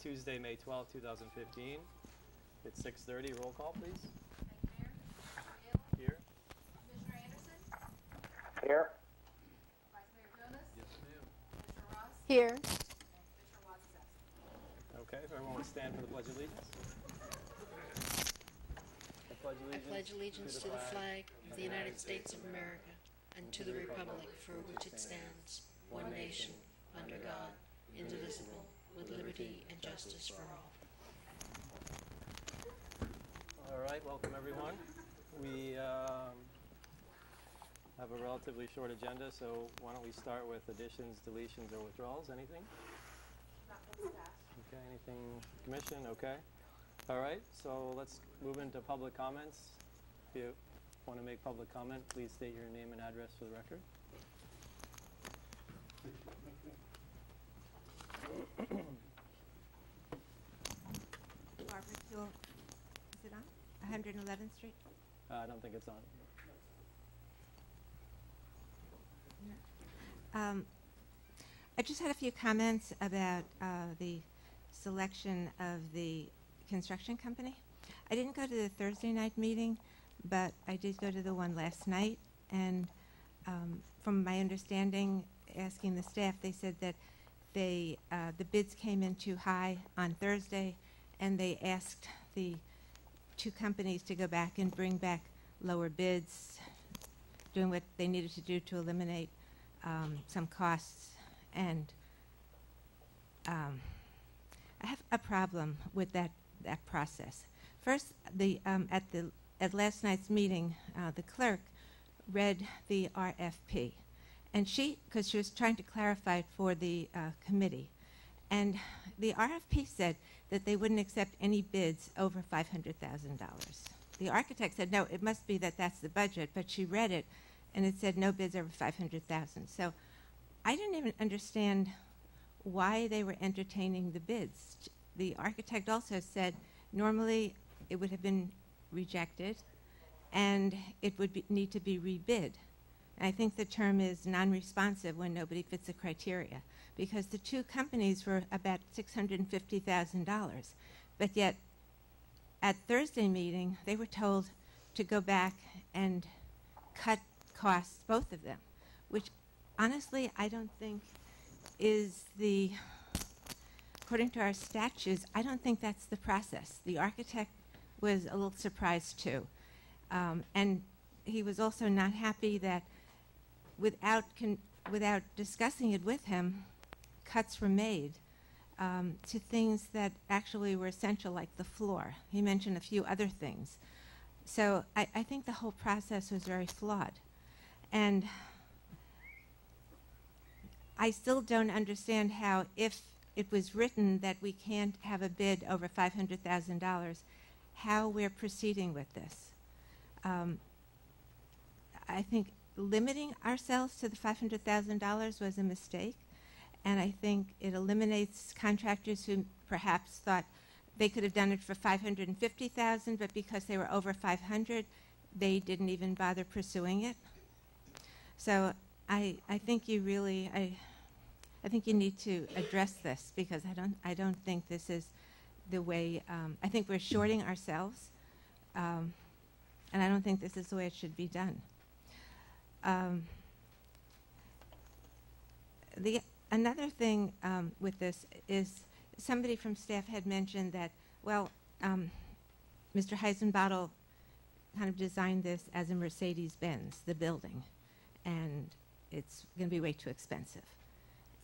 Tuesday, May 12, 2015. It's 6:30. Roll call, please. Thank you, Mayor. Commissioner Ailes? Here. Commissioner Anderson? Here. Vice Mayor Jonas? Yes, ma'am. Commissioner Ross? Here. And Commissioner Watts is absent. Okay, if everyone would stand for the Pledge of Allegiance. I pledge allegiance to the flag of the United States of America and to the republic for which it stands, one nation, under God, indivisible, with liberty and justice for all. All right, welcome everyone. We have a relatively short agenda, so why don't we start with additions, deletions, or withdrawals? Anything? Not from staff. Okay, anything commission? Okay. All right, so let's move into public comments. If you want to make public comment, please state your name and address for the record. Barbara Jewell, is it on? 111th Street? I don't think it's on. I just had a few comments about the selection of the construction company. I didn't go to the Thursday night meeting, but I did go to the one last night, and from my understanding, asking the staff, they said that the bids came in too high on Thursday, and they asked the two companies to go back and bring back lower bids, doing what they needed to do to eliminate some costs. And I have a problem with that process. First, at last night's meeting, the clerk read the RFP, and because she was trying to clarify it for the committee, and the RFP said that they wouldn't accept any bids over $500,000. The architect said, no, it must be that that's the budget, but she read it, and it said no bids over $500,000. So I didn't even understand why they were entertaining the bids. The architect also said normally it would have been rejected and it would need to be rebid. And I think the term is non-responsive when nobody fits the criteria, because the two companies were about $650,000. But yet at Thursday meeting, they were told to go back and cut costs, both of them, which honestly I don't think is according to our statutes, I don't think that's the process. The architect was a little surprised too. And he was also not happy that without discussing it with him, cuts were made to things that actually were essential, like the floor. He mentioned a few other things. So I think the whole process was very flawed. And I still don't understand how, if it was written that we can't have a bid over $500,000, how we're proceeding with this. I think limiting ourselves to the $500,000 was a mistake, and I think it eliminates contractors who perhaps thought they could have done it for $550,000, but because they were over $500,000, they didn't even bother pursuing it. So I think you really, I think you need to address this, because I don't think this is the way. I think we're shorting ourselves, and I don't think this is the way it should be done. Another thing with this is somebody from staff had mentioned that, well, Mr. Heisenbottle kind of designed this as a Mercedes-Benz, the building, and it's going to be way too expensive.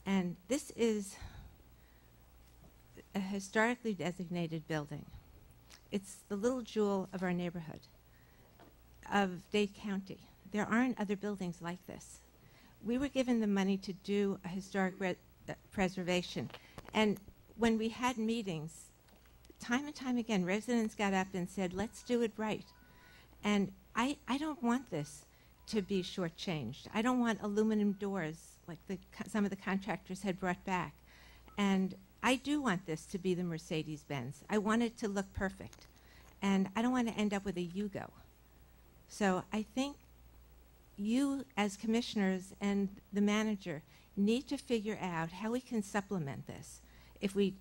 And this is a historically designated building. It's the little jewel of our neighborhood, of Dade County. There aren't other buildings like this. We were given the money to do a historic preservation, and when we had meetings, time and time again, residents got up and said, let's do it right. And I don't want this to be shortchanged. I don't want aluminum doors like some of the contractors had brought back. And I do want this to be the Mercedes-Benz. I want it to look perfect. And I don't want to end up with a Yugo. So I think you as commissioners and the manager need to figure out how we can supplement this. if we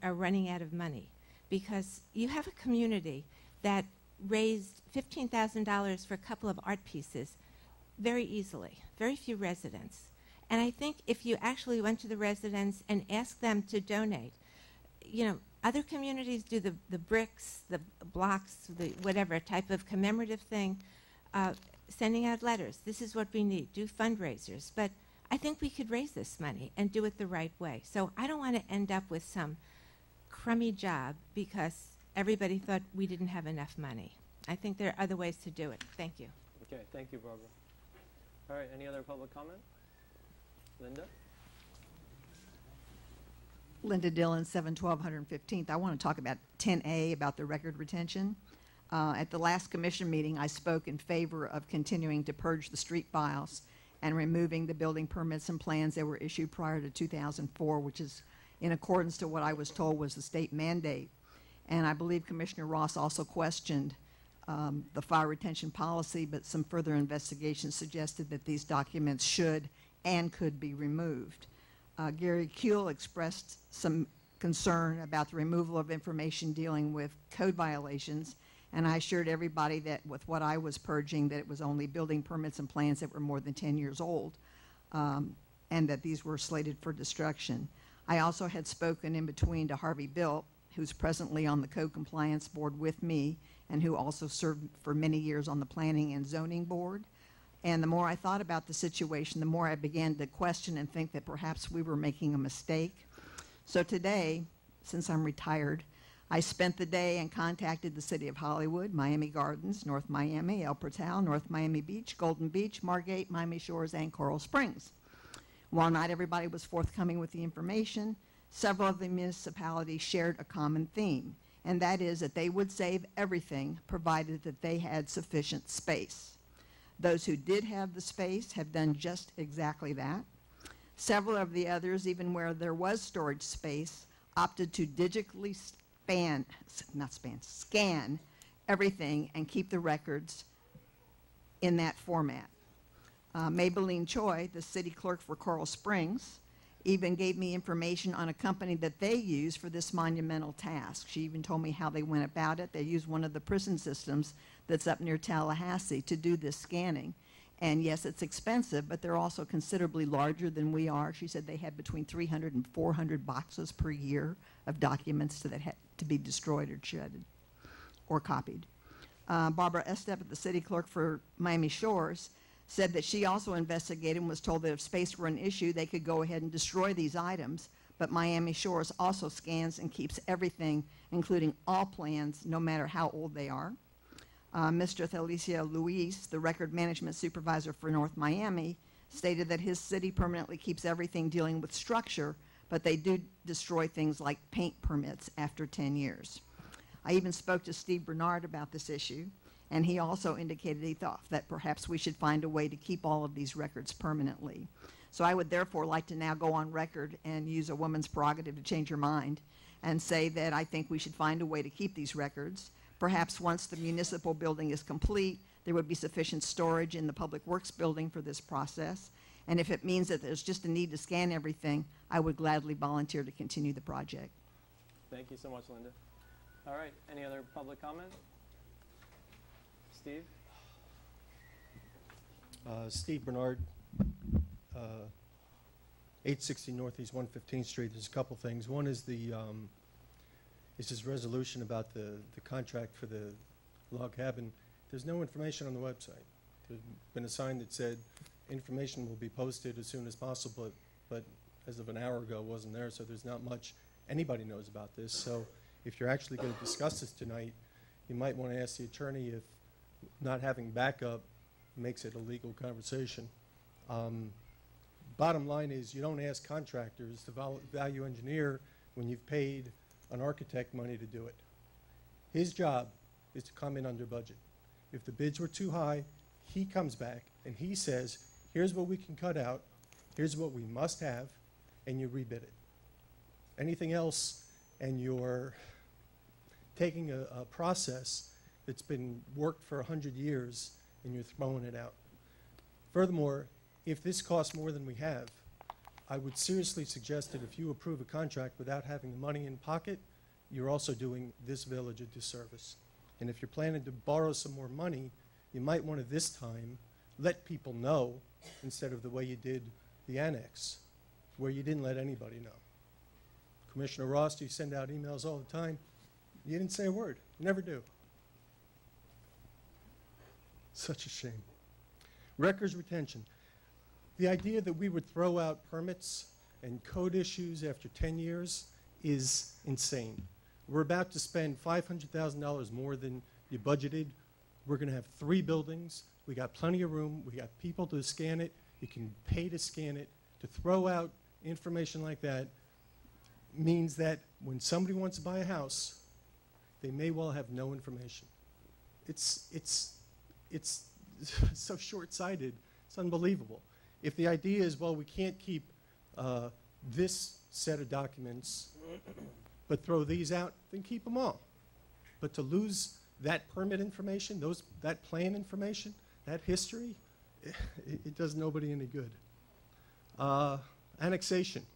are running out of money, because you have a community that raised $15,000 for a couple of art pieces very easily, very few residents. And I think if you actually went to the residents and asked them to donate, you know, other communities do the bricks, the blocks, the whatever type of commemorative thing, sending out letters. This is what we need. Do fundraisers. But I think we could raise this money and do it the right way. So I don't want to end up with some crummy job because everybody thought we didn't have enough money. I think there are other ways to do it. Thank you. Okay, thank you, Barbara. All right, any other public comment? Linda? Linda Dillon, 712 115th. I want to talk about 10A, about the record retention. At the last commission meeting, I spoke in favor of continuing to purge the street files and removing the building permits and plans that were issued prior to 2004, which is in accordance to what I was told was the state mandate. And I believe Commissioner Ross also questioned the file retention policy, but some further investigation suggested that these documents should and could be removed. Gary Kuehl expressed some concern about the removal of information dealing with code violations, and I assured everybody that with what I was purging, that it was only building permits and plans that were more than 10 years old, and that these were slated for destruction. I also had spoken in between to Harvey Bilt, who's presently on the Code Compliance Board with me, and who also served for many years on the Planning and Zoning Board. And the more I thought about the situation, the more I began to question and think that perhaps we were making a mistake. So today, since I'm retired, I spent the day and contacted the City of Hollywood, Miami Gardens, North Miami, El Portal, North Miami Beach, Golden Beach, Margate, Miami Shores, and Coral Springs. While not everybody was forthcoming with the information, several of the municipalities shared a common theme, and that is that they would save everything provided that they had sufficient space. Those who did have the space have done just exactly that. Several of the others, even where there was storage space, opted to digitally scan everything and keep the records in that format. Maybelline Choi, the city clerk for Coral Springs, even gave me information on a company that they use for this monumental task. She even told me how they went about it. They use one of the prison systems that's up near Tallahassee to do this scanning. And yes, it's expensive, but they're also considerably larger than we are. She said they had between 300 and 400 boxes per year of documents that had to be destroyed or shredded or copied. Barbara Estep, the city clerk for Miami Shores, said that she also investigated and was told that if space were an issue, they could go ahead and destroy these items, but Miami Shores also scans and keeps everything, including all plans, no matter how old they are. Mr. Thalicia Luis, the record management supervisor for North Miami, stated that his city permanently keeps everything dealing with structure, but they do destroy things like paint permits after 10 years. I even spoke to Steve Bernard about this issue, and he also indicated he thought that perhaps we should find a way to keep all of these records permanently. So I would therefore like to now go on record and use a woman's prerogative to change her mind and say that I think we should find a way to keep these records. Perhaps once the municipal building is complete, there would be sufficient storage in the Public Works building for this process. And if it means that there's just a need to scan everything, I would gladly volunteer to continue the project. Thank you so much, Linda. All right, any other public comment? Steve? Steve Bernard, 860 Northeast 115th Street. There's a couple things. One is this resolution about the contract for the log cabin. There's no information on the website. There's been a sign that said information will be posted as soon as possible, but as of an hour ago it wasn't there, so there's not much anybody knows about this. So if you're actually going to discuss this tonight, you might want to ask the attorney if not having backup makes it a legal conversation. Bottom line is you don't ask contractors to value engineer when you've paid an architect money to do it. His job is to come in under budget. If the bids were too high, he comes back and he says, here's what we can cut out, here's what we must have, and you rebid it. Anything else, and you're taking a process that's been worked for 100 years and you're throwing it out. Furthermore, if this costs more than we have, I would seriously suggest that if you approve a contract without having the money in pocket, you're also doing this village a disservice. And if you're planning to borrow some more money, you might want to this time let people know instead of the way you did the annex, where you didn't let anybody know. Commissioner Ross, you send out emails all the time. You didn't say a word. You never do. Such a shame. Records retention. The idea that we would throw out permits and code issues after 10 years is insane. We're about to spend $500,000 more than you budgeted. We're going to have 3 buildings. We got plenty of room. We got people to scan it. You can pay to scan it. To throw out information like that means that when somebody wants to buy a house, they may well have no information. It's so short-sighted. It's unbelievable. If the idea is, well, we can't keep this set of documents, but throw these out, then keep them all. But to lose that permit information, that plan information, that history, it does nobody any good. Annexation.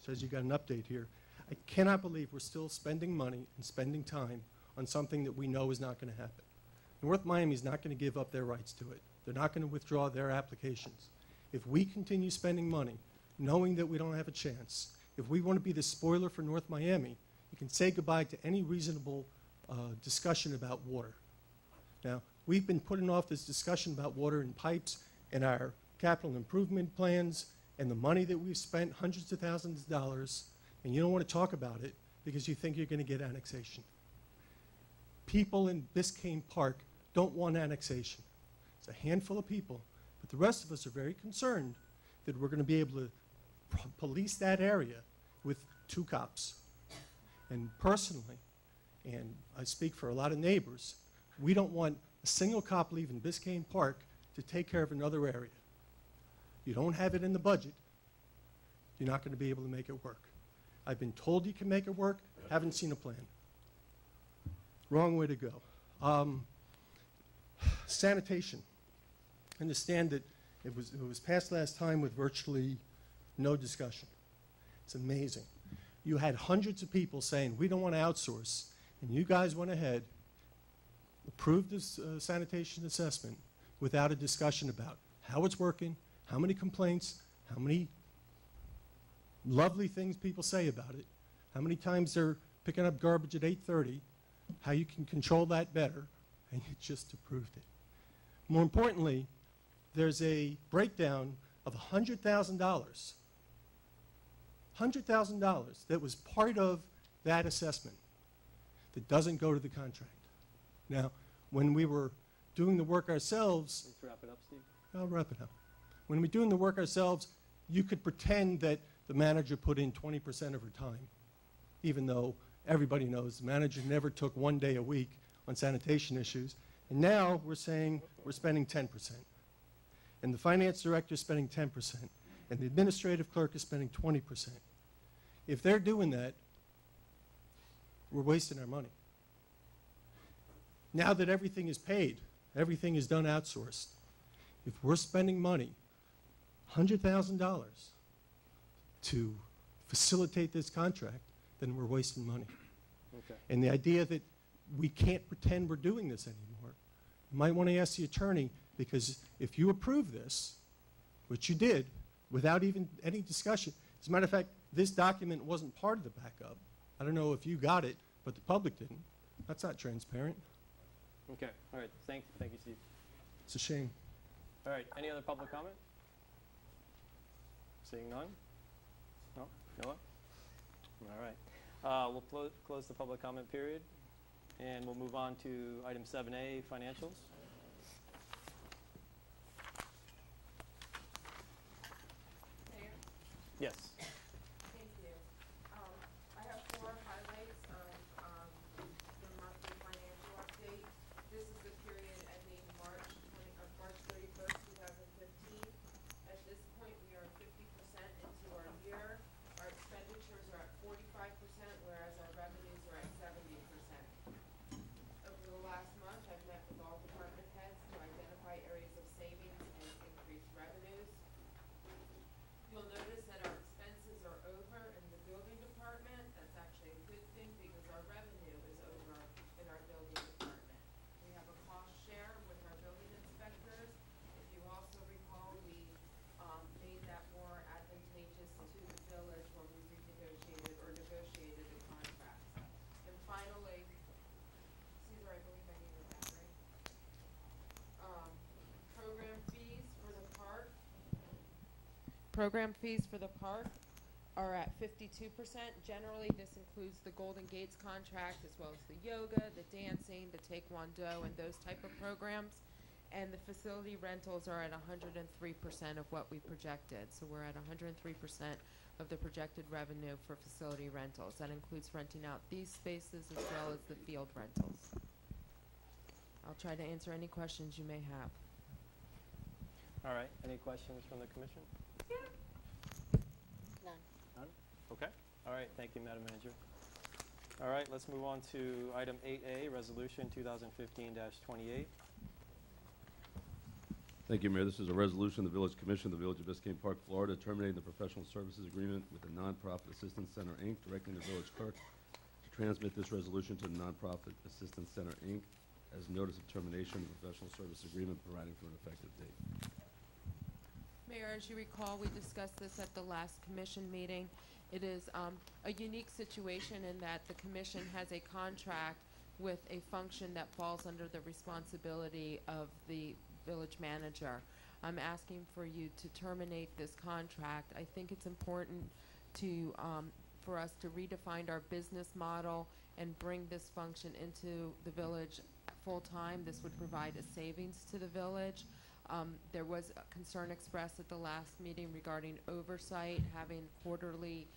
Says you got an update here. I cannot believe we're still spending money and spending time on something that we know is not going to happen. North Miami is not going to give up their rights to it. They're not going to withdraw their applications. If we continue spending money, knowing that we don't have a chance, if we want to be the spoiler for North Miami, you can say goodbye to any reasonable discussion about water. Now, we've been putting off this discussion about water and pipes and our capital improvement plans and the money that we've spent, hundreds of thousands of dollars, and you don't want to talk about it because you think you're going to get annexation. People in Biscayne Park don't want annexation. It's a handful of people, but the rest of us are very concerned that we're going to be able to police that area with 2 cops. And personally, and I speak for a lot of neighbors, we don't want a single cop leaving Biscayne Park to take care of another area. You don't have it in the budget, you're not going to be able to make it work. I've been told you can make it work, haven't seen a plan. Wrong way to go. Sanitation. Understand that it was passed last time with virtually no discussion. It's amazing. You had hundreds of people saying, we don't want to outsource, and you guys went ahead, approved this sanitation assessment without a discussion about how it's working, how many complaints, how many lovely things people say about it, how many times they're picking up garbage at 8:30, how you can control that better, and you just approved it. More importantly, there's a breakdown of $100,000. $100,000 that was part of that assessment that doesn't go to the contract. Now, when we were doing the work ourselves... Let's wrap it up, Steve. I'll wrap it up. When we're doing the work ourselves, you could pretend that the manager put in 20% of her time, even though everybody knows the manager never took 1 day a week on sanitation issues. And now we're saying we're spending 10%. And the finance director is spending 10%. And the administrative clerk is spending 20%. If they're doing that, we're wasting our money. Now that everything is paid, everything is done outsourced, if we're spending money, $100,000 to facilitate this contract, then we're wasting money. Okay. And the idea that we can't pretend we're doing this anymore, you might want to ask the attorney, because if you approve this, which you did, without even any discussion, as a matter of fact, this document wasn't part of the backup. I don't know if you got it, but the public didn't. That's not transparent. Okay. All right. Thank you, Steve. It's a shame. All right. Any other public comment? Seeing none? No? Noah? All right. We'll close the public comment period, and we'll move on to item 7A, financials. Mayor? Yes. Thank you. I have 4 highlights of the monthly financial update. This is the period ending March 31st, 2015. At this point, we are 50% into our year. Our expenditures are at 45%, whereas our revenues are at 70%. Over the last month, I've met with all department program fees for the park are at 52%. Generally, this includes the Golden Gates contract as well as the yoga, the dancing, the taekwondo, and those type of programs. And the facility rentals are at 103% of what we projected. So we're at 103% of the projected revenue for facility rentals. That includes renting out these spaces as well as the field rentals. I'll try to answer any questions you may have. All right, any questions from the commission? None. None? Okay. All right, thank you, Madam Manager. All right, let's move on to item 8A, Resolution 2015-28. Thank you, Mayor. This is a resolution of the Village Commission of the Village of Biscayne Park, Florida, terminating the professional services agreement with the Nonprofit Assistance Center, Inc., directing the village clerk to transmit this resolution to the Nonprofit Assistance Center, Inc., as notice of termination of the professional service agreement, providing for an effective date. Mayor, as you recall, we discussed this at the last commission meeting. It is a unique situation in that the commission has a contract with a function that falls under the responsibility of the village manager. I'm asking for you to terminate this contract. I think it's important to for us to redefine our business model and bring this function into the village full-time. This would provide a savings to the village. There was a concern expressed at the last meeting regarding oversight, having quarterly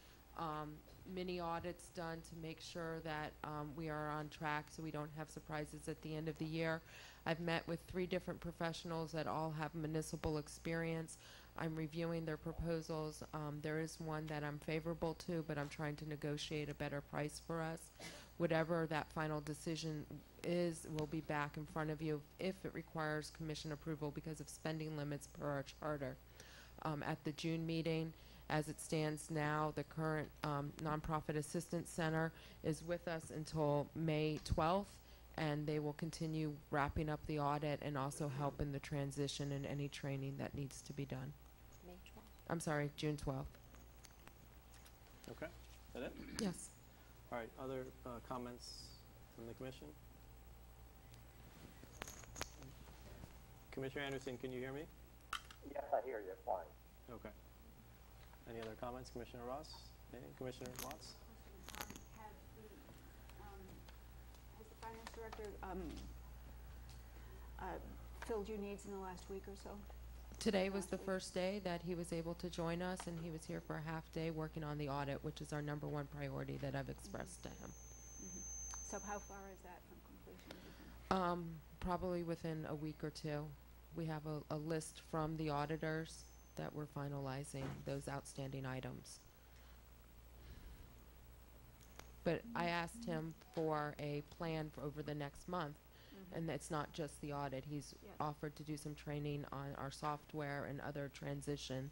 mini audits done to make sure that we are on track so we don't have surprises at the end of the year. I've met with 3 different professionals that all have municipal experience. I'm reviewing their proposals. There is one that I'm favorable to, but I'm trying to negotiate a better price for us. Whatever that final decision is, we'll be back in front of you if it requires commission approval because of spending limits per our charter. At the June meeting, as it stands now, the current Nonprofit Assistance Center is with us until May 12th, and they will continue wrapping up the audit and also help in the transition and any training that needs to be done. May 12th. I'm sorry, June 12th. Okay, is that it? Yes. All right, other comments from the commission? Commissioner Anderson, can you hear me? Yes, I hear you, fine. Okay. Any other comments? Commissioner Ross? Anything? Commissioner Watts? Has the finance director filled your needs in the last week or so? Today was the first day that he was able to join us, and he was here for a half day working on the audit, which is our #1 priority that I've expressed to him. So how far is that from completion, do you think? Probably within a week or 2. We have a list from the auditors that we're finalizing those outstanding items. But I asked him for a plan for over the next month, and it's not just the audit. He's Yeah. offered to do some training on our software and other transition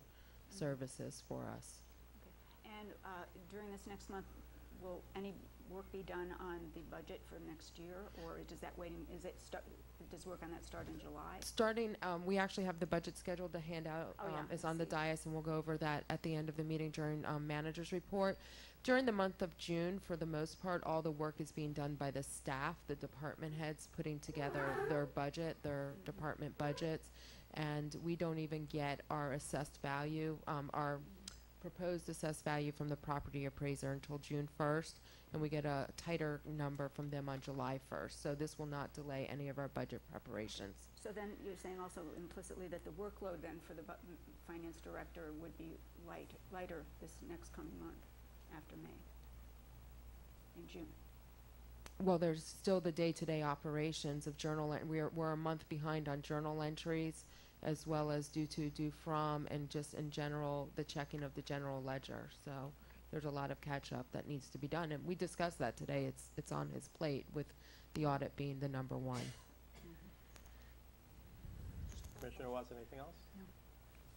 services for us. Okay. And during this next month, will any work be done on the budget for next year, or does that waiting, does work on that start in July? Starting, we actually have the budget scheduled to hand out. Oh, yeah, It's I on the see. dais, and we'll go over that at the end of the meeting during manager's report. During the month of June, for the most part, all the work is being done by the staff, the department heads putting together their budget, their department budgets, and we don't even get our assessed value, our proposed assessed value from the property appraiser until June 1st, and we get a tighter number from them on July 1st. So this will not delay any of our budget preparations. So then you're saying also implicitly that the workload then for the finance director would be lighter this next coming month after May, in June? Well, there's still the day-to-day operations of journal. We're a month behind on journal entries, as well as due from, and just in general, the checking of the general ledger. So there's a lot of catch-up that needs to be done, and we discussed that today. It's on his plate with the audit being the #1. Commissioner Watts, anything else?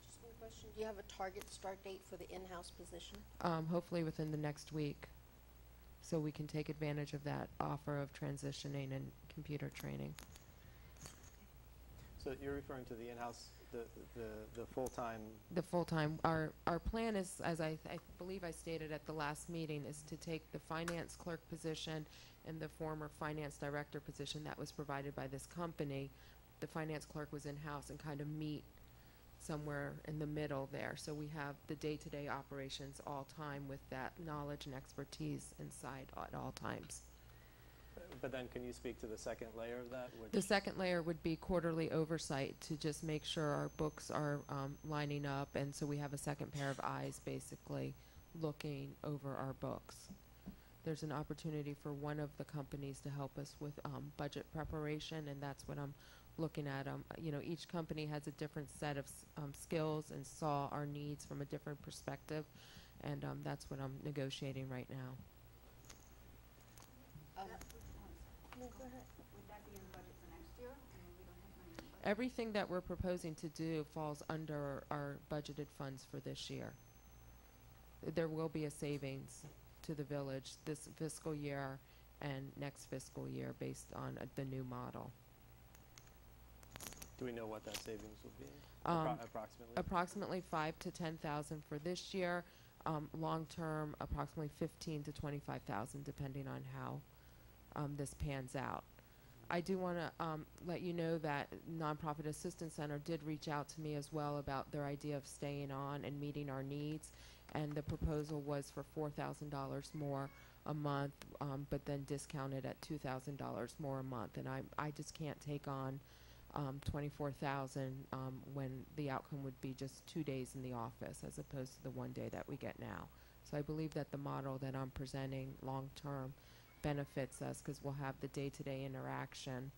Just one question. Do you have a target start date for the in-house position? Hopefully within the next week, so we can take advantage of that offer of transitioning and computer training. So you're referring to the in-house, the full-time, The full-time, our plan is, as I believe I stated at the last meeting, is to take the finance clerk position and the former finance director position that was provided by this company. The finance clerk was in-house, and kind of meet somewhere in the middle there. So we have the day-to-day operations all time with that knowledge and expertise inside at all times. But then can you speak to the second layer of that? The second layer would be quarterly oversight to just make sure our books are lining up, and so we have a second pair of eyes basically looking over our books. There's an opportunity for one of the companies to help us with budget preparation, and that's what I'm looking at. You know, each company has a different set of skills and saw our needs from a different perspective, and that's what I'm negotiating right now. No, go ahead. Would that be in the budget for next year? I mean, we don't have money in the budget. Everything that we're proposing to do falls under our budgeted funds for this year. There will be a savings to the village this fiscal year and next fiscal year based on the new model. Do we know what that savings will be? Approximately? Approximately 5,000 to 10,000 for this year. Long term, approximately 15,000 to 25,000, depending on how this pans out. I do want to let you know that Nonprofit Assistance Center did reach out to me as well about their idea of staying on and meeting our needs, and the proposal was for $4,000 more a month, but then discounted at $2,000 more a month, and I just can't take on 24,000 when the outcome would be just 2 days in the office as opposed to the 1 day that we get now. So I believe that the model that I'm presenting long term benefits us because we'll have the day-to-day interaction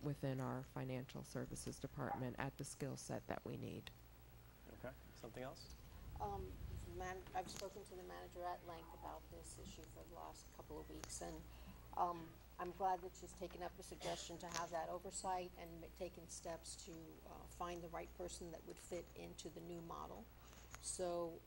within our financial services department at the skill set that we need. Okay. Something else? I've spoken to the manager at length about this issue for the last couple of weeks, and I'm glad that she's taken up the suggestion to have that oversight and taken steps to find the right person that would fit into the new model. So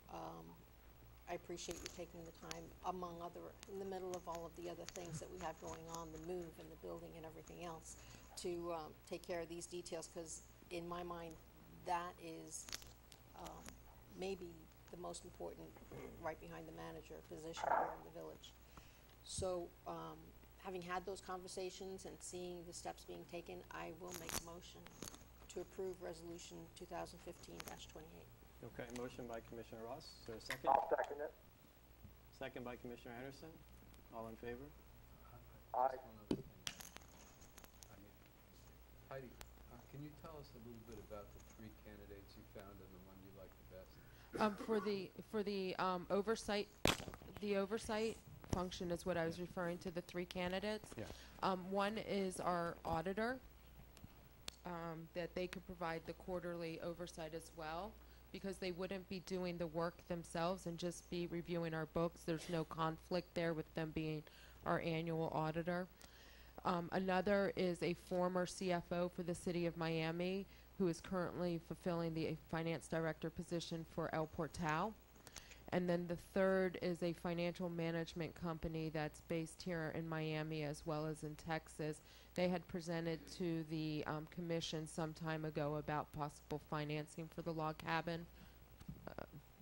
I appreciate you taking the time, among other, in the middle of all of the other things that we have going on, the move and the building and everything else, to take care of these details, because in my mind, that is maybe the most important, right behind the manager position here in the village. So having had those conversations and seeing the steps being taken, I will make a motion to approve Resolution 2015-28. Okay, motion by Commissioner Ross. Is there a second? I'll second it. Second by Commissioner Anderson. All in favor? Aye. One other thing. I mean, Heidi, can you tell us a little bit about the 3 candidates you found and the one you like the best? For the oversight function is what I was referring to, the 3 candidates. Yeah. One is our auditor, that they could provide the quarterly oversight as well, because they wouldn't be doing the work themselves and just be reviewing our books. There's no conflict there with them being our annual auditor. Another is a former CFO for the city of Miami who is currently fulfilling the finance director position for El Portal. And then the third is a financial management company that's based here in Miami as well as in Texas. They had presented to the commission some time ago about possible financing for the log cabin,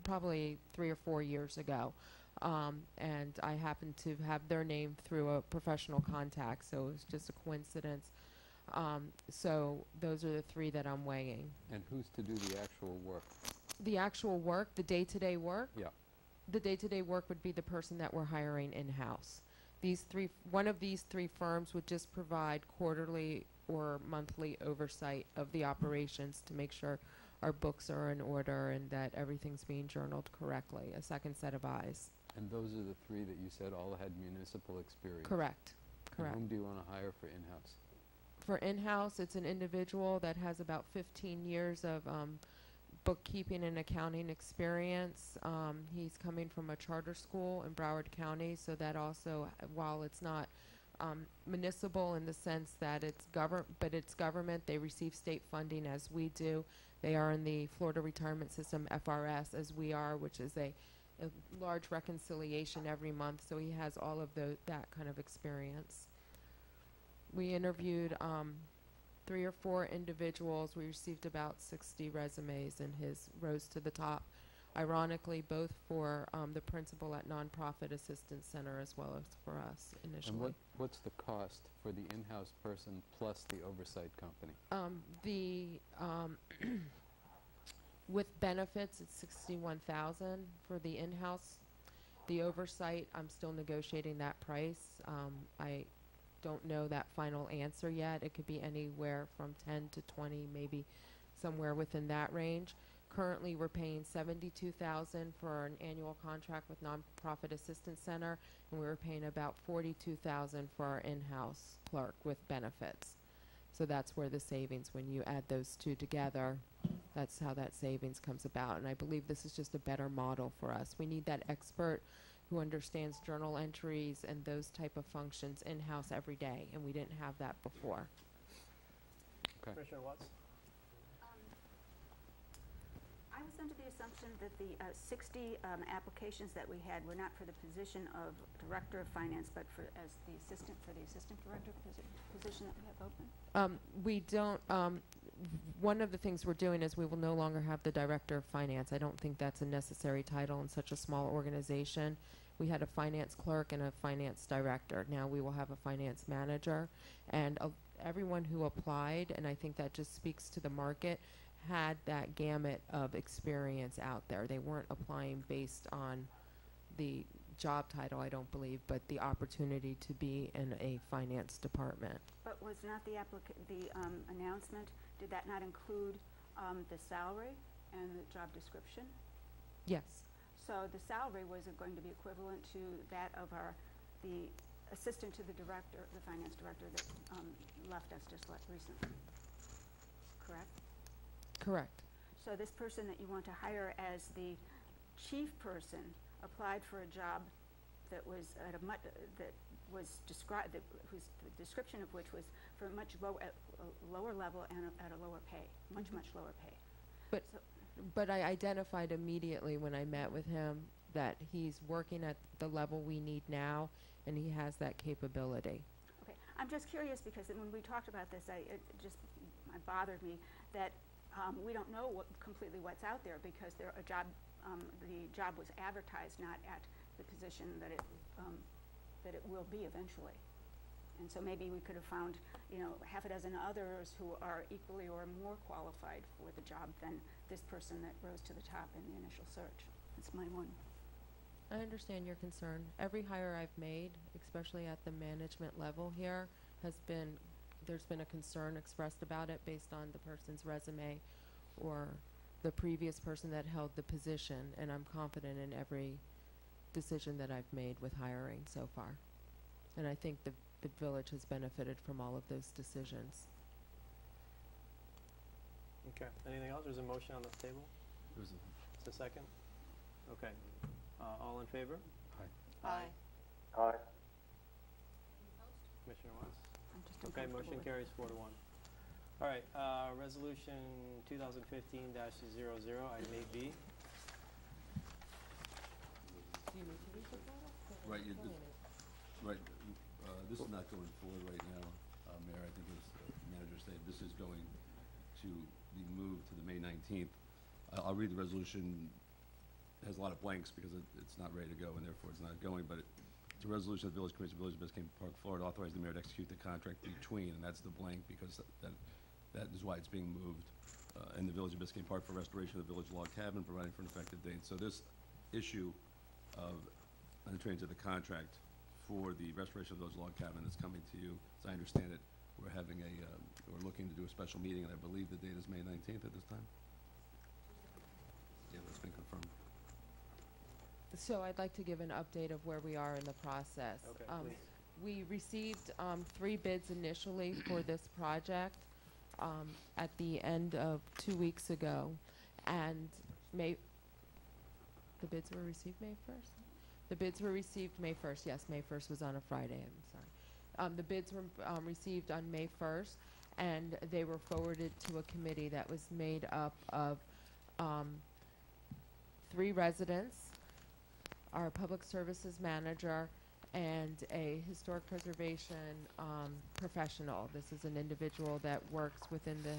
probably 3 or 4 years ago. And I happened to have their name through a professional contact, so it was just a coincidence. So those are the 3 that I'm weighing. And who's to do the actual work? The actual work, the day-to-day work? Yeah. The day-to-day work would be the person that we're hiring in-house. One of these 3 firms would just provide quarterly or monthly oversight of the operations to make sure our books are in order and that everything's being journaled correctly, a second set of eyes. And those are the 3 that you said all had municipal experience? Correct. And whom do you want to hire for in-house? For in-house, it's an individual that has about 15 years of bookkeeping and accounting experience. He's coming from a charter school in Broward County, so that also, while it's not municipal in the sense that it's government, they receive state funding as we do. They are in the Florida Retirement System, FRS, as we are, which is a large reconciliation every month, so he has all of that kind of experience. We interviewed 3 or 4 individuals. We received about 60 resumes, and his rose to the top, ironically, both for the principal at Nonprofit Assistance Center as well as for us initially. And what's the cost for the in-house person plus the oversight company? With benefits, it's 61,000 for the in-house. The oversight, I'm still negotiating that price. I don't know that final answer yet. It could be anywhere from 10 to 20, maybe somewhere within that range. Currently, we're paying 72,000 for an annual contract with Nonprofit Assistance Center, and we were paying about 42,000 for our in-house clerk with benefits. So that's where the savings, when you add those two together, that's how that savings comes about. And I believe this is just a better model for us. We need that expert who understands journal entries and those type of functions in-house every day, and we didn't have that before. Okay. Commissioner Watts? I was under the assumption that the 60 applications that we had were not for the position of Director of Finance, but for the assistant director position that we have open. We don't, one of the things we're doing is we will no longer have the Director of Finance. I don't think that's a necessary title in such a small organization. We had a finance clerk and a finance director. Now we will have a finance manager. And everyone who applied, and I think that just speaks to the market, had that gamut of experience out there. They weren't applying based on the job title, I don't believe, but the opportunity to be in a finance department. But was not the announcement, did that not include the salary and the job description? Yes. So the salary was going to be equivalent to that of the assistant to the director, the finance director that left us just recently, correct? Correct. So this person that you want to hire as the chief person applied for a job that was at a that was described, whose the description of which was for a much lower level and at a lower pay, much lower pay. But I identified immediately when I met with him that he's working at the level we need now, and he has that capability. Okay, I'm just curious because when we talked about this, it bothered me that we don't know completely what's out there because the job was advertised not at the position that it will be eventually. And so maybe we could have found, half a dozen others who are equally or more qualified for the job than this person that rose to the top in the initial search. That's my one. I understand your concern. Every hire I've made, especially at the management level here, there's been a concern expressed about it based on the person's resume or the previous person that held the position, and I'm confident in every decision that I've made with hiring so far. And I think the village has benefited from all of those decisions. Okay. Anything else? There's a motion on the table. It's a second? Okay. All in favor? Aye. Aye. Commissioner Watts? I'm just Okay, uncomfortable motion with it. carries 4-1. All right, resolution 2015-00, item 8B. Right, right. This is not going forward right now, Mayor. I think as the manager stated, this is going to be moved to the May 19th. I'll read the resolution. It has a lot of blanks because it's not ready to go, and therefore it's not going. But it's a resolution of the Village Commission, Village of Biscayne Park, Florida, authorizing the mayor to execute the contract between, and that's the blank because that is why it's being moved in the Village of Biscayne Park for restoration of the village log cabin, providing for an effective date. So this issue of entering into the contract for the restoration of those log cabin is coming to you. As I understand it, we're looking to do a special meeting, and I believe the date is May 19th at this time. Yeah, that's been confirmed. So I'd like to give an update of where we are in the process. Okay, please. We received 3 bids initially for this project at the end of 2 weeks ago, and the bids were received May 1st? The bids were received May 1st. Yes, May 1st was on a Friday. I'm sorry. The bids were received on May 1st, and they were forwarded to a committee that was made up of 3 residents, our public services manager, and a historic preservation professional. This is an individual that works within the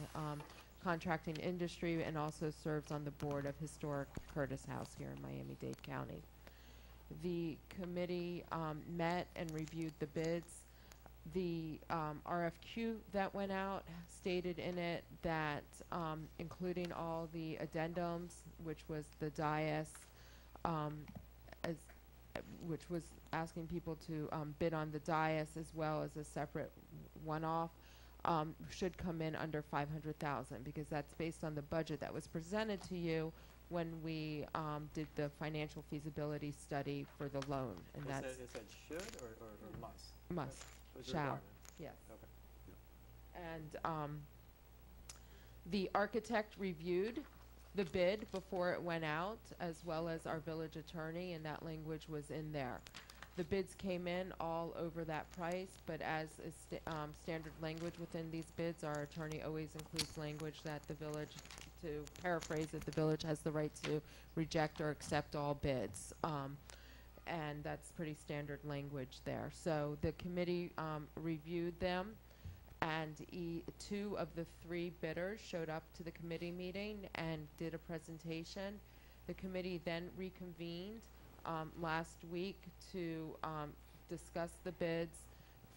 contracting industry and also serves on the board of Historic Curtis House here in Miami-Dade County. The committee met and reviewed the bids. The RFQ that went out stated in it that, including all the addendums, which was the dais, as which was asking people to bid on the dais as well as a separate one-off, should come in under 500,000, because that's based on the budget that was presented to you when we did the financial feasibility study for the loan, and that's It said should or must? must, Was it shall, requirement? yes. Okay. And the architect reviewed the bid before it went out, as well as our village attorney, and that language was in there. The bids came in all over that price, but as is standard language within these bids, our attorney always includes language that the village, to paraphrase it, the village has the right to reject or accept all bids. And that's pretty standard language there. So the committee reviewed them, and two of the three bidders showed up to the committee meeting and did a presentation. The committee then reconvened last week to discuss the bids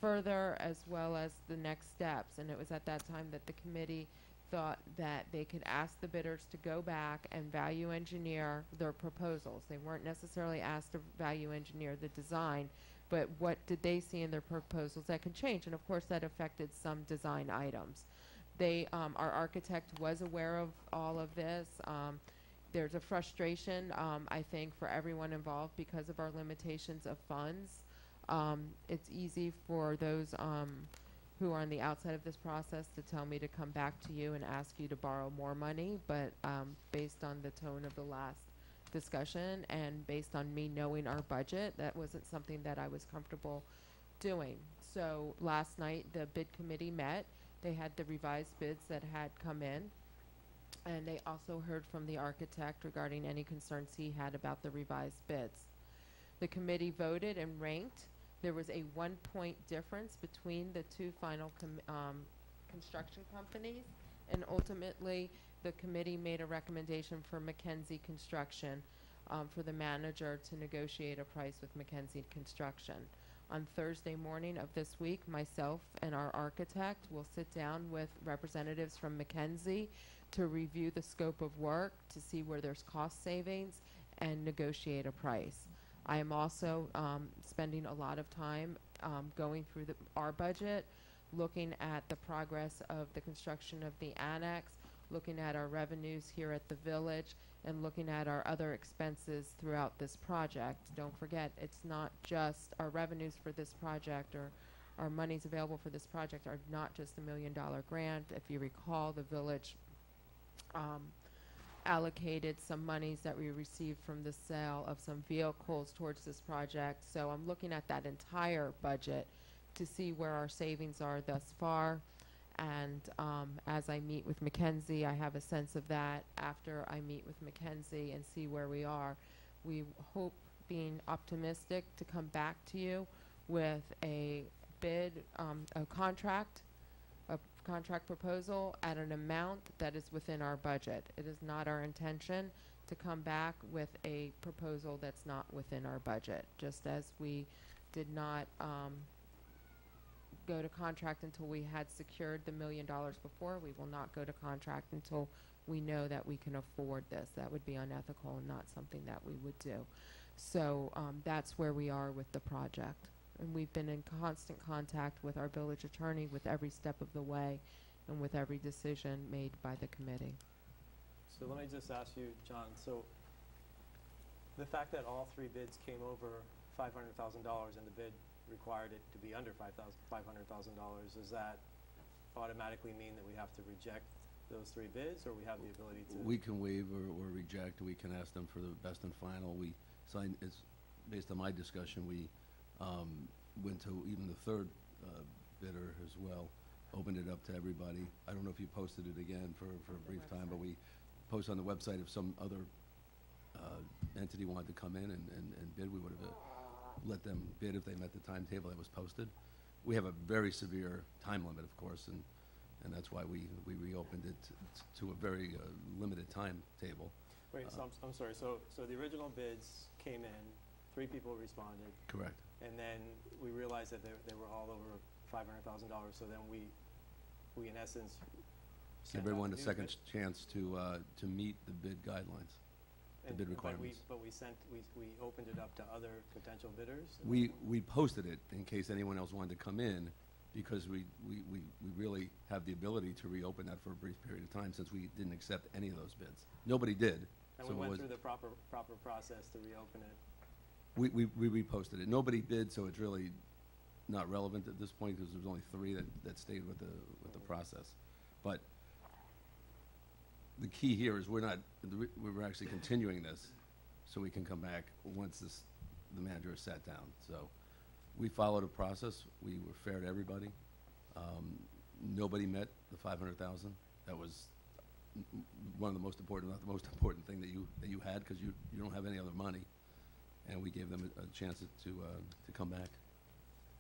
further, as well as the next steps. And it was at that time that the committee thought that they could ask the bidders to go back and value engineer their proposals. They weren't necessarily asked to value engineer the design, but what did they see in their proposals that could change? And of course that affected some design items. They, our architect was aware of all of this. There's a frustration, I think, for everyone involved because of our limitations of funds. It's easy for those who are on the outside of this process to tell me to come back to you and ask you to borrow more money, but based on the tone of the last discussion and based on me knowing our budget, that wasn't something that I was comfortable doing. So last night the bid committee met. They had the revised bids that had come in, and they also heard from the architect regarding any concerns he had about the revised bids. The committee voted and ranked. There was a 1-point difference between the two final construction companies, and ultimately the committee made a recommendation for McKenzie Construction, for the manager to negotiate a price with McKenzie Construction. On Thursday morning of this week, myself and our architect will sit down with representatives from McKenzie to review the scope of work, to see where there's cost savings, and negotiate a price. I am also spending a lot of time going through our budget, looking at the progress of the construction of the annex, looking at our revenues here at the village, and looking at our other expenses throughout this project. Don't forget, it's not just our revenues for this project, or our monies available for this project are not just $1 million grant. If you recall, the village allocated some monies that we received from the sale of some vehicles towards this project. So I'm looking at that entire budget to see where our savings are thus far. And as I meet with McKenzie, I have a sense of that. After I meet with McKenzie and see where we are, we hope, being optimistic, to come back to you with a bid, a contract proposal at an amount that is within our budget. It is not our intention to come back with a proposal that's not within our budget, just as we did not go to contract until we had secured the $1 million before. We will not go to contract until we know that we can afford this. That would be unethical and not something that we would do. So that's where we are with the project. And we've been in constant contact with our village attorney with every step of the way and with every decision made by the committee. So let me just ask you, John, so the fact that all three bids came over $500,000 and the bid required it to be under $500,000, does that automatically mean that we have to reject those three bids, or we have the ability to? We can waive or reject. We can ask them for the best and final. We signed, it's based on my discussion, we went to even the third bidder as well, opened it up to everybody. I don't know if you posted it again for a brief time, but we posted on the website if some other entity wanted to come in and bid, we would have let them bid if they met the timetable that was posted. We have a very severe time limit, of course, and that's why we reopened it to a very limited timetable. Wait, so I'm sorry, so the original bids came in, 3 people responded. Correct. And then we realized that they were all over $500,000, so then we in essence Give send out everyone a a new second bid? chance to meet the bid guidelines, the bid requirements. But we opened it up to other potential bidders? We posted it in case anyone else wanted to come in, because we really have the ability to reopen that for a brief period of time, since we didn't accept any of those bids. Nobody did. And so we it went was- through the proper process to reopen it. We reposted it. Nobody bid, so it's really not relevant at this point, because there's only 3 that stayed with the process. But the key here is we're actually continuing this, so we can come back once the manager is sat down. So we followed a process. We were fair to everybody. Nobody met the 500,000. That was one of the most important, not the most important thing that you had, because you don't have any other money. And we gave them a chance to come back,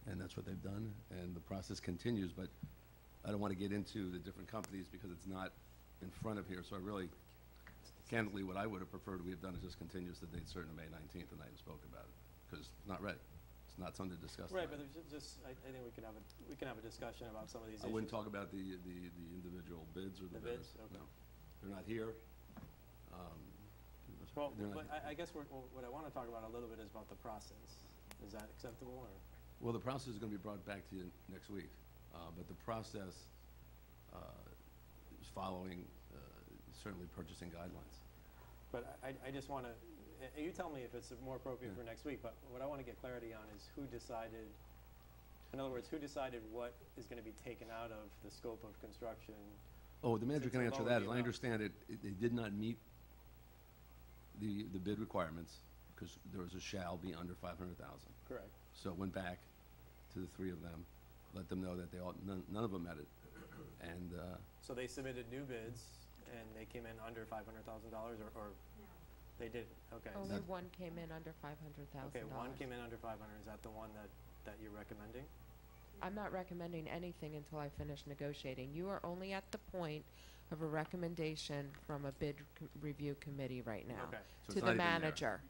and that's what they've done. And the process continues, but I don't want to get into the different companies because it's not in front of here. So I really, candidly, what I would have preferred we have done is just continues the date certain of May 19th, and I spoke about it, because it's not ready. It's not something to discuss Right, tonight. but there's just, I think we can have a discussion about some of these I issues. wouldn't talk about the individual bids or the The bids? bidders. Okay. No. They're not here. Well, They're not but here. I guess what I want to talk about a little bit is about the process. Is that acceptable, or? Well, the process is going to be brought back to you next week, but the process is following certainly purchasing guidelines. But I just want to, you tell me if it's more appropriate for next week, but what I want to get clarity on is who decided, in other words, who decided what is going to be taken out of the scope of construction? Oh, the manager Since can the answer lower that. the As I amount. understand it, they did not meet the bid requirements, because there was a shall be under 500,000. Correct. So it went back to the 3 of them, let them know that none of them met it. And So they submitted new bids, and they came in under $500,000, or they did, okay. Only one came in under $500,000. Okay, one came in under 500, is that the one that you're recommending? I'm not recommending anything until I finish negotiating. You are only at the point of a recommendation from a bid review committee right now. Okay. So To it's the not even there. manager.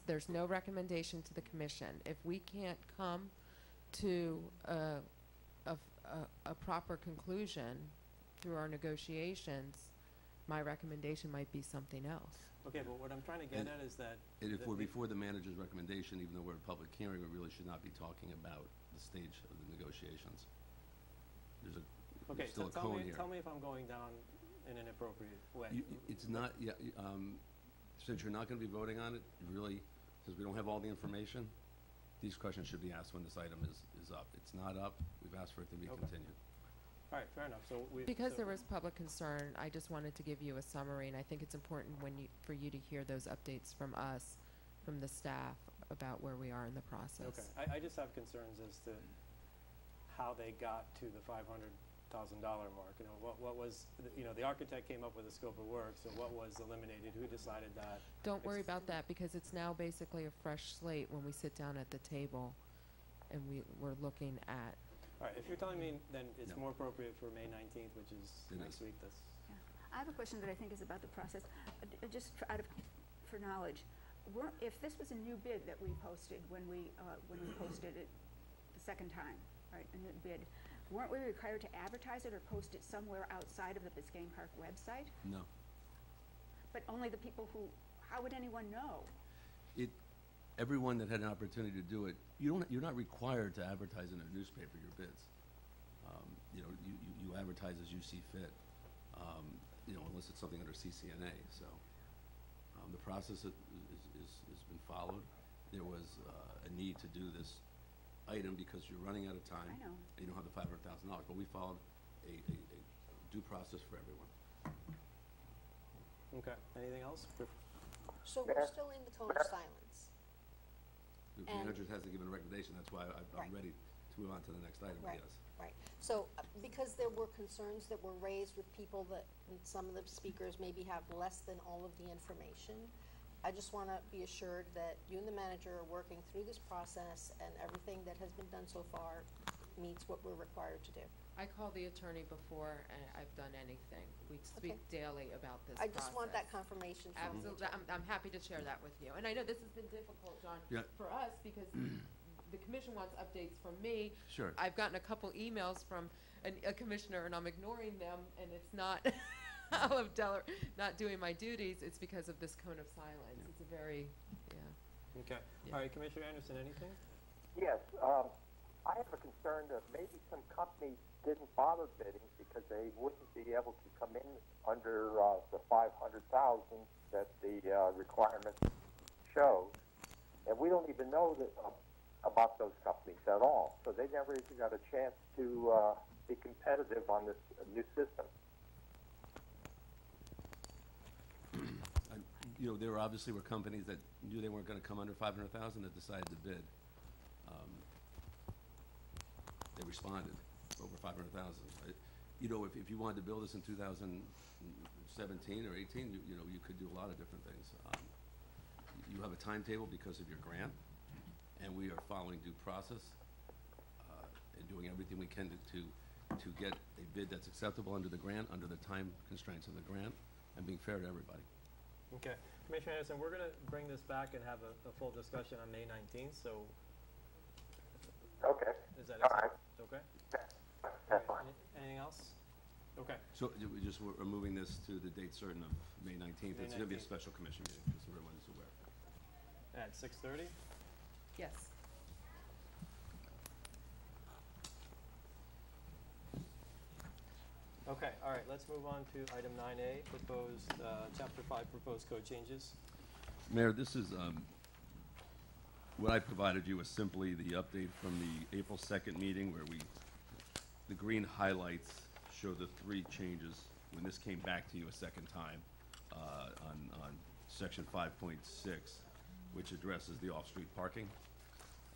There's no recommendation to the commission. If we can't come to a proper conclusion through our negotiations, my recommendation might be something else. Okay, but what I'm trying to get And- at is that. And if the- we're the- before the manager's recommendation, even though we're a public hearing, we really should not be talking about the stage of the negotiations. Okay, There's still so a cone here. tell me if I'm going down in an appropriate way. It's not, since you're not going to be voting on it, really, because we don't have all the information, these questions should be asked when this item is up. It's not up. We've asked for it to be Okay. continued. All right, fair enough, so we. Because so- there was public concern, I just wanted to give you a summary, and I think it's important for you to hear those updates from us, from the staff, about where we are in the process. Okay, I just have concerns as to how they got to the $500,000 mark. You know, what was, the architect came up with a scope of work, so what was eliminated? Who decided that? Don't worry It's- about that, because it's now basically a fresh slate when we sit down at the table and we're looking at. All right, if you're telling me then it's No. more appropriate for May 19th, which is It next is. week, that's. Yeah. I have a question that I think is about the process, just for knowledge. If this was a new bid that we posted when we posted it the second time, right, a new bid, weren't we required to advertise it or post it somewhere outside of the Biscayne Park website? No. But only the people how would anyone know? Everyone that had an opportunity to do it, you're not required to advertise in a newspaper your bids. You advertise as you see fit, unless it's something under CCNA. So the process has been followed. There was a need to do this item because you're running out of time. I know. And you don't have the $500,000, but we followed a due process for everyone. Okay, anything else? So we're still in the cone of silence. The And- manager hasn't given a recommendation, that's why I'm Right. ready to move on to the next item, Right. yes. Right. So, because there were concerns that were raised with people that, and some of the speakers maybe have less than all of the information, I just want to be assured that you and the manager are working through this process and everything that has been done so far meets what we're required to do. I called the attorney before, and I've done anything. We speak Okay. daily about this I just want that process. confirmation from the Absolutely, attorney. I'm happy to share that with you. And I know this has been difficult, John, Yeah. for us, because the commission wants updates from me. Sure. I've gotten a couple emails from a commissioner, and I'm ignoring them, and it's not not doing my duties. It's because of this cone of silence. It's a very, Okay. Yeah. All right, Commissioner Anderson, anything? Yes, I have a concern that maybe some companies didn't bother bidding because they wouldn't be able to come in under the 500,000 that the requirements show, and we don't even know that, about those companies at all. So they never even got a chance to be competitive on this new system. You know, there obviously were companies that knew they weren't going to come under 500,000 that decided to bid. They responded over 500,000. You know, if you wanted to build this in 2017 or 18, you know, you could do a lot of different things. You have a timetable because of your grant, and we are following due process and doing everything we can to get a bid that's acceptable under the grant, under the time constraints of the grant, and being fair to everybody. Okay. Commissioner Anderson, we're going to bring this back and have a full discussion on May 19th, so Okay. is that All right. okay? That's fine. Anything else? Okay. So we're moving this to the date certain of May 19th. May It's going to be a 19th. special commission meeting, just so everyone's aware. At 6:30? yes. Okay, all right, let's move on to item 9A, proposed, Chapter 5 proposed code changes. Mayor, this is, what I provided you was simply the update from the April 2nd meeting where the green highlights show the 3 changes when this came back to you a second time on section 5.6, which addresses the off-street parking.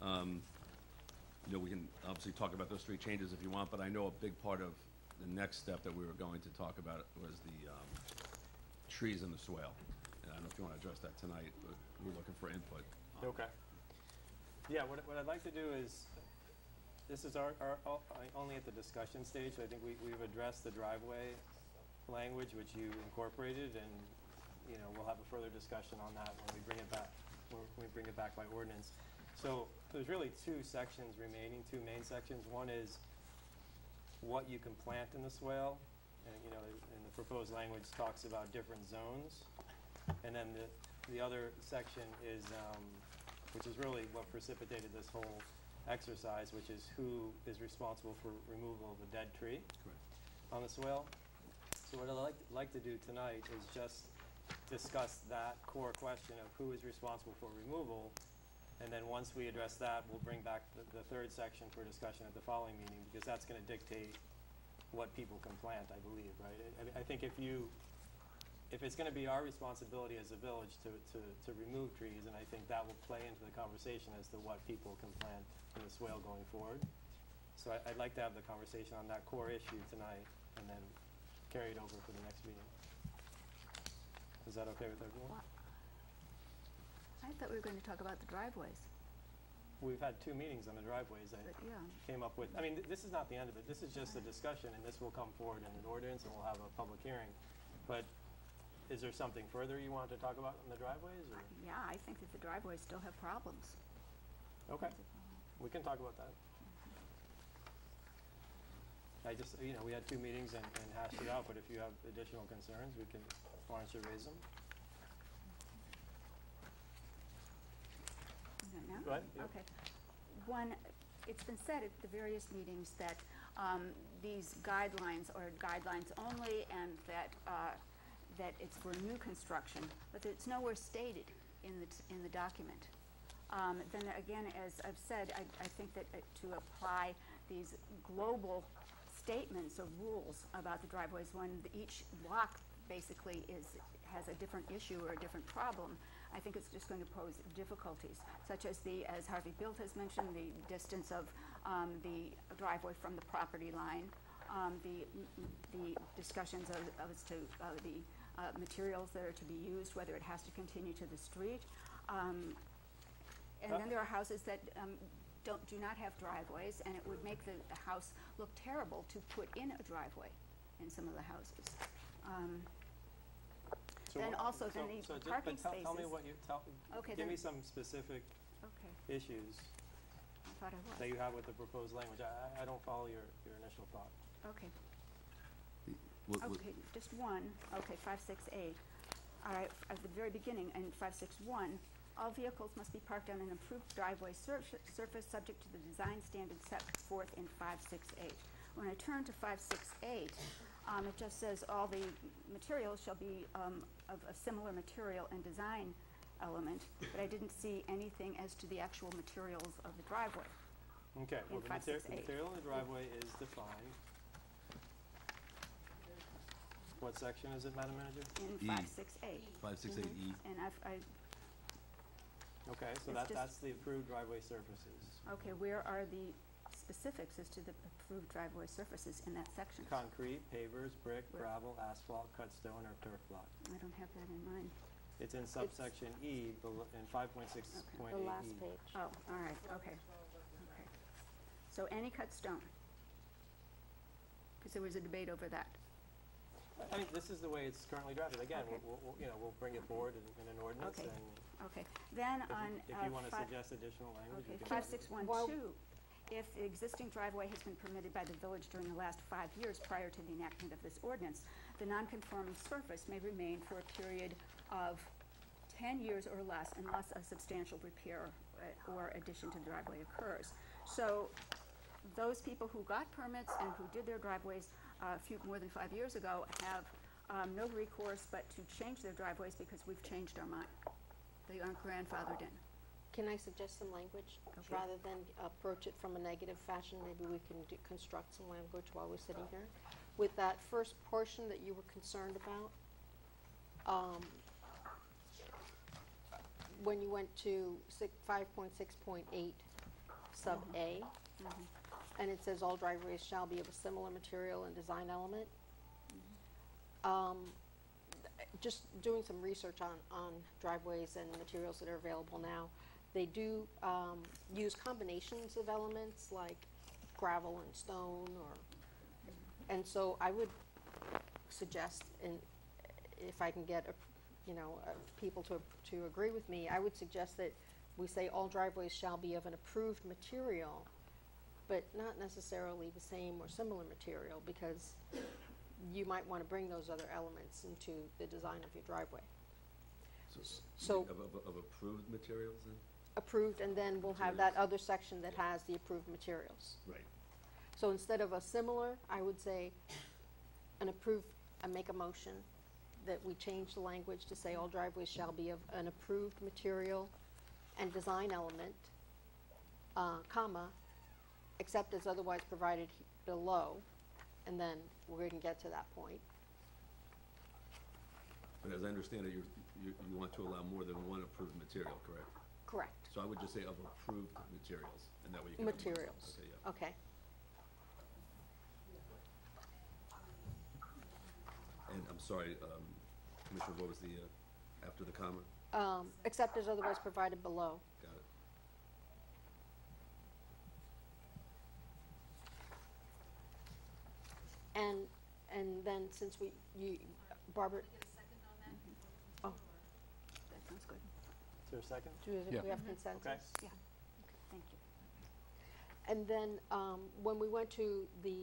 You know, we can obviously talk about those 3 changes if you want, but I know a big part of the next step that we were going to talk about was the trees in the swale. And I don't know if you want to address that tonight, but we're looking for input. Okay. Yeah, what I'd like to do is, this is only at the discussion stage. I think we've addressed the driveway language, which you incorporated, and, you know, we'll have a further discussion on that when we bring it back, by ordinance. So there's really 2 sections remaining, 2 main sections. One is what you can plant in the swale, and, you know, and the proposed language talks about different zones. And then the other section is, which is really what precipitated this whole exercise, which is who is responsible for removal of a dead tree on the swale. So what I'd like to do tonight is just discuss that core question of who is responsible for removal. And then once we address that, we'll bring back the 3rd section for discussion at the following meeting, because that's going to dictate what people can plant, I believe, right? I think if it's going to be our responsibility as a village to remove trees, and I think that will play into the conversation as to what people can plant in the swale going forward. So I'd like to have the conversation on that core issue tonight, and then carry it over for the next meeting. Is that okay with everyone? I thought we were going to talk about the driveways. We've had 2 meetings on the driveways. I But, yeah. came up with, I mean, this is not the end of it. This is just a discussion, and this will come forward in an ordinance, and we'll have a public hearing. But is there something further you want to talk about on the driveways, or? Yeah, I think that the driveways still have problems. Okay, we can talk about that. I just, you know, we had 2 meetings and hashed it out, but if you have additional concerns, why don't you raise them? Now? Go ahead, yeah. Okay. One, it's been said at the various meetings that these guidelines are guidelines only, and that it's for new construction, but it's nowhere stated in the document. Then again, as I've said, I think that to apply these global statements or rules about the driveways when each block basically has a different issue or a different problem, I think it's just going to pose difficulties, such as as Harvey Bilt has mentioned, the distance of the driveway from the property line, the discussions as to the materials that are to be used, whether it has to continue to the street. And then there are houses that do not have driveways, and it would make the house look terrible to put in a driveway in some of the houses. Then also, then the parking spaces. Tell me what you, Okay, give then- me some specific Okay. issues thought I that was. you have with the proposed language. I don't follow your initial thought. Okay, What- okay, just one, okay, 568. All right, at the very beginning, in 561, all vehicles must be parked on an improved driveway surface subject to the design standards set forth in 568. When I turn to 568, it just says all the materials shall be of a similar material and design element, but I didn't see anything as to the actual materials of the driveway. Okay, well, In the 568. material in the driveway is defined. What section is it, Madam Manager? In E. 568. 568E. And Okay, so It's just- that's the approved driveway surfaces. okay, where are the specifics as to the approved driveway surfaces in that section? Concrete, pavers, brick, Where? gravel, asphalt, cut stone, or turf block. I don't have that in mind. It's in subsection E, in 5.6.8E. The last page. Oh, all right, okay, okay. So any cut stone? Because there was a debate over that. I mean, this is the way it's currently drafted. Again, Okay. we'll bring it forward in an ordinance, Okay. and Okay, then if on. you- if you want to suggest additional language, you Okay, can. 5612, if the existing driveway has been permitted by the village during the last 5 years prior to the enactment of this ordinance, the nonconforming surface may remain for a period of 10 years or less unless a substantial repair or addition to the driveway occurs. So those people who got permits and who did their driveways more than 5 years ago have no recourse but to change their driveways because we've changed our mind. They aren't grandfathered in. Can I suggest some language? Okay. Rather than approach it from a negative fashion, maybe we can construct some language while we're sitting here. With that first portion that you were concerned about, when you went to 5.6.8 sub A, and it says all driveways shall be of a similar material and design element, just doing some research on driveways and materials that are available now, they do use combinations of elements like gravel and stone, and so I would suggest, and if I can get people to agree with me, I would suggest that we say all driveways shall be of an approved material, but not necessarily the same or similar material, because you might want to bring those other elements into the design of your driveway. So, of approved materials then? Approved, and then we'll have that other section that has the approved materials. Right. So instead of a similar, I would say an approved, I make a motion that we change the language to say all driveways shall be of an approved material and design element, comma, except as otherwise provided below, and then we're going to get to that point. But as I understand it, you want to allow more than one approved material, correct? Correct. So I would just say of approved materials, and that way you can. Materials. Okay, yeah. Okay. And I'm sorry, Commissioner, what was the, after the comma? Except as otherwise provided below. Got it. And then since Barbara, oh, That sounds good. Is there a second? Yeah. we have consensus? Okay. Yeah, okay, thank you. And then, when we went to the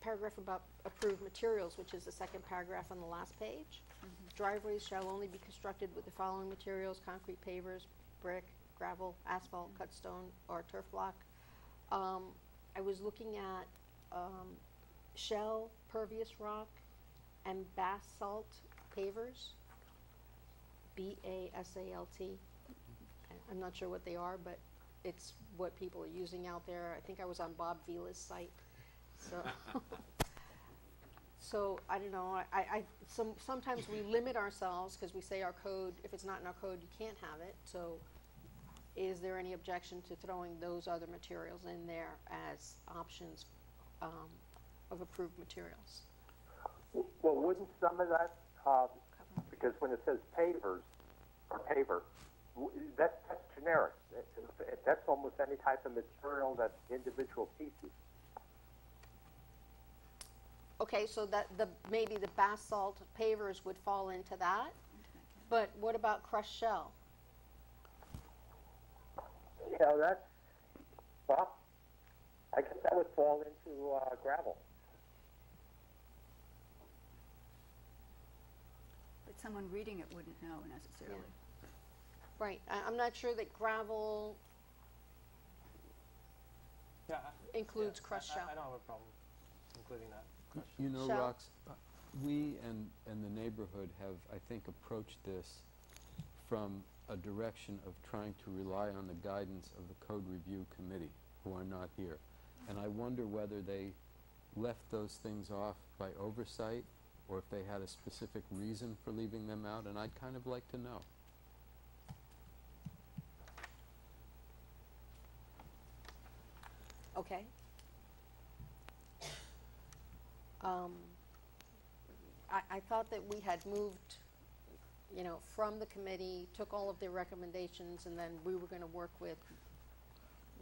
paragraph about approved materials, which is the second paragraph on the last page, driveways shall only be constructed with the following materials: concrete pavers, brick, gravel, asphalt, cut stone, or turf block. I was looking at, shell, pervious rock, and basalt pavers, B-A-S-A-L-T. I'm not sure what they are, but it's what people are using out there. I think I was on Bob Vila's site, so. So, I don't know, sometimes we limit ourselves, because we say our code, if it's not in our code, you can't have it, so is there any objection to throwing those other materials in there as options, of approved materials? Well, wouldn't some of that, because when it says pavers or paver, that's generic. That's almost any type of material that's individual pieces. Okay, so that maybe the basalt pavers would fall into that, but what about crushed shell? Yeah, Well, I guess that would fall into gravel. But someone reading it wouldn't know necessarily. Right, I'm not sure that gravel Yeah, includes yeah, crushed shell. I don't have a problem including that question. You know, Shall- Rox, we and the neighborhood have, I think, approached this from a direction of trying to rely on the guidance of the Code Review Committee, who are not here. And I wonder whether they left those things off by oversight, or if they had a specific reason for leaving them out, and I'd kind of like to know. Okay. I thought that we had moved, you know, from the committee, took all of their recommendations, and then we were gonna work with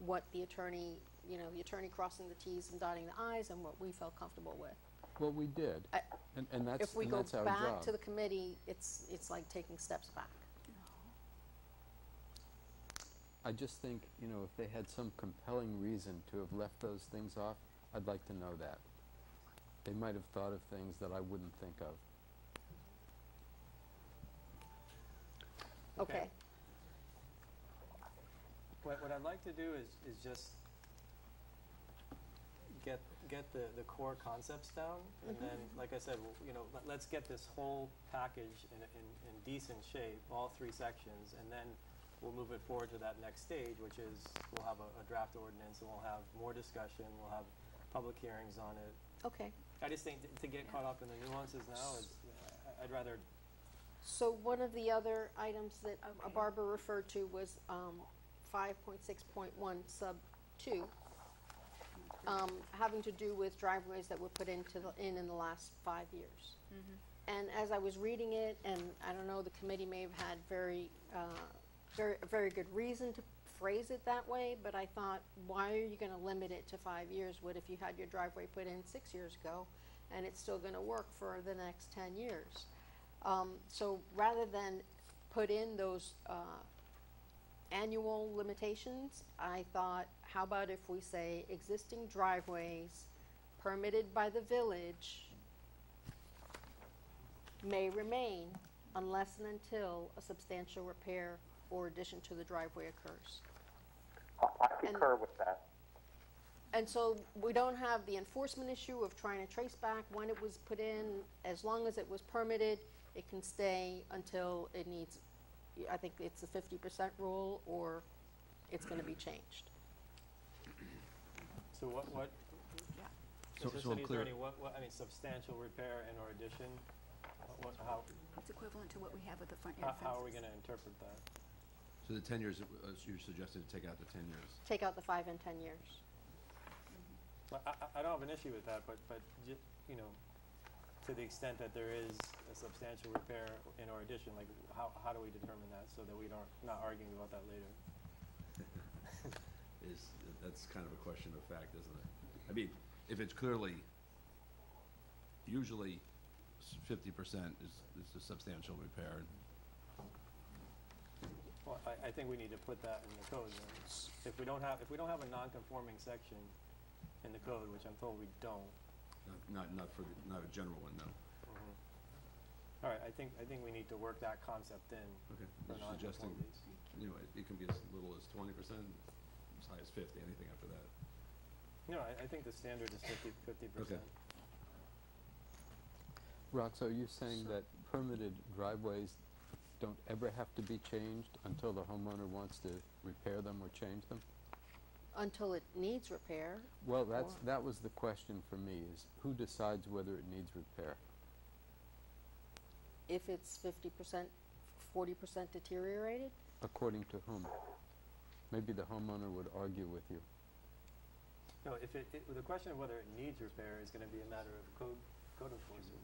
what the attorney, you know, the attorney crossing the Ts and dotting the Is, and what we felt comfortable with. Well, we did, I- and that's If we and go that's our back job. to the committee, it's like taking steps back. I just think, you know, if they had some compelling reason to have left those things off, I'd like to know that. They might have thought of things that I wouldn't think of. Okay. What I'd like to do is just get the core concepts down, and then, like I said, you know, let's get this whole package in decent shape, all three sections, and then we'll move it forward to that next stage, which is we'll have a draft ordinance, and we'll have more discussion, we'll have public hearings on it. Okay. I just think to get caught up in the nuances now is, I'd rather, So one of the other items that Barbara referred to was 5.6.1 sub 2, having to do with driveways that were put into in the last 5 years. And as I was reading it, and I don't know, the committee may have had very good reason to phrase it that way, but I thought, why are you going to limit it to 5 years? What if you had your driveway put in 6 years ago, and it's still going to work for the next 10 years? So rather than put in those annual limitations, I thought, how about if we say existing driveways permitted by the village may remain unless and until a substantial repair or addition to the driveway occurs. I concur with that. And so we don't have the enforcement issue of trying to trace back when it was put in. As long as it was permitted, it can stay until it needs, I think it's a 50% rule, or it's gonna be changed. so what, So- is so I'm there clear. any, I mean, substantial repair and or addition? How It's equivalent to what we have with the front yard fences. how are we gonna interpret that? So the 10 years, you're suggesting to take out the 10 years. Take out the 5 and 10 years. Well, I don't have an issue with that, but you know, to the extent that there is a substantial repair and or addition, like how do we determine that so that we not arguing about that later? That's kind of a question of fact, isn't it? I mean, if it's clearly, usually 50% is a substantial repair. Well, I think we need to put that in the code then. If we don't have a non-conforming section in the code, which I'm told we don't. Not a general one, no. All right, I think we need to work that concept in Okay, for you're suggesting, non-conformities. you know, it can be as little as 20%, as high as 50, anything after that. No, I think the standard is 50%. Okay. Rox, are you saying that permitted driveways don't ever have to be changed until the homeowner wants to repair them or change them? Until it needs repair. Well, Or- that was the question for me, is who decides whether it needs repair? If it's 50%, 40% deteriorated, According to whom? Maybe the homeowner would argue with you. No, the question of whether it needs repair is gonna be a matter of code enforcement.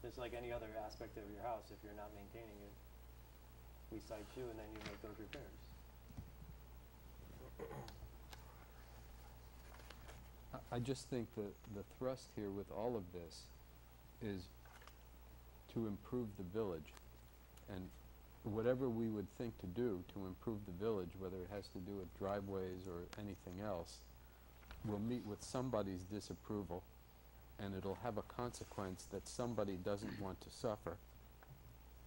Just like any other aspect of your house, if you're not maintaining it, we cite you and then you make those repairs. I just think that the thrust here with all of this is to improve the village. And whatever we would think to do to improve the village, whether it has to do with driveways or anything else, will meet with somebody's disapproval, and it'll have a consequence that somebody doesn't want to suffer.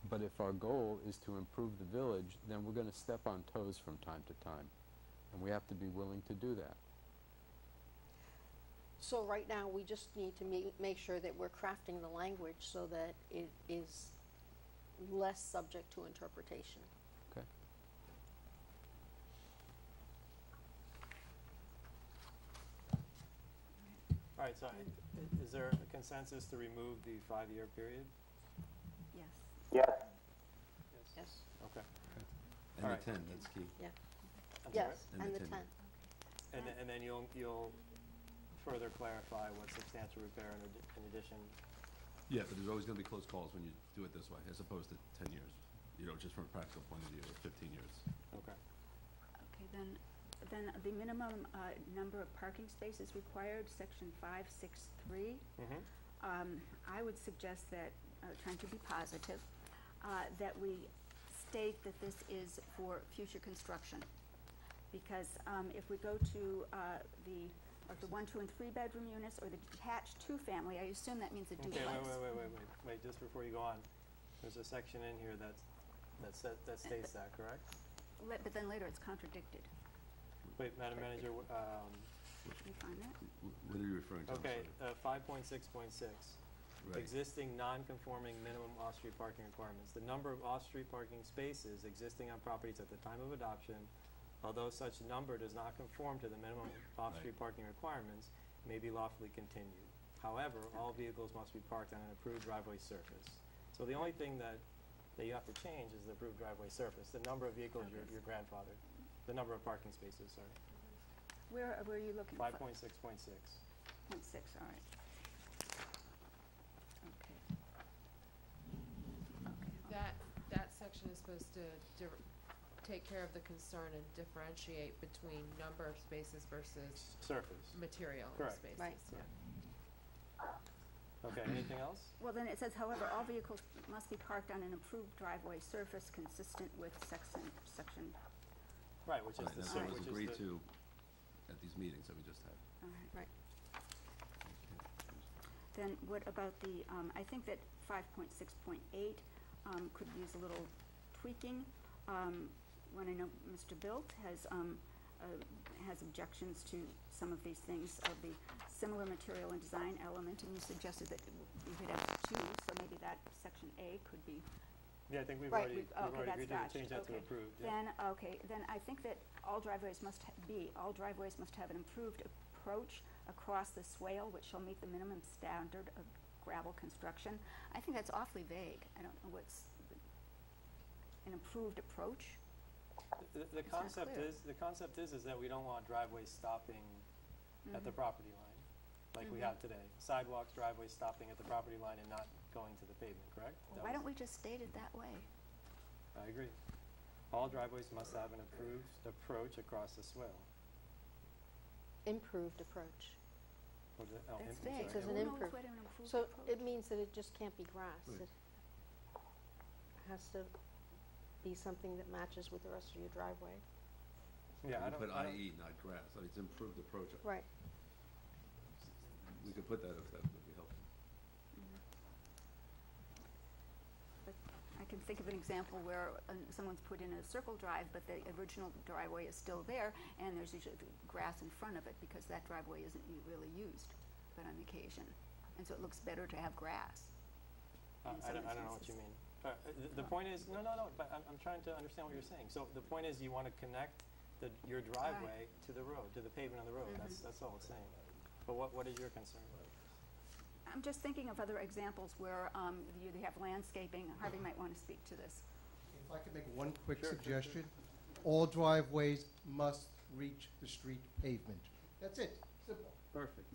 But if our goal is to improve the village, then we're going to step on toes from time to time, and we have to be willing to do that. So right now, we just need to make sure that we're crafting the language so that it is less subject to interpretation. Okay. All right, so is there a consensus to remove the 5-year period? Yes. Yes. Yes. Okay. And All the right. 10, that's key. I'm sorry? Yes, And and the the 10. 10. And then you'll further clarify what substantial repair in addition. Yeah, but there's always going to be close calls when you do it this way, as opposed to 10 years. You know, just from a practical point of view, or 15 years. Okay. Okay, then the minimum number of parking spaces required, section 563. I would suggest that, trying to be positive, that we state that this is for future construction. Because if we go to the 1, 2, and 3 bedroom units or the detached 2-family, I assume that means a Okay, duplex. wait, just before you go on, there's a section in here that states that, correct? But then later it's contradicted. Wait, Madam Manager, Can you find that? What are you referring to? I'm okay, sorry. 5.6.6. Right. Existing non-conforming minimum off-street parking requirements. The number of off-street parking spaces existing on properties at the time of adoption, although such number does not conform to the minimum off-street parking requirements, may be lawfully continued. However, all vehicles must be parked on an approved driveway surface. So the only thing that you have to change is the approved driveway surface. The number of vehicles your grandfather, the number of parking spaces, sorry. Where are you looking? 5.6.6. 0.6, all right. Okay. Okay. That section is supposed to take care of the concern and differentiate between number of spaces versus Surface. material of Correct. spaces. Right. Yeah. Okay, anything else? Well, then it says, however, all vehicles must be parked on an approved driveway surface consistent with section. Right, which is Right, the, that's sur- what was which agreed is the, to at these meetings that we just had. All right. Right. Then what about the, I think that 5.6.8 could use a little tweaking. When I know Mr. Bilt has objections to some of these things of the similar material and design element, and you suggested that we could have 2, so maybe that section A could be. yeah, I think we've Right, already, Okay, we've already that's agreed to dodged. change that to Okay. approved, yeah. Then I think that all driveways must have an improved approach across the swale, which shall meet the minimum standard of gravel construction. I think that's awfully vague. I don't know what's an improved approach. The It's not concept clear. is that we don't want driveways stopping at the Mhm. property line, like we Mhm. have today. Sidewalks, driveways stopping at the property line and not going to the pavement, correct? That Why was- don't we just state it that way? I agree. All driveways must have an approved approach across the swale. Improved approach. What is it? Oh, That's I'm vague. sorry. It says Who an knows improve. what an improved So approach? it means that it just can't be grass. Right. It has to be something that matches with the rest of your driveway. Yeah, I We don't, put I don't, IE, not grass. I mean, it's improved approach. Right. We could put that if that would be helpful. But I can think of an example where someone's put in a circle drive, but the original driveway is still there, and there's usually grass in front of it because that driveway isn't really used, but on occasion. And so it looks better to have grass. in some I don't know what you instances. mean. The point is, no, but I'm trying to understand what you're saying. So the point is you want to connect your driveway to the road, to the pavement on the road. Mhm. That's all it's saying. But what is your concern? I'm just thinking of other examples where you have landscaping. Harvey might want to speak to this. If I could make one quick Sure, sure, suggestion, all driveways must reach the street pavement. That's it, simple. Perfect.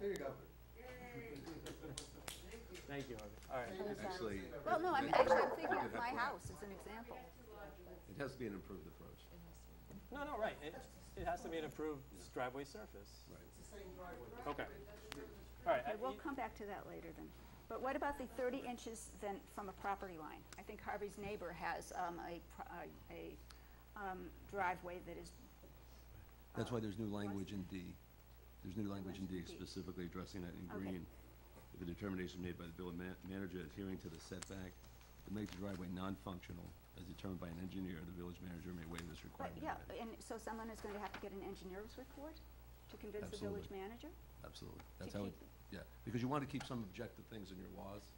There you go. Thank you, Harvey. All right. What is that? Actually. Well, no, I'm thinking of my house as an example. It has to be an improved approach. No, right. It has to be an improved driveway surface. Right. It's the same driveway. Okay. All right. Okay, we'll come back to that later then. But what about the 30 inches then from a property line? I think Harvey's neighbor has a driveway that is. That's why there's new language in D. There's new language in D specifically addressing that in Okay. green. If a determination made by the village manager adhering to the setback to make the driveway non-functional as determined by an engineer, the village manager may waive this But requirement. yeah, and so someone is going to have to get an engineer's report to convince the village Absolutely. manager? Absolutely. To That's how it, keep- yeah, because you want to keep some objective things in your laws.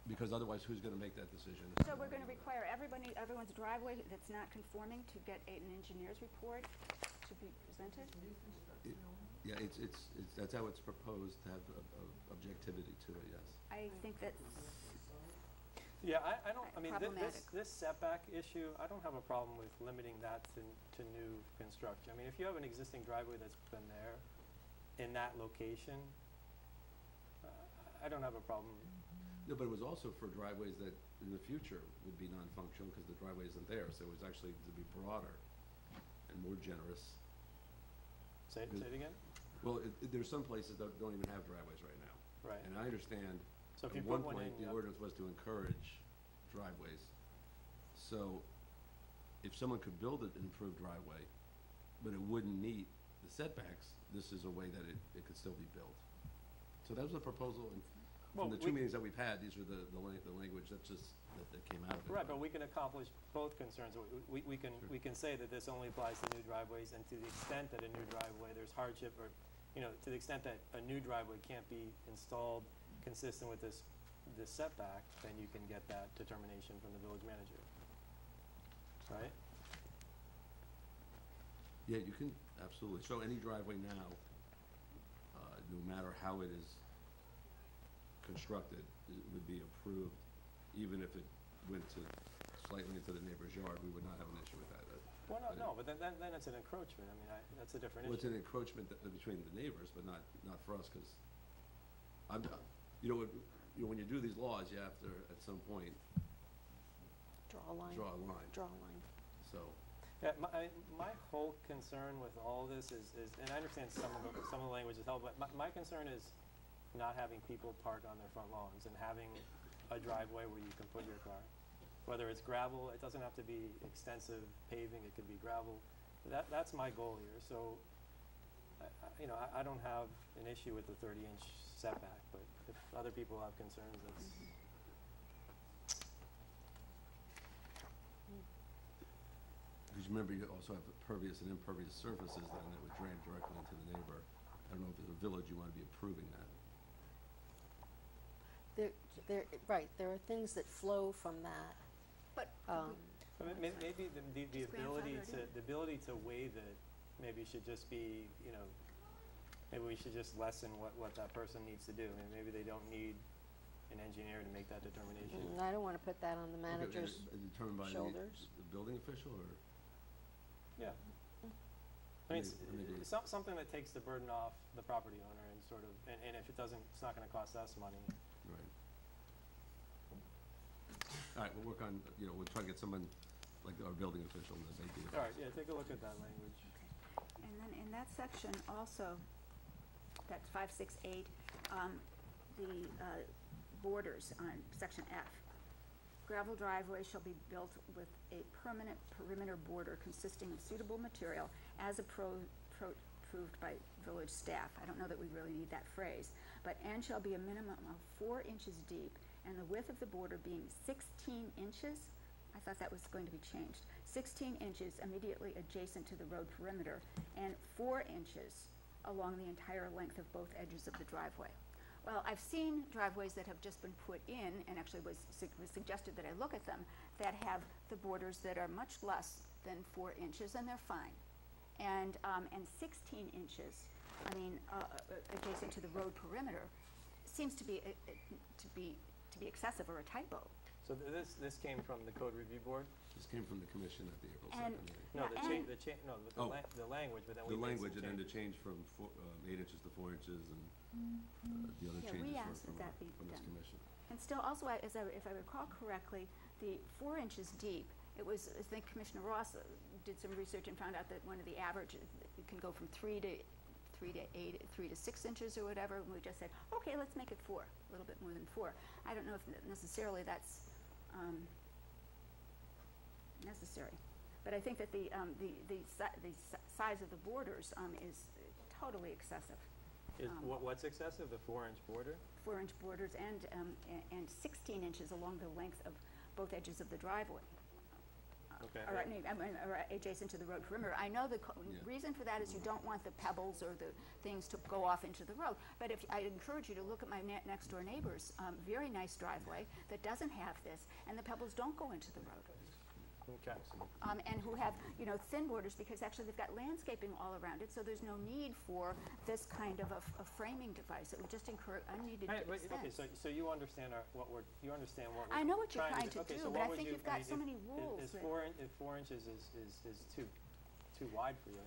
Because otherwise, who's going to make that decision? So we're going to require everyone's driveway that's not conforming to get an engineer's report to be presented? Yeah, that's how it's proposed to have objectivity to it, yes. I think that's, Yeah, I don't, I mean, Problematic. this setback issue, I don't have a problem with limiting that to new construction. I mean, if you have an existing driveway that's been there in that location, I don't have a problem. No, but it was also for driveways that in the future would be non-functional because the driveway isn't there. So it was actually to be broader and more generous. Say it again? Well, there's some places that don't even have driveways right now. Right. And I understand, So if at you put one one point, in, the yeah. ordinance was to encourage driveways. So if someone could build an improved driveway, but it wouldn't meet the setbacks, this is a way that it could still be built. So that was a proposal, and from Well, the two we- meetings that we've had, these were the language that came out of it. Right, but we can accomplish both concerns. We can say that this only applies to new driveways, and to the extent that a new driveway, there's hardship, or, to the extent that a new driveway can't be installed consistent with this setback, then you can get that determination from the village manager. Right? Yeah, you can, absolutely. So any driveway now, no matter how it is constructed, it would be approved, even if it went slightly into the neighbor's yard, we would not have an issue with that. Well, no, but then it's an encroachment. I mean, that's a different Well, it's issue. an encroachment between the neighbors, but not for us, because when you do these laws, you have to, at some point, Draw a line. draw a line. Draw a line. So, Yeah, my whole concern with all this is, and I understand some of the language is held, but my concern is not having people park on their front lawns and having a driveway where you can put your car. Whether it's gravel, it doesn't have to be extensive paving, it could be gravel. That's my goal here, so, I don't have an issue with the 30-inch setback, but if other people have concerns, that's. because remember, you also have pervious and impervious surfaces then that would drain directly into the neighbor. I don't know if as a village you want to be approving that. Right, there are things that flow from that. but Maybe the Just ability grandfather it in. the ability to waive it maybe should just be, maybe we should just lessen what that person needs to do. I mean, maybe they don't need an engineer to make that determination. I don't want to put that on the Okay, manager's determined by shoulders. the building official, or? Yeah. I mean, Maybe- it's something that takes the burden off the property owner and sort of, and if it doesn't, it's not gonna cost us money. Right. All right, we'll work on, we'll try to get someone, like our building official, that may be. All right, yeah, take a look at that language. And then in that section also, that's 568, the borders on section F. Gravel driveways shall be built with a permanent perimeter border consisting of suitable material as approved by village staff. I don't know that we really need that phrase, but and shall be a minimum of 4 inches deep, and the width of the border being 16 inches. I thought that was going to be changed. 16 inches immediately adjacent to the road perimeter, and 4 inches along the entire length of both edges of the driveway. Well, I've seen driveways that have just been put in, and actually was suggested that I look at them, that have the borders that are much less than 4 inches, and they're fine. And 16 inches, adjacent to the road perimeter, seems to be excessive or a typo. So this came from the code review board? This came from the commission at the April And- 2nd meeting. No, Yeah, the language, but then we The made language, some and then the change. change from 8 inches to 4 inches, and the other Yeah, changes we were asked that that be from this done. commission. And still, also, if I recall correctly, the 4 inches deep, it was, I think Commissioner Ross did some research and found out that one of the averages, it can go from 3 3 to 6 inches or whatever, and we just said, okay, let's make it 4, a little bit more than 4. I don't know if necessarily that's necessary, but I think that the size of the borders is totally excessive. What's excessive? The 4-inch border? 4-inch borders and 16 inches along the length of both edges of the driveway. Okay. Or adjacent to the road perimeter. I know the reason for that is you don't want the pebbles or the things to go off into the road. But if I encourage you to look at my next door neighbor's very nice driveway that doesn't have this, and the pebbles don't go into the road. Okay. And who have, thin borders, because actually they've got landscaping all around it, so there's no need for this kind of a framing device. It would just incur unneeded expense. Okay, so you understand what we're I know what you're trying to okay, do, so but I what would think you've got so many rules. If 4 inches is too wide for you,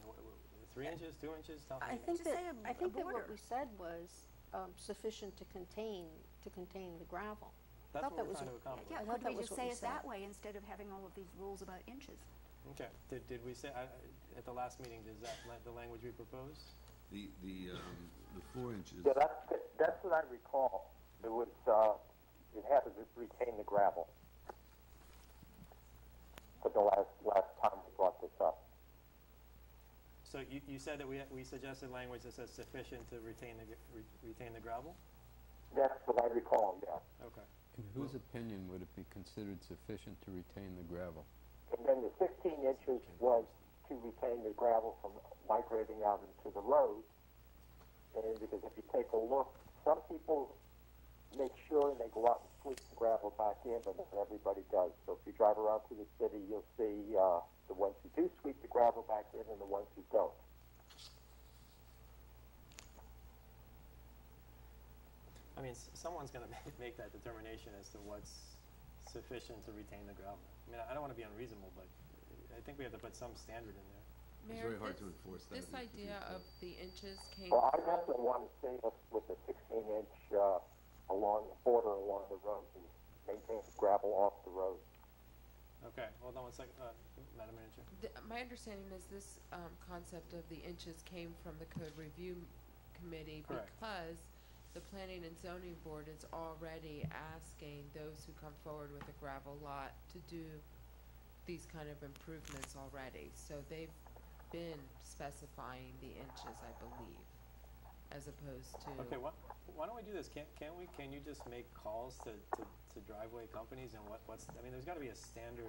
3 inches, 2 inches? I think that what we said was sufficient to contain the gravel. That's what we're trying to accomplish. Yeah, could we just say it that way instead of having all of these rules about inches? Okay. Did we say at the last meeting? Is that the language we proposed? The 4 inches. Yeah, that's what I recall. It was, it had to retain the gravel. But the last time we brought this up. So you said that we suggested language that says sufficient to retain the gravel? That's what I recall, yeah. Okay. In whose opinion would it be considered sufficient to retain the gravel? And then the 16 inches was to retain the gravel from migrating out into the road. And because if you take a look, some people make sure and they go out and sweep the gravel back in, but not everybody does. So if you drive around to the city, you'll see the ones who do sweep the gravel back in and the ones who don't. I mean, someone's going to make that determination as to what's sufficient to retain the gravel. I mean, I don't want to be unreasonable, but I think we have to put some standard in there. It's very hard to enforce that. This idea of the inches came Well, I from, definitely want to see us with a 16-inch along the border along the road and maintain the gravel off the road. Okay, hold on one second, Madam Manager. my understanding is this concept of the inches came from the Code Review Committee Correct. because the Planning and Zoning Board is already asking those who come forward with a gravel lot to do these kind of improvements already. So they've been specifying the inches, I believe, as opposed to. Okay, why don't we do this? Can you just make calls to driveway companies and what's, I mean, there's got to be a standard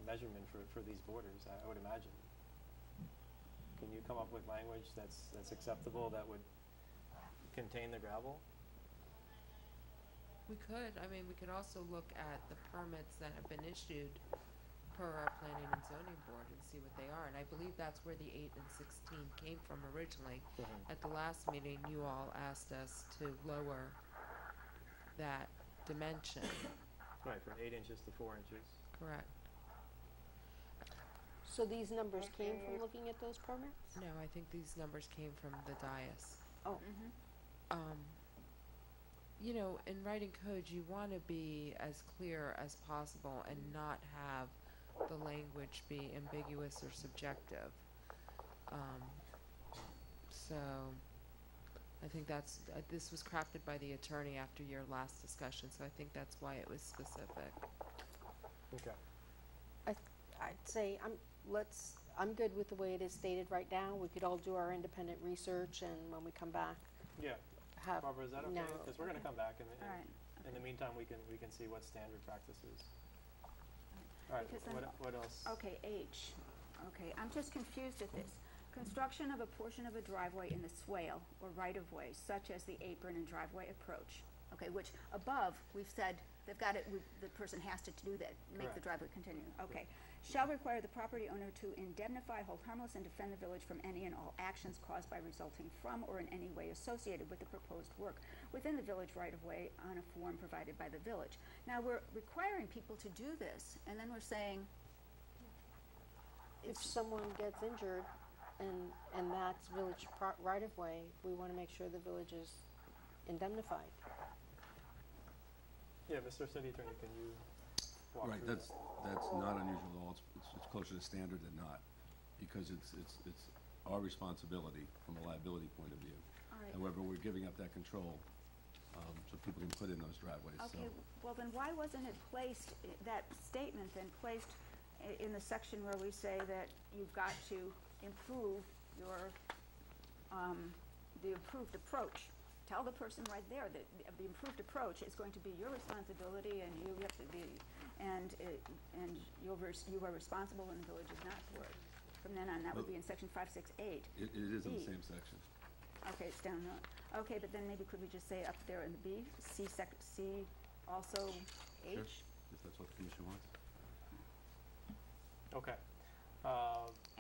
measurement for these borders, I would imagine. Can you come up with language that's acceptable that would contain the gravel? We could. I mean, we could also look at the permits that have been issued per our Planning and Zoning Board and see what they are. And I believe that's where the 8 and 16 came from originally. At the last meeting, you all asked us to lower that dimension. Right, from 8 inches to 4 inches. Correct. So these numbers came from looking at those permits? No, I think these numbers came from the dais. Oh. You know, in writing codes, you want to be as clear as possible and not have the language be ambiguous or subjective. So I think that's, this was crafted by the attorney after your last discussion, so I think that's why it was specific. Okay. I'd say I'm good with the way it is stated right now. We could all do our independent research, and when we come back, Yeah. have Barbara, is that okay? narrow. Because we're going to come back, and All right. in the meantime, we can see what standard practice is. All right. Because then- What else? Okay, H. Okay, I'm just confused at this. Construction of a portion of a driveway in the swale or right-of-way, such as the apron and driveway approach. Okay, which above, we've said they've got it, the person has to do that, make the Correct. driveway continue. Okay. Shall require the property owner to indemnify, hold harmless, and defend the village from any and all actions caused by, resulting from, or in any way associated with the proposed work within the village right-of-way on a form provided by the village. Now, we're requiring people to do this, and then we're saying, if someone gets injured and that's village right-of-way, we want to make sure the village is indemnified. Yeah, Mr. City Attorney, can you walk Right, through that's not unusual at all. It's closer to standard than not. because it's our responsibility from a liability point of view. All right. However, we're giving up that control, so people can put in those driveways, so. Okay, well then why wasn't it placed, that statement then placed in the section where we say that you've got to improve your, the improved approach? Tell the person right there that the improved approach is going to be your responsibility, and you have to be, and you are responsible and the village is not for it. From then on, that would be in section 568. It is in the B. same section. Okay, it's down there. Okay, but then maybe could we just say up there in the B, C also H? Sure, if that's what the commission wants. Okay.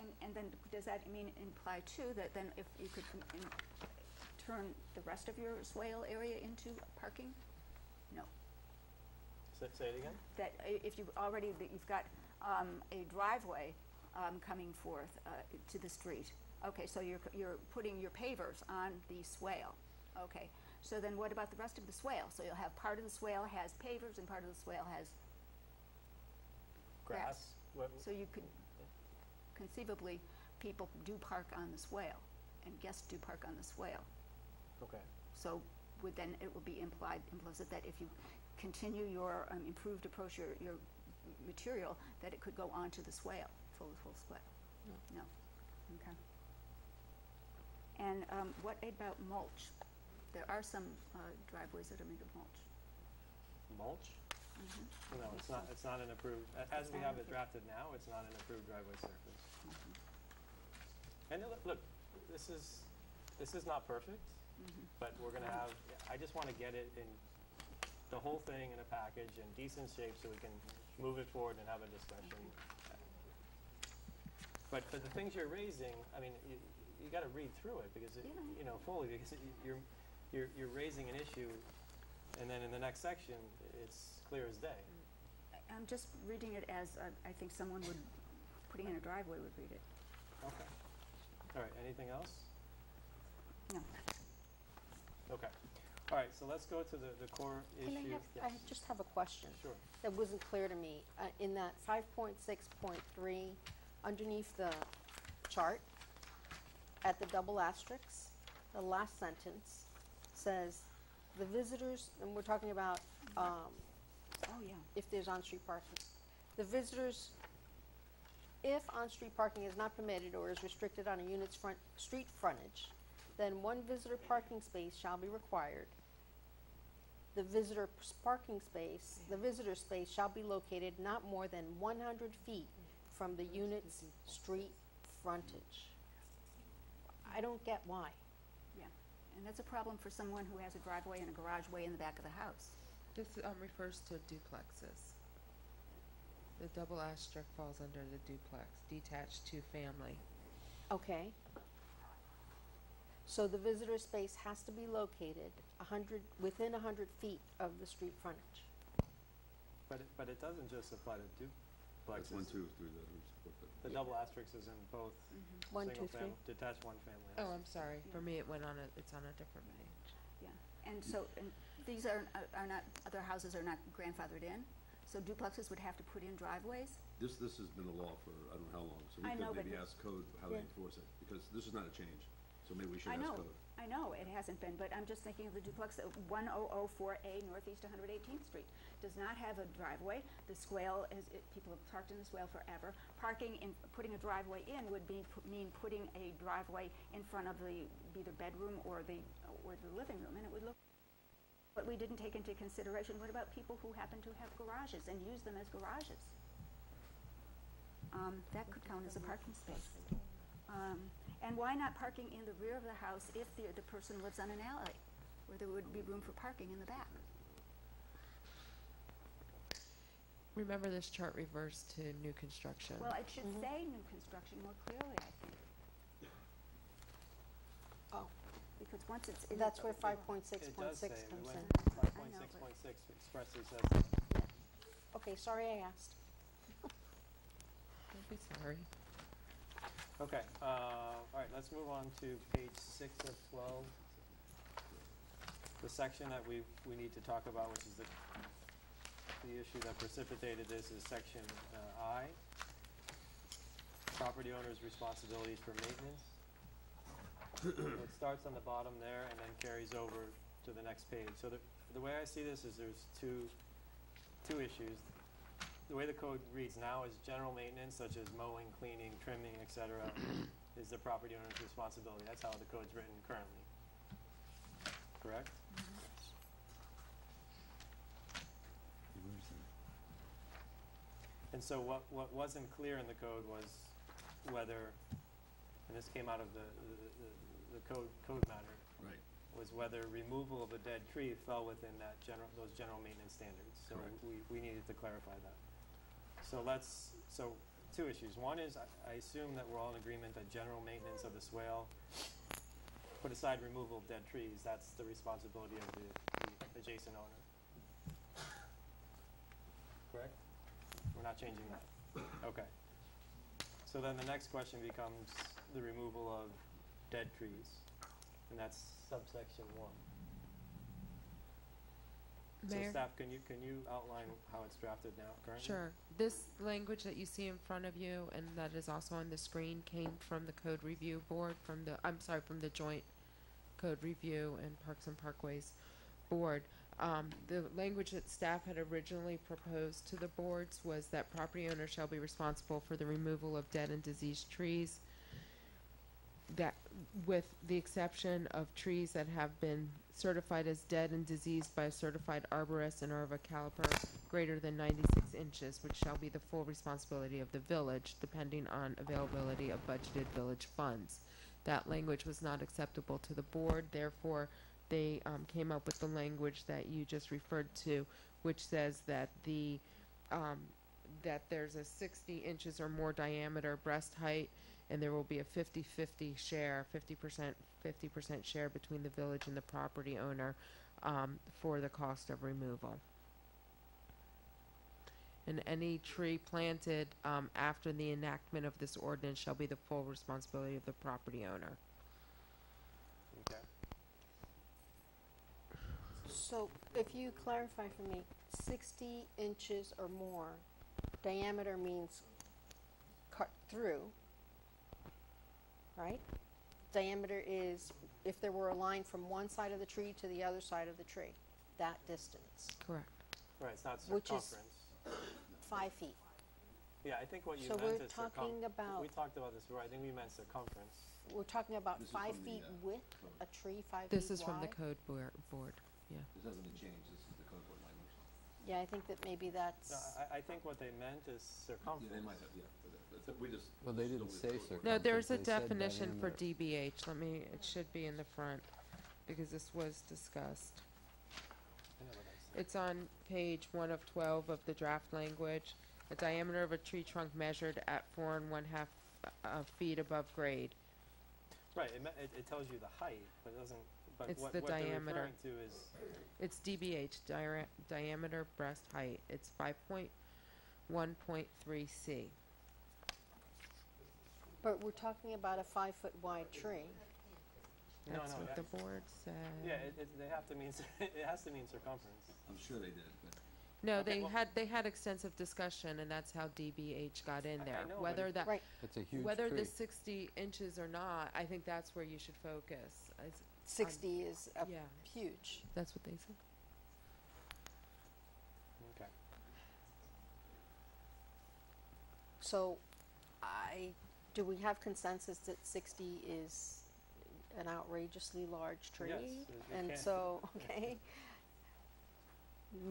And then does that imply too that then if you could turn the rest of your swale area into parking? No. Say it again? That if you've got a driveway coming forth to the street. Okay, so you're putting your pavers on the swale. Okay, so then what about the rest of the swale? So you'll have part of the swale has pavers and part of the swale has grass. So you could conceivably, people do park on the swale and guests do park on the swale. Okay. So it would be implicit that if you continue your improved approach, your material, that it could go onto the swale, full swale. No. Okay. And what about mulch? There are some driveways that are made of mulch. Mulch? Mm-hmm. No, it's not an approved, as we have it drafted now, it's not an approved driveway surface. And look, this is not perfect, but we're gonna have, I just wanna get it in, the whole thing in a package in decent shape so we can move it forward and have a discussion. But for the things you're raising, I mean, you gotta read through it because fully, because you're raising an issue, and then in the next section, it's clear as day. I'm just reading it as I think someone putting in a driveway would read it. Okay. All right, anything else? No. Okay. All right, so let's go to the core issue. Can I have, I just have a question. Sure. That wasn't clear to me. In that 5.6.3, underneath the chart, at the double asterisks, the last sentence says, the visitors, and we're talking about Oh, yeah. if there's on-street parking. The visitors, if on-street parking is not permitted or is restricted on a unit's street frontage, then one visitor parking space shall be required. The visitor space shall be located not more than 100 feet from the unit's street frontage. I don't get why. Yeah, and that's a problem for someone who has a driveway and a garage way in the back of the house. This refers to duplexes. The double asterisk falls under the duplex, detached two-family. Okay. So the visitor space has to be located within 100 feet of the street frontage. But it doesn't just apply to That's duplexes. 1, 2, 3, that we support that. The double asterisk is in both One, single two, three. detached one-family Oh, houses. I'm sorry. For me, it's on a different page. Yeah, and so these are not, other houses are not grandfathered in, so duplexes would have to put in driveways. This has been a law for I don't know how long, so I we know, could but maybe ask code how they enforce it, because this is not a change, so maybe we should I ask know, code. I know, it hasn't been, but I'm just thinking of the duplex at 1004A Northeast 118th Street. Does not have a driveway. The swale people have parked in the swale forever. Putting a driveway in would mean putting a driveway in front of the either bedroom or the living room, and it would look. But we didn't take into consideration, what about people who happen to have garages and use them as garages? That could count as a parking space. And why not parking in the rear of the house if the person lives on an alley, where there would be room for parking in the back? Remember, this chart refers to new construction. Well, it should say new construction more clearly, I think. Oh, Because once it's in. that's where It 5.6.6 does say, comes in. 5.6.6 expressly says that. Okay, sorry I asked. Don't be sorry. Okay, all right, let's move on to page 6 of 12. The section that we need to talk about, which is the issue that precipitated this, is section I. property owner's responsibilities for maintenance. It starts on the bottom there and then carries over to the next page. So the way I see this is there's two issues. The way the code reads now is general maintenance, such as mowing, cleaning, trimming, etc., is the property owner's responsibility. That's how the code's written currently. Correct? And so what wasn't clear in the code was whether, and this came out of the code matter, Right. was whether removal of a dead tree fell within those general maintenance standards. So Correct. we needed to clarify that. So two issues. One is I assume that we're all in agreement that general maintenance of the swale, put aside removal of dead trees, that's the responsibility of the adjacent owner. Correct? We're not changing that. Okay. So then the next question becomes the removal of dead trees, and that's subsection 1. So Mayor? staff, can you outline how it's drafted now currently? Sure. This language that you see in front of you and that is also on the screen came from the Code Review Board, from the Joint Code Review and Parks and Parkways Board. The language that staff had originally proposed to the boards was that property owners shall be responsible for the removal of dead and diseased trees, that with the exception of trees that have been certified as dead and diseased by a certified arborist and are of a caliber greater than 96 inches, which shall be the full responsibility of the village, depending on availability of budgeted village funds. That language was not acceptable to the board, therefore they came up with the language that you just referred to, which says that that there's a 60 inches or more diameter breast height, and there will be a 50-50 share, 50% share between the village and the property owner for the cost of removal. And any tree planted after the enactment of this ordinance shall be the full responsibility of the property owner. Okay. So if you clarify for me, 60 inches or more, diameter means cut through, right? Diameter is if there were a line from one side of the tree to the other side of the tree, that distance, Correct. Right, it's not Which is- circumference. 5 feet. Yeah, I think what you So meant we're is talking about- we talked about this before. I think we meant circumference. We're talking about This is 5 from the, feet width, a tree 5 feet This is from the wide? Code Board, yeah. This hasn't been changed, this is the code board language. Yeah, I think that maybe that's. No, I think what they meant is circumference. Yeah, they might have, yeah, but we just. Well, they didn't still say with code board. No, there's a They said definition for diameter. DBH. It should be in the front, because this was discussed. I know what I said. It's on page 1 of 12 of the draft language. A diameter of a tree trunk measured at 4 1/2 feet above grade. Right, it tells you the height, but it doesn't, but It's what the they're diameter. referring to is, It's DBH, diameter breast height. It's 5.1.3 C. But we're talking about a 5 foot wide tree. no, That's no, what that- the board said. yeah, they have to mean, it has to mean circumference. I'm sure they did, but. No, Okay, they had extensive discussion, and that's how DBH got in I there. know, but Whether it- that, Right. It's a huge whether tree. the 60 inches or not, I think that's where you should focus. 60 is Yeah, huge. that's what they said. Okay. So do we have consensus that 60 is an outrageously large tree? Yes, it And can. so, okay.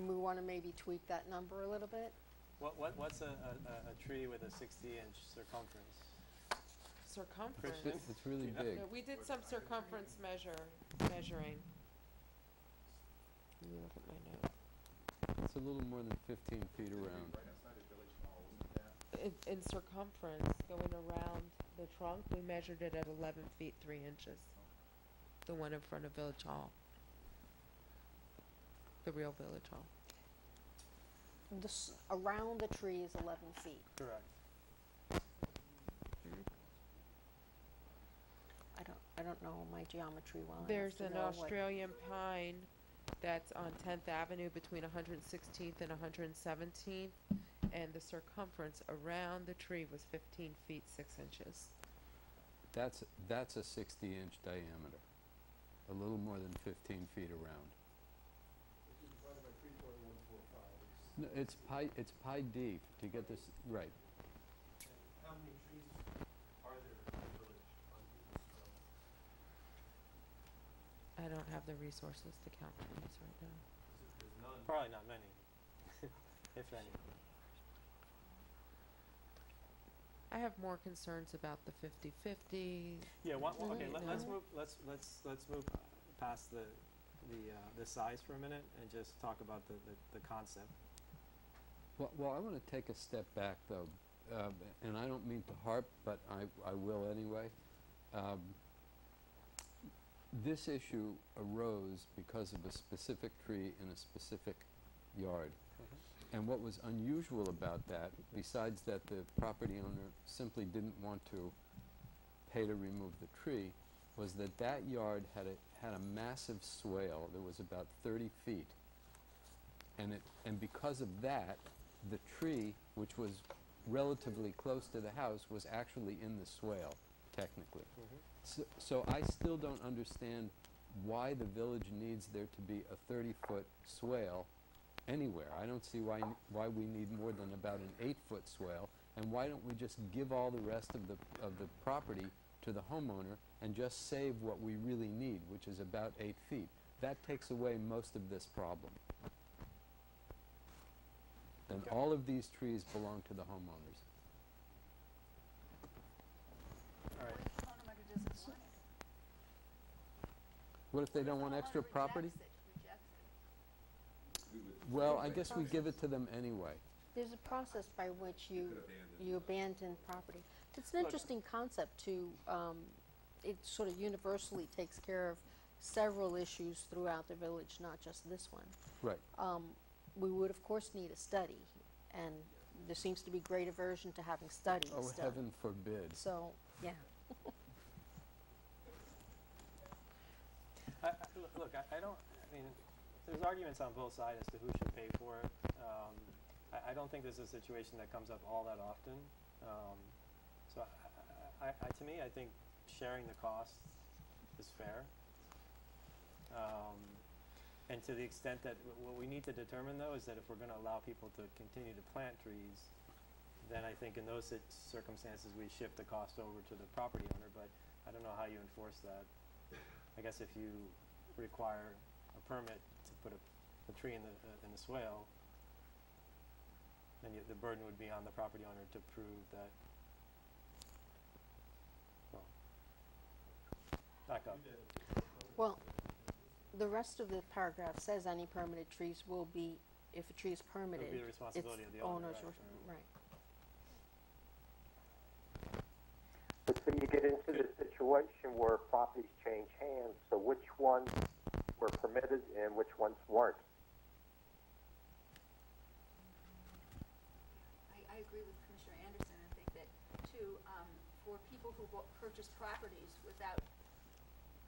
We want to maybe tweak that number a little bit? What's a tree with a 60-inch circumference? Circumference. Christian? It's really Yeah. big. No, we did some circumference measuring. Let me look at my note. It's a little more than 15 feet around. In circumference, going around the trunk, we measured it at 11 feet 3 inches. The one in front of Village Hall. The real Village Hall. Around the tree is 11 feet. Correct. I don't know my geometry well enough There's to an know what- Australian pine that's on 10th Avenue between 116th and 117th, and the circumference around the tree was 15 feet 6 inches. That's a 60-inch diameter, a little more than 15 feet around. No, it's pi d to get this right. How many trees are there in the village on Eagles Trail? I don't have the resources to count trees right now. There's none. Probably not many, if any. I have more concerns about the 50-50. Yeah, okay, No. let's move past the size for a minute and just talk about the concept. Well, I want to take a step back, though, and I don't mean to harp, but I will anyway. This issue arose because of a specific tree in a specific yard. And what was unusual about that, besides that the property owner simply didn't want to pay to remove the tree, was that that yard had a massive swale that was about 30 feet. And because of that, the tree, which was relatively close to the house, was actually in the swale, technically. So I still don't understand why the village needs there to be a 30-foot swale anywhere. I don't see why we need more than about an 8-foot swale, and why don't we just give all the rest of the property to the homeowner and just save what we really need, which is about 8 feet. That takes away most of this problem. And all of these trees belong to the homeowners. All right. What if they don't want extra property? Well, I guess we give it to them anyway. There's a process by which you abandon property. It's an interesting concept to, it sort of universally takes care of several issues throughout the village, not just this one. Right. We would, of course, need a study, and there seems to be great aversion to having studies Oh, done. heaven forbid. So, yeah. Look, I mean, there's arguments on both sides as to who should pay for it. I don't think this is a situation that comes up all that often. So to me, I think sharing the costs is fair. And to the extent that what we need to determine, though, is that if we're going to allow people to continue to plant trees, then I think in those circumstances we shift the cost over to the property owner. But I don't know how you enforce that. I guess if you require a permit to put a tree in the swale, then the burden would be on the property owner to prove that. Well, back up. Well, the rest of the paragraph says any permitted trees will be, if a tree is permitted, It would be the responsibility of the owner, owner's right? right. But then you get into the situation where properties change hands, so which ones were permitted and which ones weren't? I agree with Commissioner Anderson. I think that, too, for people who purchase properties without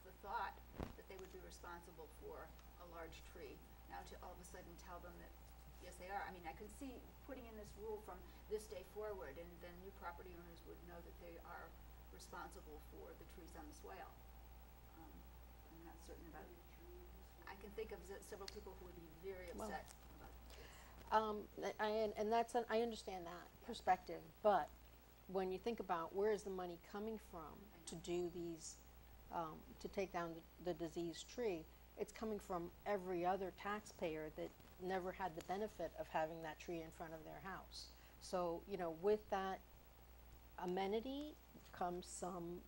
the thought that they would be responsible for a large tree, now to all of a sudden tell them that, yes, they are. I mean, I can see putting in this rule from this day forward, and then new property owners would know that they are responsible for the trees on the swale. I'm not certain about it. I can think of several people who would be very upset about this. I understand that perspective, but when you think about where is the money coming from to do these, to take down the diseased tree, it's coming from every other taxpayer that never had the benefit of having that tree in front of their house. So, you know, with that amenity comes some,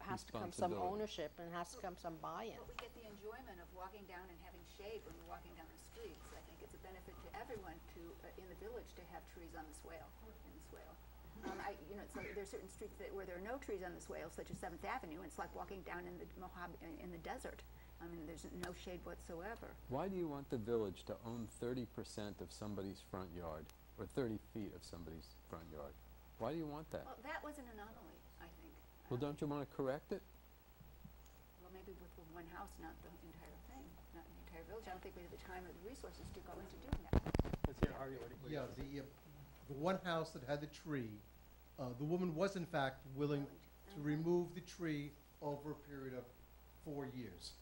has to come some Responsibility. ownership, and has to come some buy-in. But we get the enjoyment of walking down and having shade when we're walking down the streets. I think it's a benefit to everyone in the village to have trees on the swale, in the swale. You know, it's like there are certain streets where there are no trees on the swale, such as 7th Avenue. It's like walking down in the in the desert. I mean, there's no shade whatsoever. Why do you want the village to own 30% of somebody's front yard, or 30 feet of somebody's front yard? Why do you want that? Well, that was an anomaly, I think. Well, don't you want to correct it? Well, maybe with one house, not the entire thing, not the entire village. I don't think we have the time or the resources to go into doing that. Let's hear Harvey. What do you Yeah, have to say? the one house that had the tree, the woman was in fact willing to remove the tree over a period of 4 years.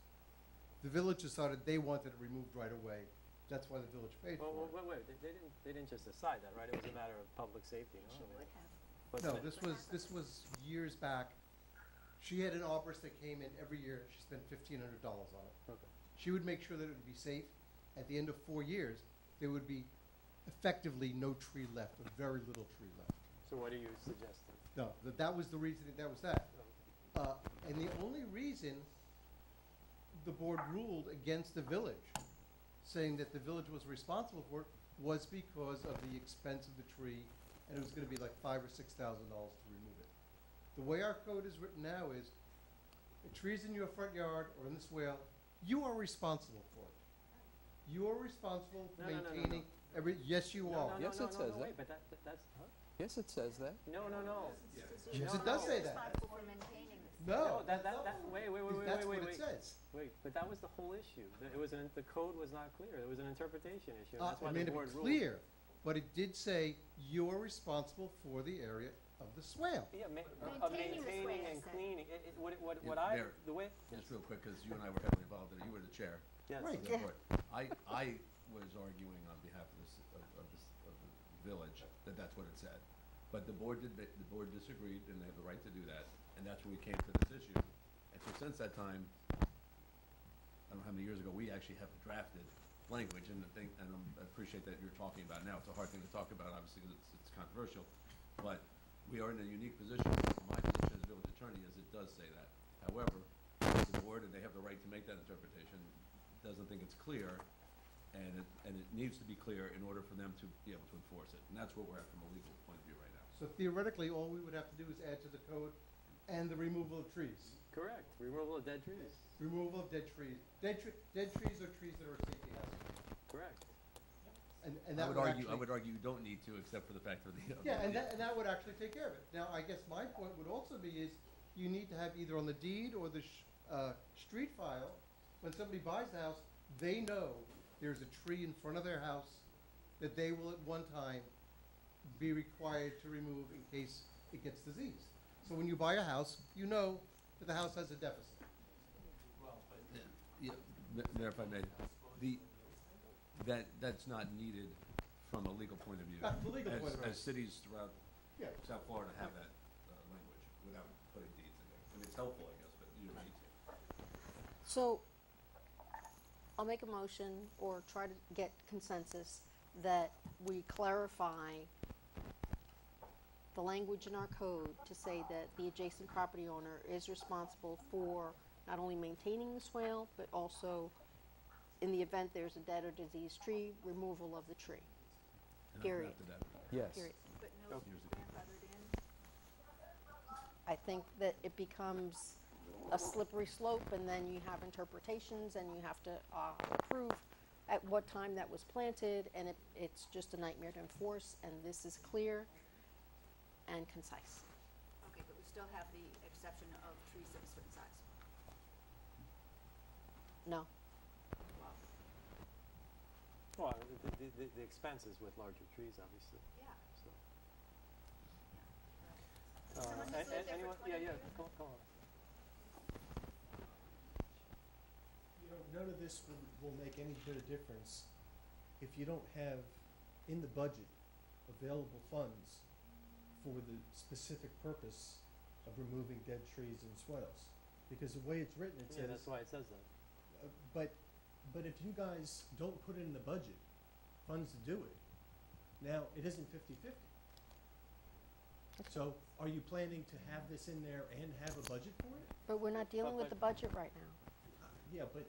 The village decided they wanted it removed right away. That's why the village paid for Well, it. wait, they didn't just decide that, right? It was a matter of public safety, no? She would have. But No, the- this was years back. She had an arborist that came in every year. She spent $1,500 on it. Okay. She would make sure that it would be safe. At the end of 4 years, there would be effectively no tree left, or very little tree left. So what are you suggesting? No, that was the reason, that was that. And the only reason the board ruled against the village, saying that the village was responsible for it, was because of the expense of the tree, and it was gonna be like $5,000 or $6,000 to remove it. The way our code is written now is, a tree's in your front yard or in the swale, you are responsible for it. You are responsible for No, no, no, no, maintaining every, yes, you are. Yes, it says wait, that. but that's, huh? Yes, it says that. No. Yes, it No, does no. say that. Responsible for maintaining this. No. Wait. That's what it says. Wait, but that was the whole issue. The code was not clear. It was an interpretation issue. And that's It why may the not board be ruled. clear, but it did say you're responsible for the area of the swale. Yeah, Maintaining the maintaining swale, and it said. cleaning. What Yeah, I, Mayor, the way. Just real quick, because you and I were heavily involved in it, you were the chair. Yes. Right. of the board. I was arguing on behalf of of the village that that's what it said. But the board disagreed, and they have the right to do that, and that's where we came to this issue. And so since that time, I don't know how many years ago, we actually have drafted language, and I appreciate that you're talking about it now. It's a hard thing to talk about, obviously, because it's controversial. But we are in a unique position. My position as village attorney is it does say that. However, the board, and they have the right to make that interpretation, doesn't think it's clear, and it needs to be clear in order for them to be able to enforce it. And that's where we're at from a legal point of view right now. So theoretically, all we would have to do is add to the code and the removal of trees. Correct. Removal of dead trees. Removal of dead trees. Dead trees are trees that are a safety hazard. Correct. And I that would would argue, actually. I would argue you don't need to, except for the fact of the. Yeah, and that would actually take care of it. Now, I guess my point would also be is, you need to have either on the deed or the street file, when somebody buys the house, they know there's a tree in front of their house that they will at one time be required to remove in case it gets diseased. So when you buy a house, you know that the house has a deficit. Yeah, Mayor, if I may, that's not needed from a legal point of view. Not from a legal point of view. As cities throughout Yeah. South Florida have that language without putting deeds in there. I mean, it's helpful, I guess, but you don't need to. So, I'll make a motion or try to get consensus that we clarify the language in our code to say that the adjacent property owner is responsible for not only maintaining the swale, but also, in the event there's a dead or diseased tree, removal of the tree. And I'll Period. draft it out. Yes. Period. But no Years ago. grandfathered in. I think that it becomes a slippery slope, and then you have interpretations, and you have to prove at what time that was planted, and it's just a nightmare to enforce, and this is clear and concise. Okay, but we still have the exception of trees of a certain size. No. Well, the expenses with larger trees, obviously. Yeah. So. Someone who's lived there for Anyone? 20 Yeah, years? come on. You know, none of this will make any bit of difference if you don't have in the budget available funds for the specific purpose of removing dead trees and swales. Because the way it's written, it Yeah, says, that's why it says that. but if you guys don't put it in the budget, funds to do it, now, it isn't 50-50. So, are you planning to have this in there and have a budget for it? But we're not dealing with the budget right now. Yeah, but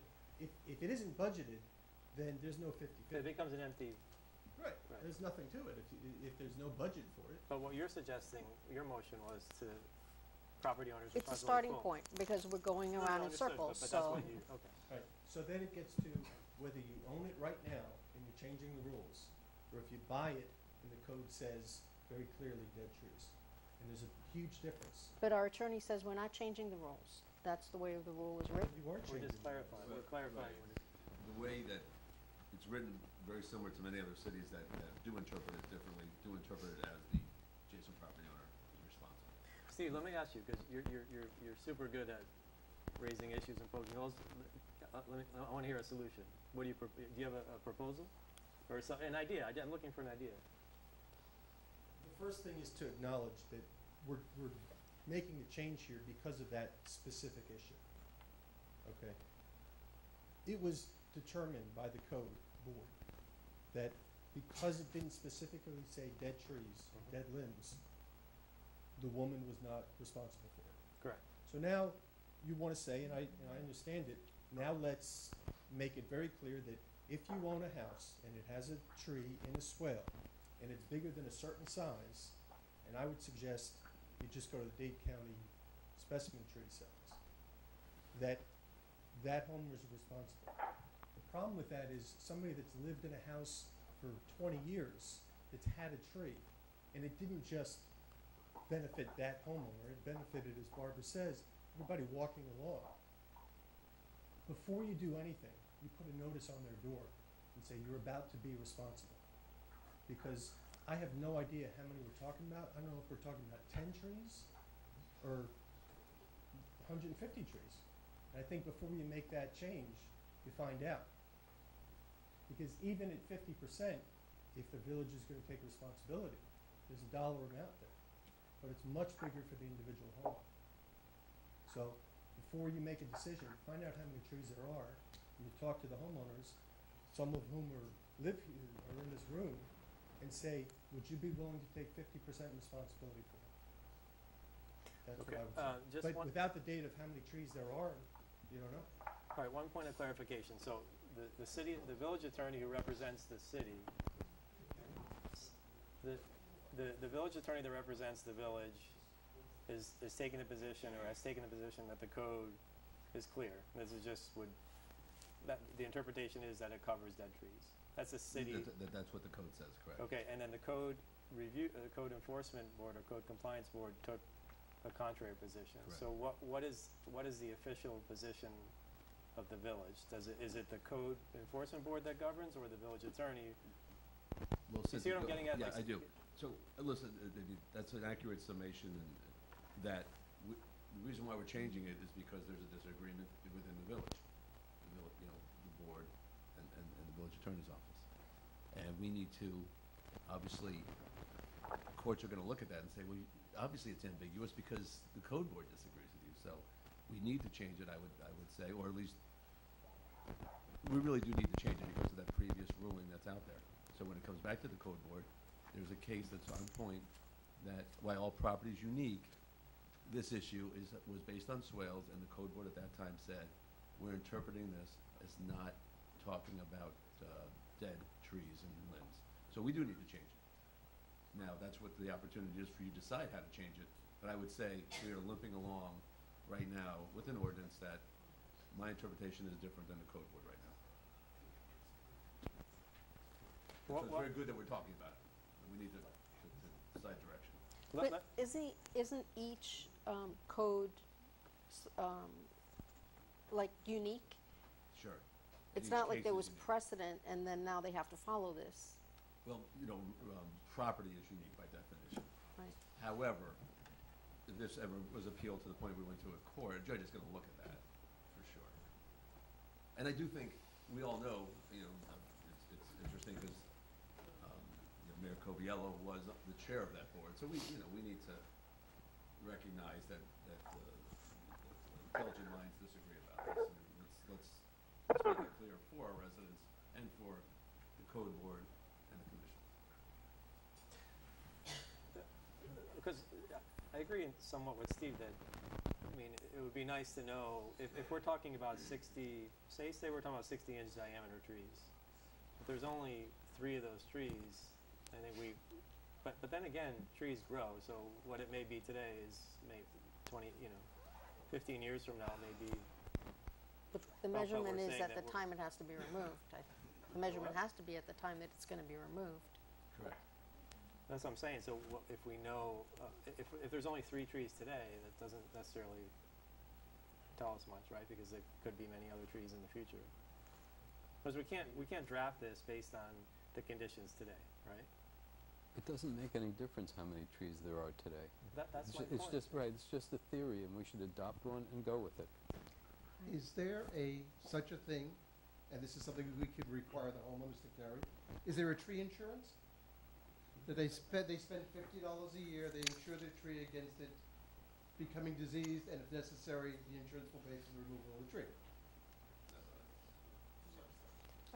if it isn't budgeted, then there's no 50-50. It becomes an empty, Right, Right. there's nothing to it if there's no budget for it. but what you're suggesting, your motion was to property owners It's a responsible starting full. point, because we're going No, no, around in understood, circles, but that's so. what you, okay. Right, so then it gets to whether you own it right now and you're changing the rules, or if you buy it and the code says very clearly dead trees. And there's a huge difference. But our attorney says we're not changing the rules. That's the way the rule is written. You weren't We're changing. just clarifying, we're clarifying what it is. The way that it's written very similar to many other cities that do interpret it differently, do interpret it as the adjacent property owner is responsible. Steve, let me ask you, because you're super good at raising issues and poking holes. I want to hear a solution. What do you, do you have a proposal? Or an idea? I'm looking for an idea. The first thing is to acknowledge that we're making a change here because of that specific issue. Okay? It was determined by the code board that because it didn't specifically say dead trees, dead limbs, the woman was not responsible for it. Correct. So now you want to say, and I understand it, now let's make it very clear that if you own a house and it has a tree in a swale and it's bigger than a certain size, and I would suggest you just go to the Dade County specimen tree size, that homeowner is responsible. The problem with that is somebody that's lived in a house for 20 years that's had a tree, and it didn't just benefit that homeowner, it benefited, as Barbara says, everybody walking along. Before you do anything, you put a notice on their door and say you're about to be responsible. Because I have no idea how many we're talking about. I don't know if we're talking about 10 trees or 150 trees. And I think before you make that change, you find out. Because even at 50%, if the village is going to take responsibility, there's a dollar amount there. But it's much bigger for the individual homeowner. So before you make a decision, find out how many trees there are, and you talk to the homeowners, some of whom live here, are in this room, and say, would you be willing to take 50% responsibility for it? That's Okay, what I would say. But without the data of how many trees there are, you don't know. All right, one point of clarification. So the village attorney who represents the city, the village attorney that represents the village is taking the position, or has taken the position, that the code is clear. This is just the interpretation is that it covers dead trees. That's a city. That's what the code says, correct? Okay, and then the code code enforcement board or code compliance board took a contrary position. Correct. So what is the official position of the village? Is it the code enforcement board that governs, or the village attorney? Well, You see what I'm getting at? Yeah, Like, I do. So, listen, that's an accurate summation, and that the reason why we're changing it is because there's a disagreement within the village, the board and the village attorney's office. And we need to, obviously, courts are gonna look at that and say, well, obviously it's ambiguous because the code board disagrees with you. So we need to change it, I would say, or at least, we really do need to change it because of that previous ruling that's out there. So when it comes back to the code board, there's a case that's on point that while all property is unique, this issue was based on swales, and the code board at that time said, we're interpreting this as not talking about dead trees and limbs. So we do need to change it. Now, that's what the opportunity is for you to decide how to change it. But I would say we are limping along right now with an ordinance that my interpretation is different than the code board right now. So it's very good that we're talking about it. We need to decide direction. But isn't each code like unique? Sure. It's Each not like case there is was unique. precedent and then now they have to follow this. Well, property is unique by definition. Right. However, if this ever was appealed to the point we went to a court, a judge is gonna look at that, for sure. And I do think, we all know, it's interesting because, Mayor Coviello was the chair of that board, so we need to recognize that intelligent minds disagree about this. And let's make it clear for our residents and for the code board and the commission. Because I agree somewhat with Steve that, I mean, it would be nice to know, if we're talking about 60, say we're talking about 60-inch diameter trees, if there's only 3 of those trees, I think but then again, trees grow, so what it may be today is maybe 15 years from now, maybe. But the Well, measurement we're is saying at that the time it has to be removed. The measurement has to be at the time that it's gonna be removed. Correct. That's what I'm saying, so if we know, if there's only 3 trees today, that doesn't necessarily tell us much, right? Because there could be many other trees in the future. Because we can't draft this based on the conditions today, right? It doesn't make any difference how many trees there are today. That's It's my ju- It's point. just, right, it's just a theory, and we should adopt one and go with it. Is there such a thing, and this is something we could require the homeowners to carry, is there a tree insurance? That they spend $50 a year, they insure their tree against it becoming diseased, and if necessary, the insurance will pay for the removal of the tree.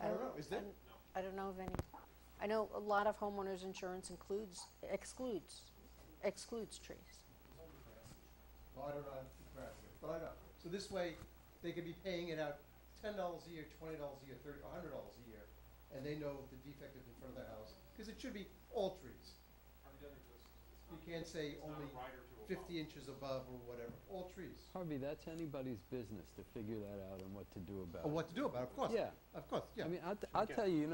I don't know, is there? I don't know of any. I know a lot of homeowners insurance excludes trees. Well, I don't know how to grasp it, but I know. So this way, they could be paying it out $10 a year, $20 a year, $30, $100 a year, and they know the defect is in front of their house, because it should be all trees. You can't say only 50 inches above or whatever, all trees. Harvey, that's anybody's business to figure that out and what to do about Or it. what to do about it, of course. Yeah. Of course, yeah. I mean, I'll tell you,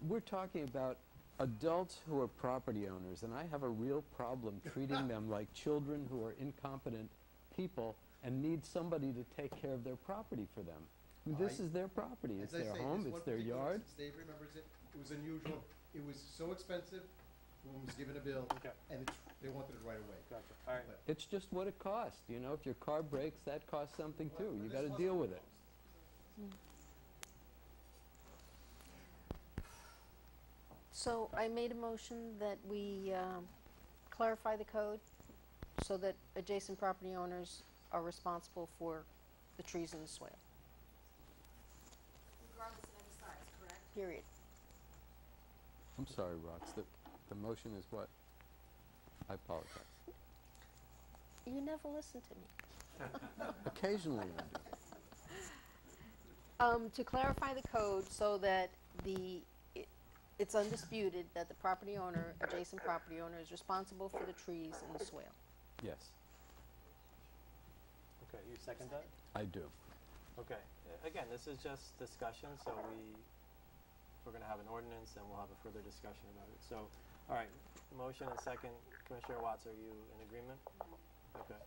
we're talking about adults who are property owners, and I have a real problem treating them like children who are incompetent people and need somebody to take care of their property for them. This is their property, it's As I their say, home, this it's one their particular yard. instance, Dave remembers it, it was unusual, it was so expensive, the woman was given a bill, Okay. and they wanted it right away. Gotcha. All right. But It's just what it costs, if your car breaks, that costs something too, you this gotta wasn't deal the with it. So I made a motion that we clarify the code so that adjacent property owners are responsible for the trees in the swale, Regardless of any size, correct? period. I'm sorry, Rox, the motion is what? I apologize. You never listen to me. Occasionally I do. To clarify the code so that it's undisputed that the property owner, adjacent property owner, is responsible for the trees in the swale. Yes, Okay, you second that? I do. Okay. Again, this is just discussion, so we're gonna have an ordinance and we'll have a further discussion about it. So, all right, motion and second. Commissioner Watts, are you in agreement? Okay.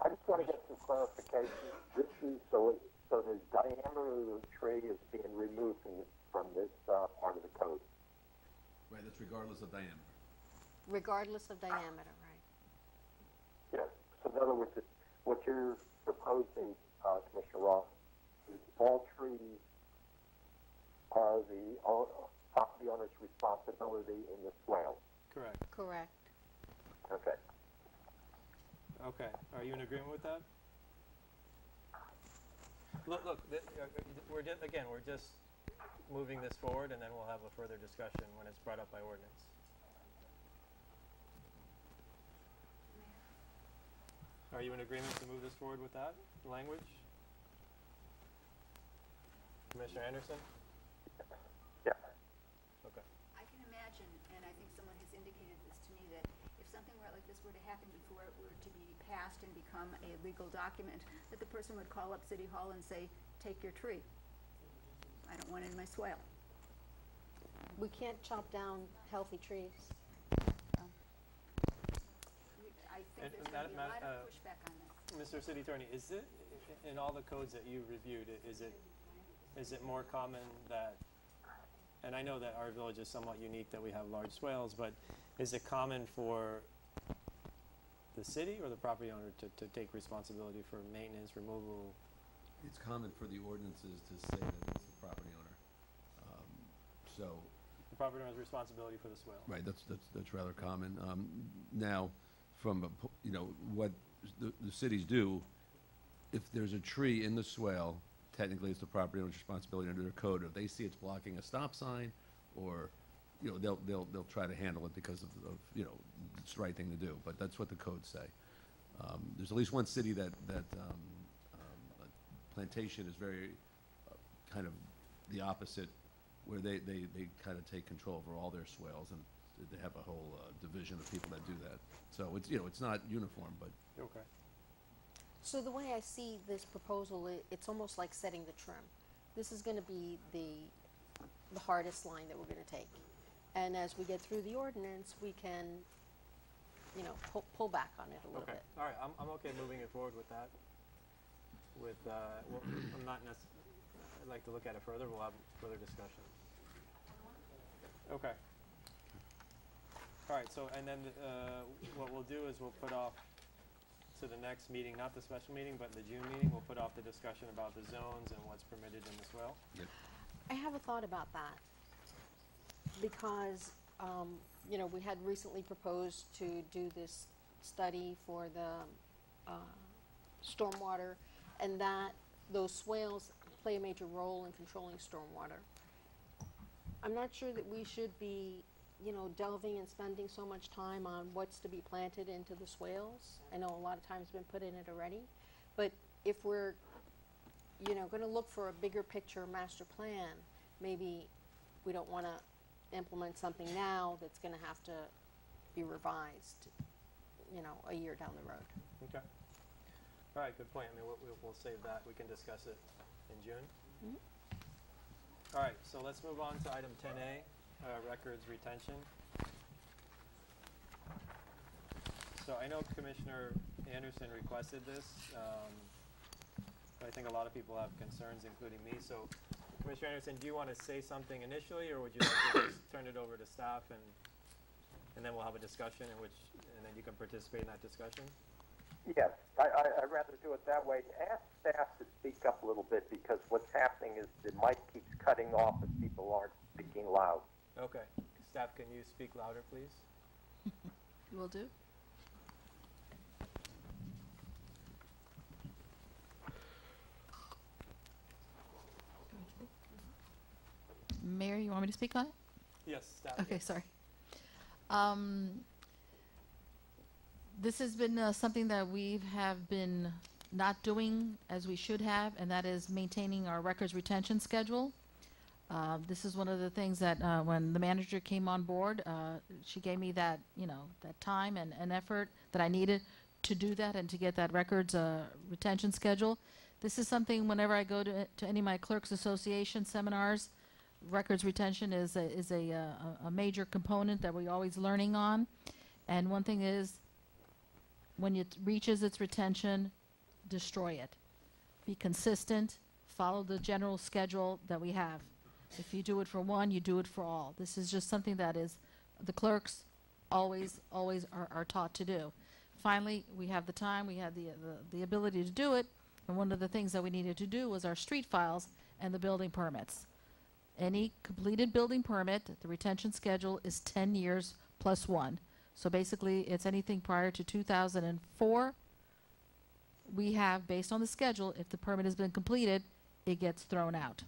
I just want to get some clarification. This is, so the diameter of the tree is being removed from this part of the code. Right, that's regardless of diameter. Regardless of diameter, right? Yes. So in other words, what you're proposing, Commissioner Ross, is all trees are the property owner's responsibility in the swale. Correct. Correct. Okay. Okay. Are you in agreement with that? Look, we're just moving this forward, and then we'll have a further discussion when it's brought up by ordinance. Are you in agreement to move this forward with that language? Commissioner Anderson? Yeah. Okay. I can imagine, and I think someone has indicated this to me, that if something like this were to happen before it were to be passed and become a legal document, that the person would call up City Hall and say, take your tree. I don't want it in my swale. We can't chop down healthy trees. I And think there's going to be a lot Madam- of pushback on this. Mr. City Attorney, is it, in all the codes that you reviewed, is it more common that, and I know that our village is somewhat unique that we have large swales, but is it common for the city or the property owner to take responsibility for maintenance, removal? It's common for the ordinances to say that it's the property owner. So, The property owner's responsibility for the swale. right, that's rather common. Now, from, what the cities do, if there's a tree in the swale, technically it's the property owner's responsibility under their code. If they see it's blocking a stop sign, or, they'll try to handle it because of, it's the right thing to do, but that's what the codes say. There's at least one city that Plantation is very, kind of the opposite, where they kind of take control over all their swales, and they have a whole division of people that do that. So it's not uniform, but Okay. So the way I see this proposal, it's almost like setting the trim. This is going to be the hardest line that we're going to take. And as we get through the ordinance, we can, pull back on it a little Okay. bit. All right. I'm okay moving it forward with that. With, well, I'm not I'd like to look at it further. We'll have further discussion. Okay. All right, so, and then what we'll do is we'll put off to the next meeting, not the special meeting, but the June meeting, we'll put off the discussion about the zones and what's permitted in the swale. I have a thought about that, because, you know, we had recently proposed to do this study for the stormwater, and that those swales play a major role in controlling stormwater. I'm not sure that we should be, you know, delving and spending so much time on what's to be planted into the swales. I know a lot of time's been put in it already, but if we're, you know, going to look for a bigger picture master plan, maybe we don't want to implement something now that's going to have to be revised, you know, a year down the road. Okay. All right, good point. I mean, we'll save that. We can discuss it in June. Mm-hmm. All right, so let's move on to item 10A, records retention. So I know Commissioner Anderson requested this. I think a lot of people have concerns, including me. So, Commissioner Anderson, do you want to say something initially, or would you like to just turn it over to staff and then we'll have a discussion and then you can participate in that discussion? Yes, I'd rather do it that way. Ask staff to speak up a little bit, because what's happening is the mic keeps cutting off and people aren't speaking loud. Okay. Staff, can you speak louder, please? Will do. Mayor, you want me to speak on it? Yes, staff. Okay, yes. sorry. This has been something that we have been not doing as we should have, and that is maintaining our records retention schedule. This is one of the things that when the manager came on board, she gave me that, you know, that time and effort that I needed to do that and to get that records retention schedule. This is something whenever I go to any of my clerks association seminars, records retention is a major component that we're always learning on. And one thing is, when it reaches its retention, destroy it. Be consistent, follow the general schedule that we have. If you do it for one, you do it for all. This is just something that is the clerks always are taught to do. Finally, we have the time, we have the ability to do it, and one of the things that we needed to do was our street files and the building permits. Any completed building permit, the retention schedule is 10 years plus 1. So basically, it's anything prior to 2004. We have, based on the schedule, if the permit has been completed, it gets thrown out.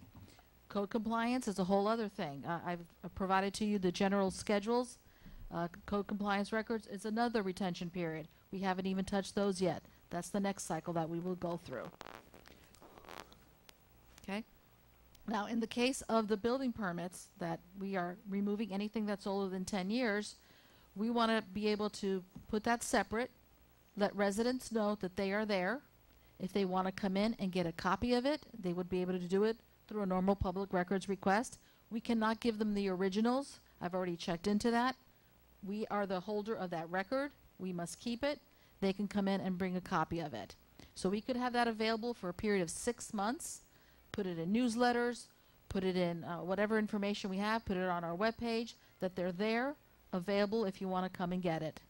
Code compliance is a whole other thing. I've provided to you the general schedules. Code compliance records is another retention period. We haven't even touched those yet. That's the next cycle that we will go through. Okay? Now, in the case of the building permits, that we are removing anything that's older than 10 years, we want to be able to put that separate, let residents know that they are there. If they want to come in and get a copy of it, they would be able to do it through a normal public records request. We cannot give them the originals. I've already checked into that. We are the holder of that record. We must keep it. They can come in and bring a copy of it. So we could have that available for a period of 6 months, put it in newsletters, put it in whatever information we have, put it on our webpage, that they're there, available if you want to come and get it.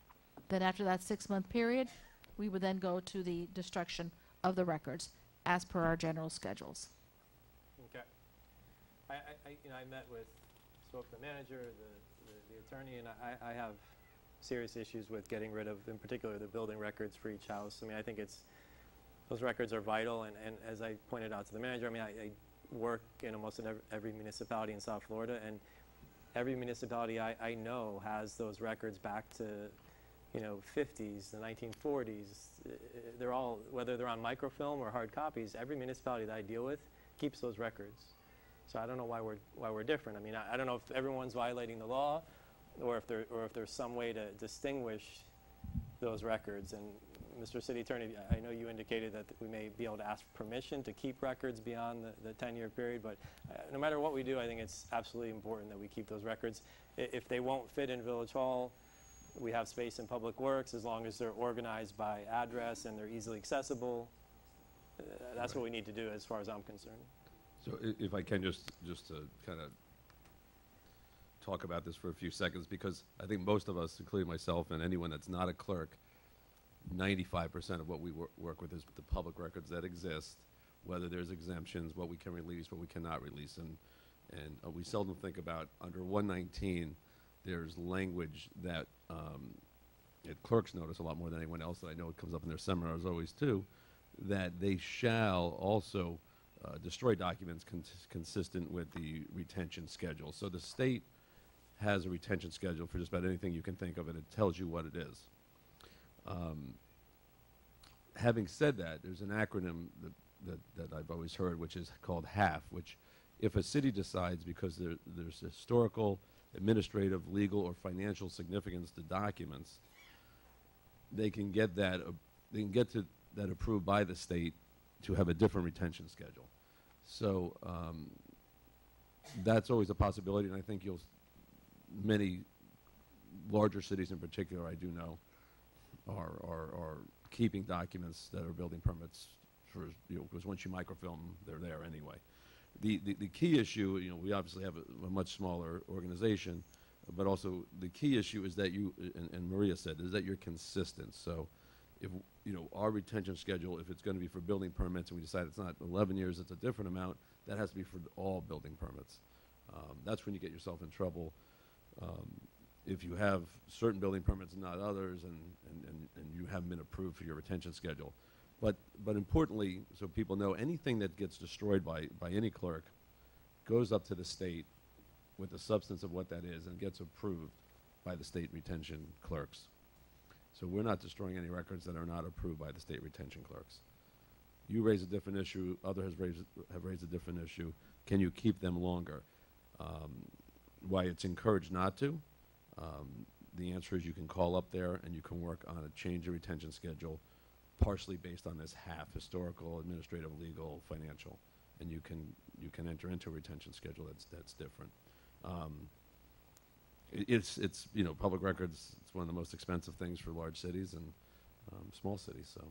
Then after that 6-month period, we would then go to the destruction of the records as per our general schedules. Okay. I spoke to the manager, the attorney, and I have serious issues with getting rid of, in particular, the building records for each house. I mean, I think those records are vital, and as I pointed out to the manager, I mean, I work in almost every municipality in South Florida, and every municipality I know has those records back to, you know, 50s, the 1940s. They're all, whether they're on microfilm or hard copies, every municipality that I deal with keeps those records. So I don't know why we're different. I mean, I don't know if everyone's violating the law, or if there's some way to distinguish those records. And Mr. City Attorney, I know you indicated that we may be able to ask permission to keep records beyond the 10-year period, but no matter what we do, I think it's absolutely important that we keep those records. If they won't fit in Village Hall, we have space in Public Works, as long as they're organized by address and they're easily accessible. That's what we need to do as far as I'm concerned. So if I can just to kind of talk about this for a few seconds, because I think most of us, including myself and anyone that's not a clerk, 95% of what we work with is the public records that exist, whether there's exemptions, what we can release, what we cannot release. And we seldom think about, under 119, there's language that clerks notice a lot more than anyone else, and I know it comes up in their seminars always too, that they shall also destroy documents consistent with the retention schedule. So the state has a retention schedule for just about anything you can think of, and it tells you what it is. Having said that, there's an acronym that I've always heard, which is called HAF, which if a city decides, because there's historical, administrative, legal, or financial significance to documents, they can get that approved by the state to have a different retention schedule. So that's always a possibility, and I think many larger cities in particular, I do know, are keeping documents that are building permits for, because once you microfilm, they're there anyway. The key issue, we obviously have a much smaller organization, but also the key issue is that and Maria said, is that you're consistent. So if, our retention schedule, if it's going to be for building permits and we decide it's not 11 years, it's a different amount, that has to be for all building permits. That's when you get yourself in trouble. If you have certain building permits and not others, and you haven't been approved for your retention schedule. But importantly, so people know, anything that gets destroyed by any clerk goes up to the state with the substance of what that is and gets approved by the state retention clerks. So we're not destroying any records that are not approved by the state retention clerks. You raise a different issue, others have raised a different issue. Can you keep them longer? Why it's encouraged not to? The answer is you can call up there and you can work on a change of retention schedule, partially based on this HAF, historical, administrative, legal, financial, and you can enter into a retention schedule that's different. It's public records. It's one of the most expensive things for large cities and small cities. So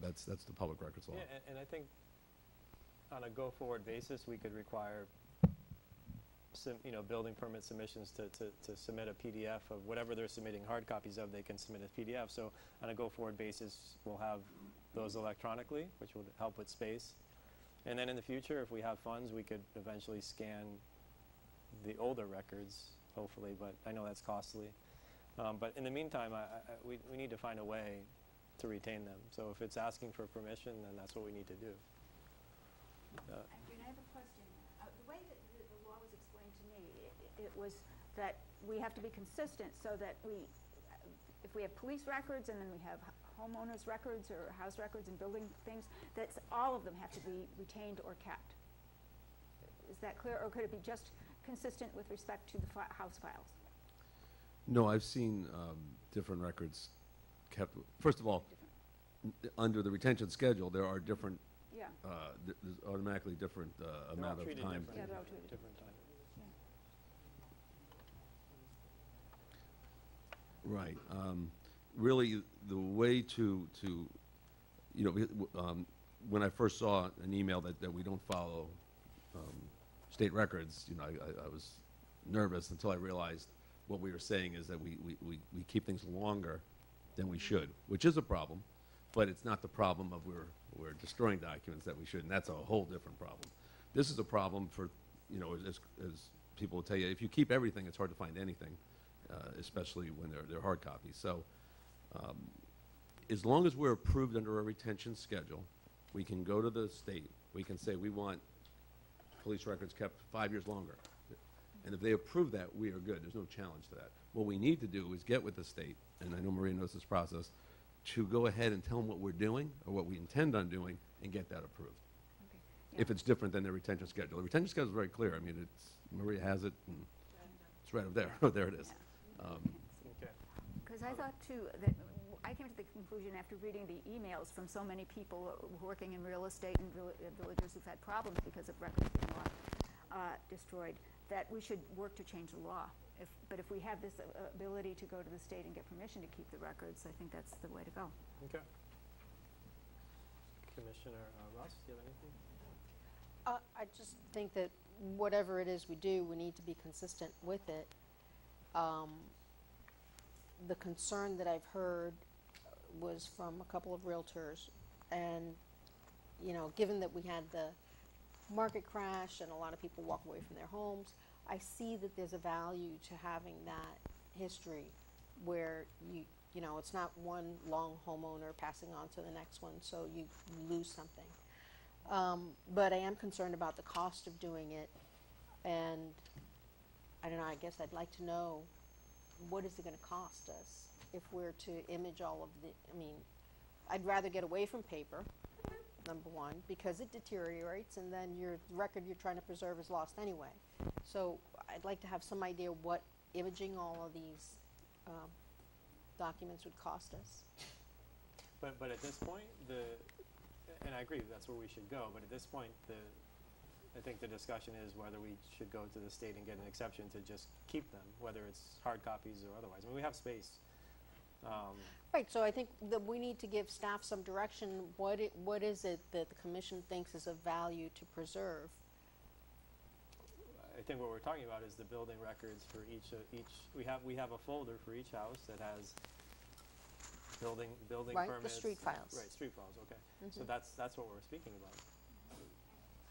that's the public records law. Yeah, and I think on a go-forward basis, we could require building permit submissions to submit a PDF of whatever they're submitting hard copies of. They can submit a PDF. So on a go-forward basis, we'll have those electronically, which will help with space. And then in the future, if we have funds, we could eventually scan the older records, hopefully, but I know that's costly. But in the meantime, we need to find a way to retain them. So if it's asking for permission, then that's what we need to do. And I have a question. The way that the law was explained to me, it was that we have to be consistent, so that if we have police records and then we have homeowners records or house records and building things, that all of them have to be retained or kept. Is that clear, or could it be just consistent with respect to the house files? No, I've seen different records kept. First of all, under the retention schedule, there are different. Yeah. There's automatically different amount of time. Yeah, they're all treated different time. Yeah. Right. Really, the way to when I first saw an email that we don't follow state records, I was nervous until I realized what we were saying is that we keep things longer than we should, which is a problem, but it's not the problem of we're destroying documents that we should, and that's a whole different problem. This is a problem for, as people will tell you, if you keep everything, it's hard to find anything, especially when they're hard copies. So as long as we're approved under a retention schedule, we can go to the state, we can say we want police records kept 5 years longer. And if they approve that, we are good. There's no challenge to that. What we need to do is get with the state, and I know Maria knows this process, to go ahead and tell them what we're doing or what we intend on doing and get that approved. Okay. Yeah. If it's different than the retention schedule. The retention schedule is very clear. I mean, Maria has it, and it's right up there. Oh, there it is. Okay. Because I thought, too, that I came to the conclusion after reading the emails from so many people working in real estate and villagers who've had problems because of records being destroyed, that we should work to change the law. But if we have this ability to go to the state and get permission to keep the records, I think that's the way to go. Okay. Commissioner Ross, do you have anything? I just think that whatever it is we do, we need to be consistent with it. The concern that I've heard was from a couple of realtors, and, you know, given that we had the market crash and a lot of people walk away from their homes, I see that there's a value to having that history where you know, it's not one long homeowner passing on to the next one, so you lose something. But I am concerned about the cost of doing it, and I don't know, I guess I'd like to know, what is it gonna cost us if we're to image all of the, I mean, I'd rather get away from paper, number one, because it deteriorates, and then your record you're trying to preserve is lost anyway. So I'd like to have some idea what imaging all of these documents would cost us. But at this point, and I agree, that's where we should go, but at this point, I think the discussion is whether we should go to the state and get an exception to just keep them, whether it's hard copies or otherwise. I mean, we have space. Right, so I think that we need to give staff some direction. What is it that the commission thinks is of value to preserve? I think what we're talking about is the building records for each. We have a folder for each house that has building Right, permits. the street files. Right, street files. Okay, so that's what we're speaking about.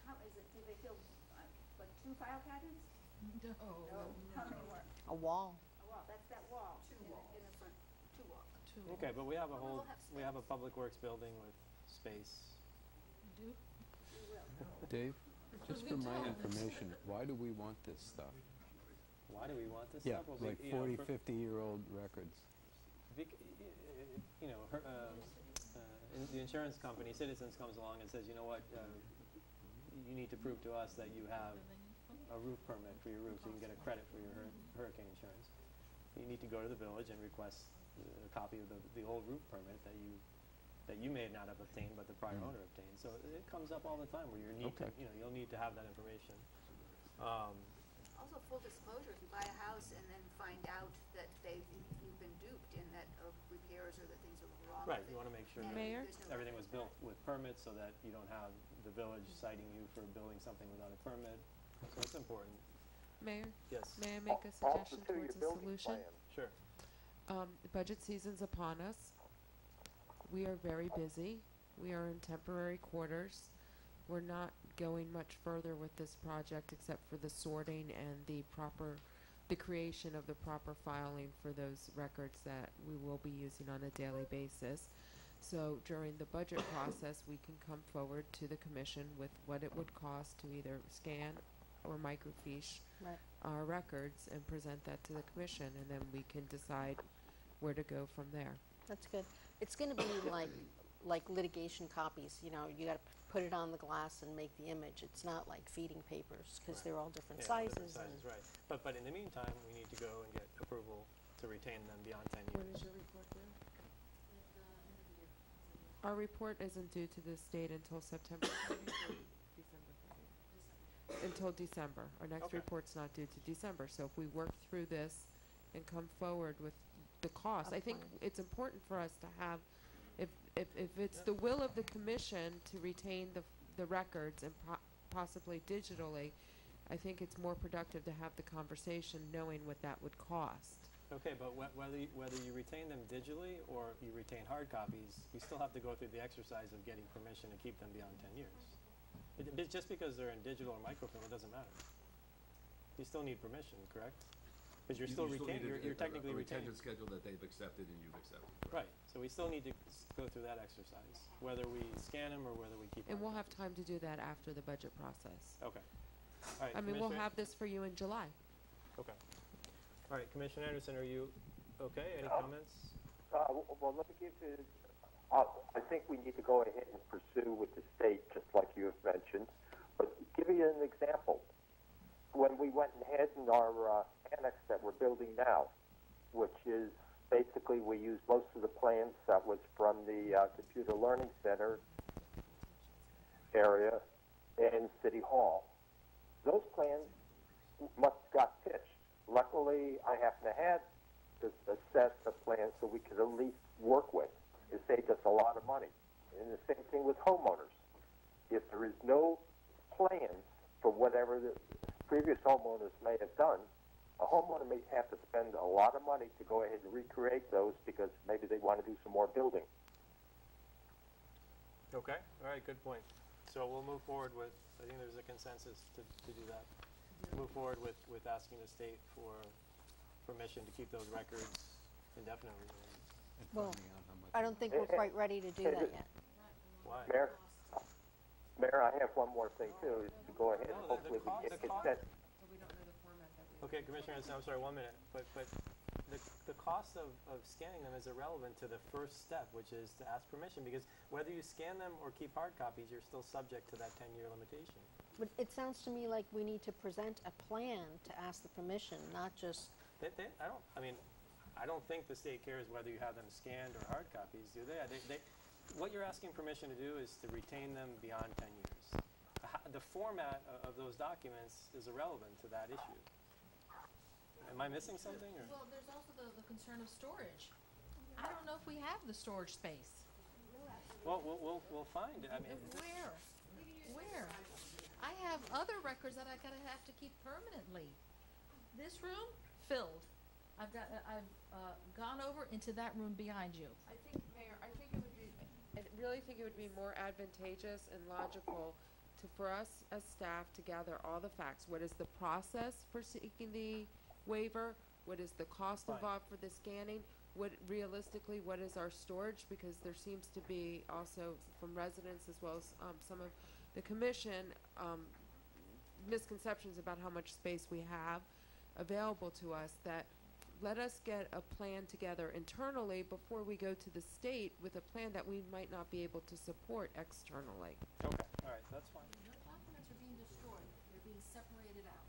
How is it, do they feel like 2 file cabinets? No. How many more? A wall. A wall, that's that wall. In the front, 2 walls. Okay, but we have a Well, whole, we'll have we have a public works building with space. We will. Dave, just for my information, why do we want this stuff? Why do we want this Yeah, stuff? Well, like you know, 40, for- 50-year-old records. You know, the insurance company, Citizens, comes along and says, you know what, you need to prove to us that you have a roof permit for your roof, so you can get a credit for your hurricane insurance. You need to go to the village and request a copy of the old roof permit that you may not have obtained, but the prior owner obtained. So it comes up all the time where you'll need to have that information. Also, full disclosure, if you buy a house and then find out that you've been duped and that repairs or that things are wrong Right, with you it, want to make sure and that Mayor? there's no everything record was of built with permits so that you don't have the village citing you for building something without a permit. So it's important. Mayor, Yes, may I make a Also suggestion to your towards a building solution? plan. sure. The budget season's upon us. We are very busy. We are in temporary quarters. We're not going much further with this project except for the sorting and the creation of the proper filing for those records that we will be using on a daily basis. So during the budget process, we can come forward to the commission with what it would cost to either scan or microfiche Right. our records and present that to the commission, and then we can decide where to go from there. That's good. It's gonna be like litigation copies, you know, you gotta put it on the glass and make the image. It's not like feeding papers, because they're all different Yeah, sizes. different sizes, right. But in the meantime, we need to go and get approval to retain them beyond 10 years. When is your report due? Our report isn't due to the state until September 30th or December 30th? Until December. Our next Okay. report's not due to December. So if we work through this and come forward with the cost, I think it's important for us to have, if it's the will of the commission to retain the records and possibly digitally, I think it's more productive to have the conversation knowing what that would cost. Okay, but whether you retain them digitally or you retain hard copies, you still have to go through the exercise of getting permission to keep them beyond 10 years. Just because they're in digital or microfilm, it doesn't matter. You still need permission, correct? Because you're still retaining, you're technically a retaining. retention schedule that they've accepted and you've accepted. Right, so we still need to go through that exercise, whether we scan them or whether we keep them. And we'll have time to do that after the budget process. Okay. All right, I mean, we'll Commissioner- have this for you in July. Okay. All right, Commissioner Anderson, are you okay? Any comments? Well, let me give you, I think we need to go ahead and pursue with the state, just like you have mentioned. But give you an example. When we went ahead in our annex that we're building now, which is basically we used most of the plans that was from the Computer Learning Center area in City Hall. Those plans must have got pitched. Luckily, I happen to have a set of plans so we could at least work with. It saved us a lot of money. And the same thing with homeowners. If there is no plans for whatever the previous homeowners may have done, a homeowner may have to spend a lot of money to go ahead and recreate those because maybe they want to do some more building. Okay, all right, good point. So we'll move forward with, I think there's a consensus to do that. Move forward with asking the state for permission to keep those records indefinitely. And Well, finding out how much. I don't think we're quite ready to do that yet. Why? Mayor, I have one more thing too, is to go ahead and No, hopefully we get the consent. But we don't know the format that we. Okay, Commissioner, I'm sorry, 1 minute, but the cost of scanning them is irrelevant to the first step, which is to ask permission, because whether you scan them or keep hard copies, you're still subject to that 10-year limitation. But it sounds to me like we need to present a plan to ask the permission, not just, I don't think the state cares whether you have them scanned or hard copies, do they? What you're asking permission to do is to retain them beyond 10 years. The format of those documents is irrelevant to that issue. Am I missing something? Or? Well, there's also the concern of storage. I don't know if we have the storage space. Well, we'll find it. I mean, Where? I have other records that I gotta have to keep permanently. This room, filled. I've gone over into that room behind you. I think, Mayor, I really think it would be more advantageous and logical for us as staff to gather all the facts. What is the process for seeking the waiver? What is the cost Fine. involved for the scanning? Realistically, what is our storage? Because there seems to be also from residents as well as some of the commission misconceptions about how much space we have available to us. That let us get a plan together internally before we go to the state with a plan that we might not be able to support externally. okay, all right, that's fine. No documents are being destroyed. They're being separated out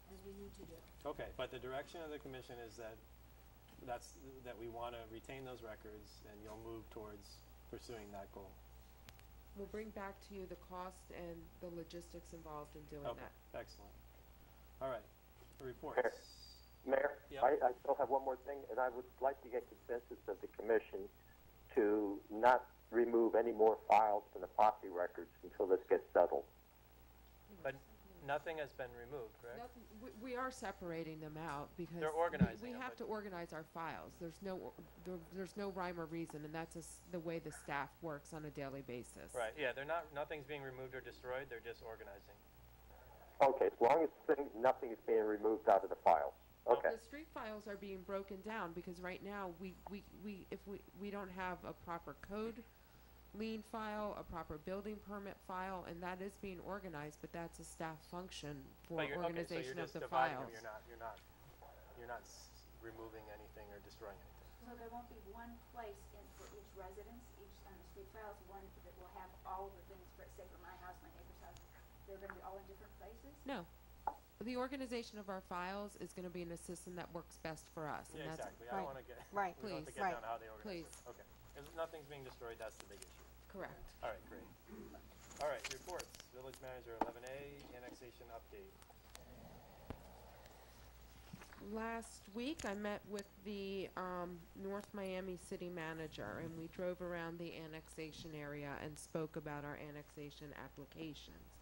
as we need to do. Okay, but the direction of the commission is that we want to retain those records, and you'll move towards pursuing that goal. We'll bring back to you the cost and the logistics involved in doing Okay, that. excellent. All right, reports. Mayor, Yep. I still have one more thing, and I would like to get consensus of the commission to not remove any more files from the property records until this gets settled. But nothing has been removed, correct? We are separating them out because They're organizing we them, have but- to organize our files. There's no rhyme or reason, and that's the way the staff works on a daily basis. Right, yeah, nothing's being removed or destroyed, they're just organizing. Okay, as long as nothing is being removed out of the files. Okay. The street files are being broken down because right now if we don't have a proper code lien file, a proper building permit file, and that is being organized, but that's a staff function for But organization so of the you're just dividing files. them, you're not removing anything or destroying anything. So there won't be one place for each residence, each on the street files, one that will have all of the things, for say for my house, my neighbor's house, they're gonna be all in different places? No. The organization of our files is going to be in a system that works best for us. Yeah, and that's exactly, I don't want to get, Right. we don't have to Please. get Right. down to how they organize Please. it. Okay, if nothing's being destroyed, that's the big issue. correct. All right, great. All right, reports, village manager, 11A, annexation update. Last week, I met with the North Miami city manager, and we drove around the annexation area and spoke about our annexation applications.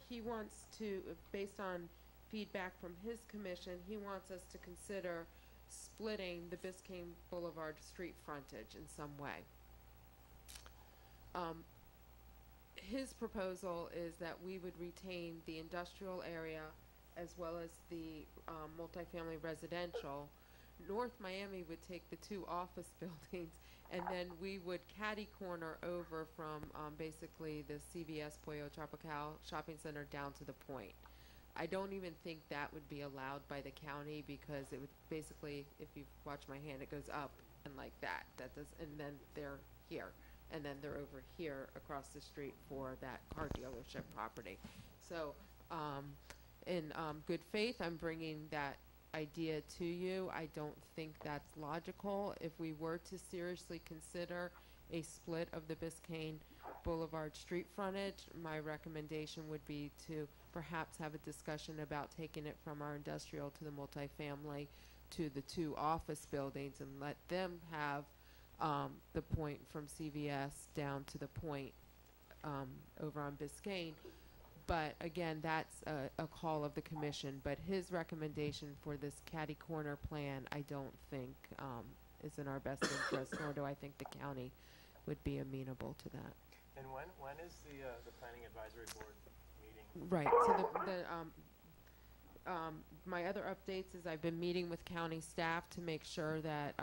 He wants to, based on feedback from his commission, he wants us to consider splitting the Biscayne Boulevard street frontage in some way. His proposal is that we would retain the industrial area as well as the multifamily residential. North Miami would take the two office buildings, and then we would catty corner over from basically the CVS Pollo Tropical shopping center down to the point. I don't even think that would be allowed by the county because it would basically, if you watch my hand, it goes up and like that. That does, and then they're here, and then they're over here across the street for that car dealership property. So, in good faith, I'm bringing that idea to you. I don't think that's logical. If we were to seriously consider a split of the Biscayne Boulevard street frontage, my recommendation would be to perhaps have a discussion about taking it from our industrial to the multifamily to the two office buildings and let them have the point from CVS down to the point over on Biscayne. But again, that's a call of the commission. But his recommendation for this catty corner plan, I don't think is in our best interest, nor do I think the county would be amenable to that. And when is the planning advisory board meeting? Right. So my other updates is I've been meeting with county staff to make sure that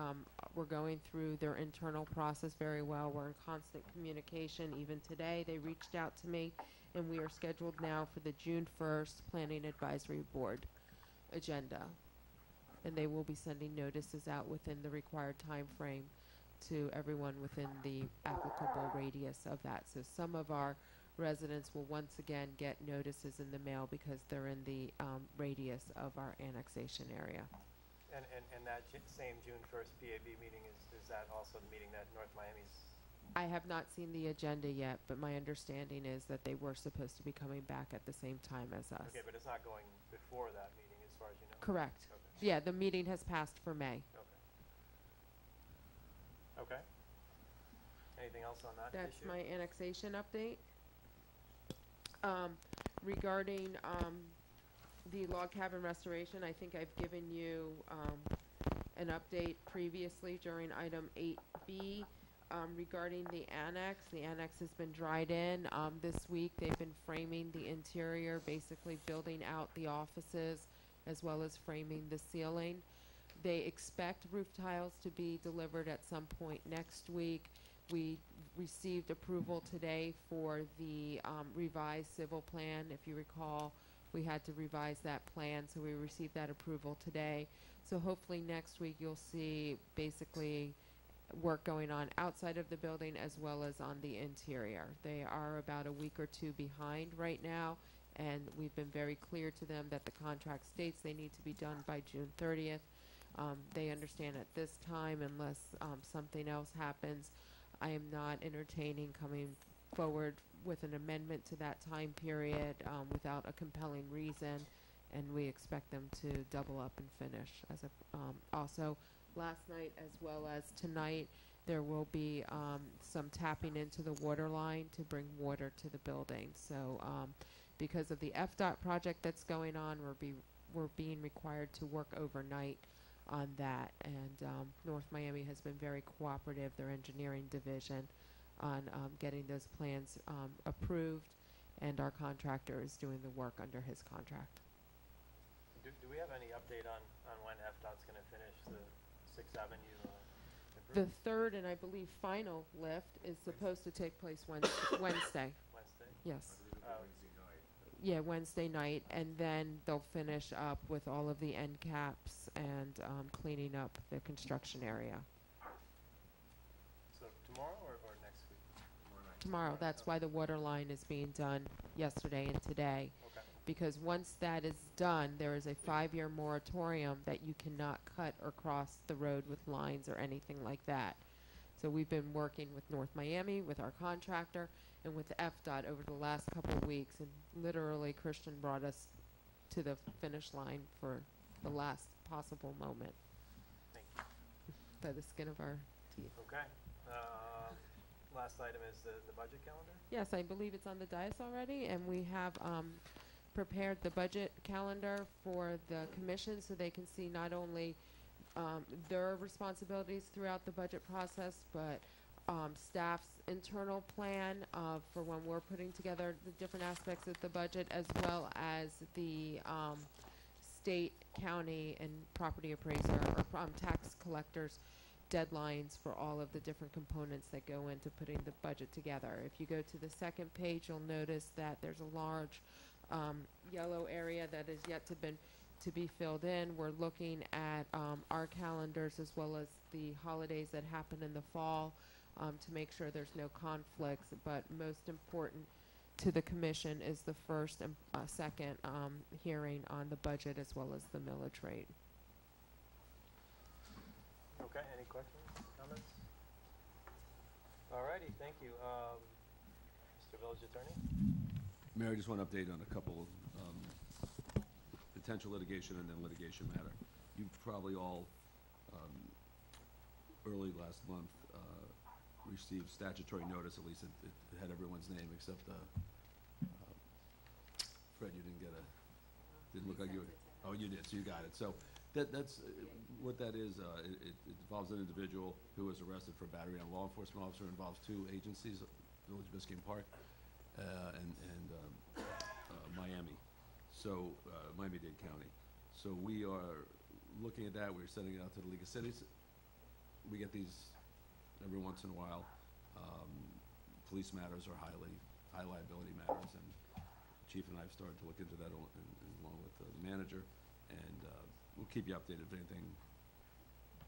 we're going through their internal process very well. We're in constant communication. Even today, they reached out to me, and we are scheduled now for the June 1st Planning Advisory Board agenda. And they will be sending notices out within the required time frame to everyone within the applicable radius of that. So some of our residents will once again get notices in the mail because they're in the radius of our annexation area. And that same June 1st PAB meeting, is that also the meeting that North Miami's? I have not seen the agenda yet, but my understanding is that they were supposed to be coming back at the same time as us. Okay, but it's not going before that meeting as far as you know? Correct. Okay. Yeah, the meeting has passed for May. Okay. Anything else on that That's issue? my annexation update. Regarding the log cabin restoration, I think I've given you an update previously during item 8B regarding the annex. The annex has been dried in. This week they've been framing the interior, basically building out the offices as well as framing the ceiling. They expect roof tiles to be delivered at some point next week. We received approval today for the revised civil plan. If you recall, we had to revise that plan, so we received that approval today. So hopefully next week you'll see basically work going on outside of the building as well as on the interior. They are about a week or two behind right now, and we've been very clear to them that the contract states they need to be done by June 30th. They understand at this time, unless something else happens, I am not entertaining coming forward with an amendment to that time period without a compelling reason, and we expect them to double up and finish. As a, also, last night as well as tonight, there will be some tapping into the water line to bring water to the building. So because of the FDOT project that's going on, we're being required to work overnight on that, and North Miami has been very cooperative, their engineering division, on getting those plans approved, and our contractor is doing the work under his contract. Do we have any update on when FDOT's going to finish the 6th Avenue The improvement? third and I believe final lift is supposed to take place Wednesday. Wednesday? Yes. Wednesday night. Yeah, Wednesday night, and then they'll finish up with all of the end caps and cleaning up the construction area. So tomorrow or next week? Tomorrow. That's why the water line is being done yesterday and today. Okay. Because once that is done, there is a 5-year moratorium that you cannot cut or cross the road with lines or anything like that. So we've been working with North Miami, with our contractor, and with the FDOT over the last couple of weeks, and literally Christian brought us to the finish line for the last possible moment. Thank you. By the skin of our teeth. Okay. Last item is the budget calendar? Yes, I believe it's on the dais already, and we have prepared the budget calendar for the commission so they can see not only their responsibilities throughout the budget process, but staff's internal plan for when we're putting together the different aspects of the budget, as well as the state, county, and property appraiser or tax collectors deadlines for all of the different components that go into putting the budget together. If you go to the second page, you'll notice that there's a large yellow area that is yet to be filled in. We're looking at our calendars as well as the holidays that happen in the fall to make sure there's no conflicts, but most important to the commission is the first and second hearing on the budget as well as the millage rate. Okay, any questions, comments? Alrighty, thank you. Mr. Village Attorney? Mayor, I just want to update on a couple potential litigation and then litigation matter. You've probably all, early last month, received statutory notice, at least it had everyone's name except Didn't look like you, oh, you did, so you got it. So that's, what that is, it involves an individual who was arrested for battery on a law enforcement officer, involves two agencies, Village of Biscayne Park, and Miami. So, Miami-Dade County. So we are looking at that, we're sending it out to the League of Cities. We get these every once in a while. Police matters are high liability matters, and Chief and I have started to look into that along with the manager, and we'll keep you updated if anything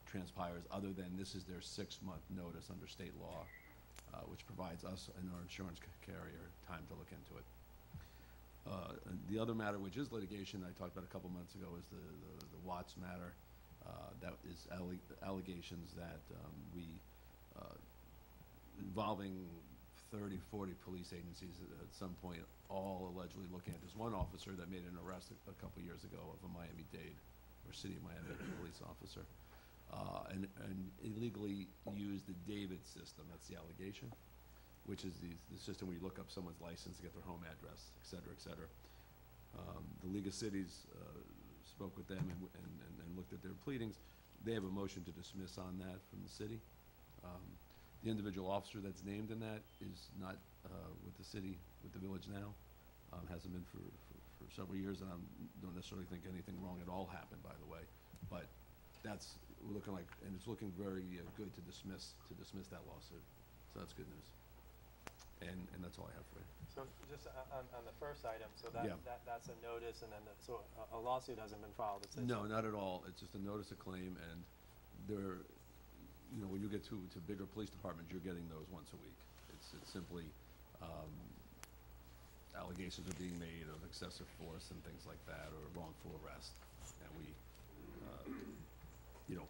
transpires, other than this is their 6-month notice under state law, which provides us and our insurance carrier time to look into it. And the other matter, which is litigation, I talked about a couple months ago, is the Watts matter. That is allegations that involving 30, 40 police agencies at some point, all allegedly looking at this one officer that made an arrest a couple years ago of a Miami-Dade or City of Miami police officer, and illegally used the David system. That's the allegation, which is the system where you look up someone's license to get their home address, et cetera, et cetera. The League of Cities spoke with them and looked at their pleadings. They have a motion to dismiss on that from the city. The individual officer that's named in that is not with the city, with the village now. Hasn't been for several years, and I don't necessarily think anything wrong at all happened, by the way. But that's looking like, and it's looking very good to dismiss that lawsuit. So that's good news. And that's all I have for you. So just on the first item, so Yeah. that's a notice, and then so a lawsuit hasn't been filed. It's No, not at all. It's just a notice of claim, and there, you know, when you get to bigger police departments, you're getting those once a week. It's simply allegations are being made of excessive force and things like that, or wrongful arrest, and we, you know,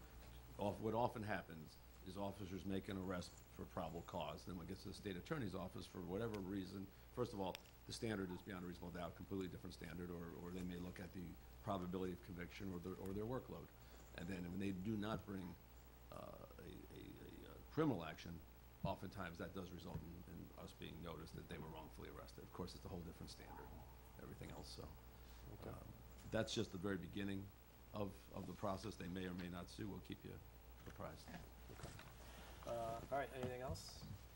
what often happens is officers make an arrest for probable cause. Then when it gets to the state attorney's office, for whatever reason, first of all, the standard is beyond a reasonable doubt, completely different standard, or they may look at the probability of conviction or their workload. And then when they do not bring a criminal action, oftentimes that does result in us being noticed that they were wrongfully arrested. Of course, it's a whole different standard, everything else, so. Okay. That's just the very beginning of the process. They may or may not sue. We'll keep you apprised. Okay. All right, anything else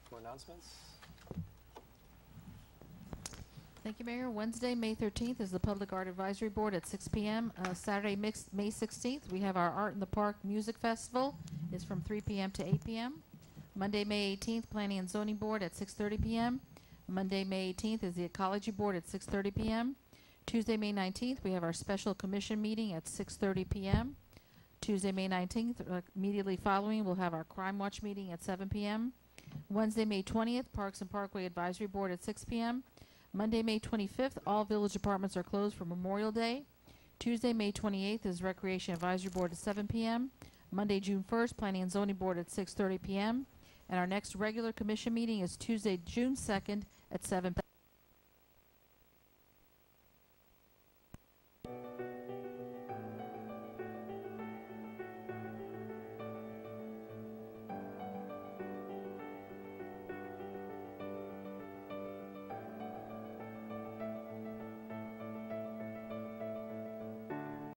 for announcements? Thank you, Mayor. Wednesday, May 13th is the Public Art Advisory Board at 6 p.m. Saturday, May 16th, we have our Art in the Park Music Festival. It's from 3 p.m. to 8 p.m. Monday, May 18th, Planning and Zoning Board at 6:30 p.m. Monday, May 18th is the Ecology Board at 6:30 p.m. Tuesday, May 19th, we have our special commission meeting at 6:30 p.m. Tuesday, May 19th, immediately following, we'll have our Crime Watch meeting at 7 p.m. Wednesday, May 20th, Parks and Parkway Advisory Board at 6 p.m. Monday, May 25th, all village departments are closed for Memorial Day. Tuesday, May 28th is Recreation Advisory Board at 7 p.m. Monday, June 1st, Planning and Zoning Board at 6:30 p.m. And our next regular commission meeting is Tuesday, June 2nd at 7 p.m.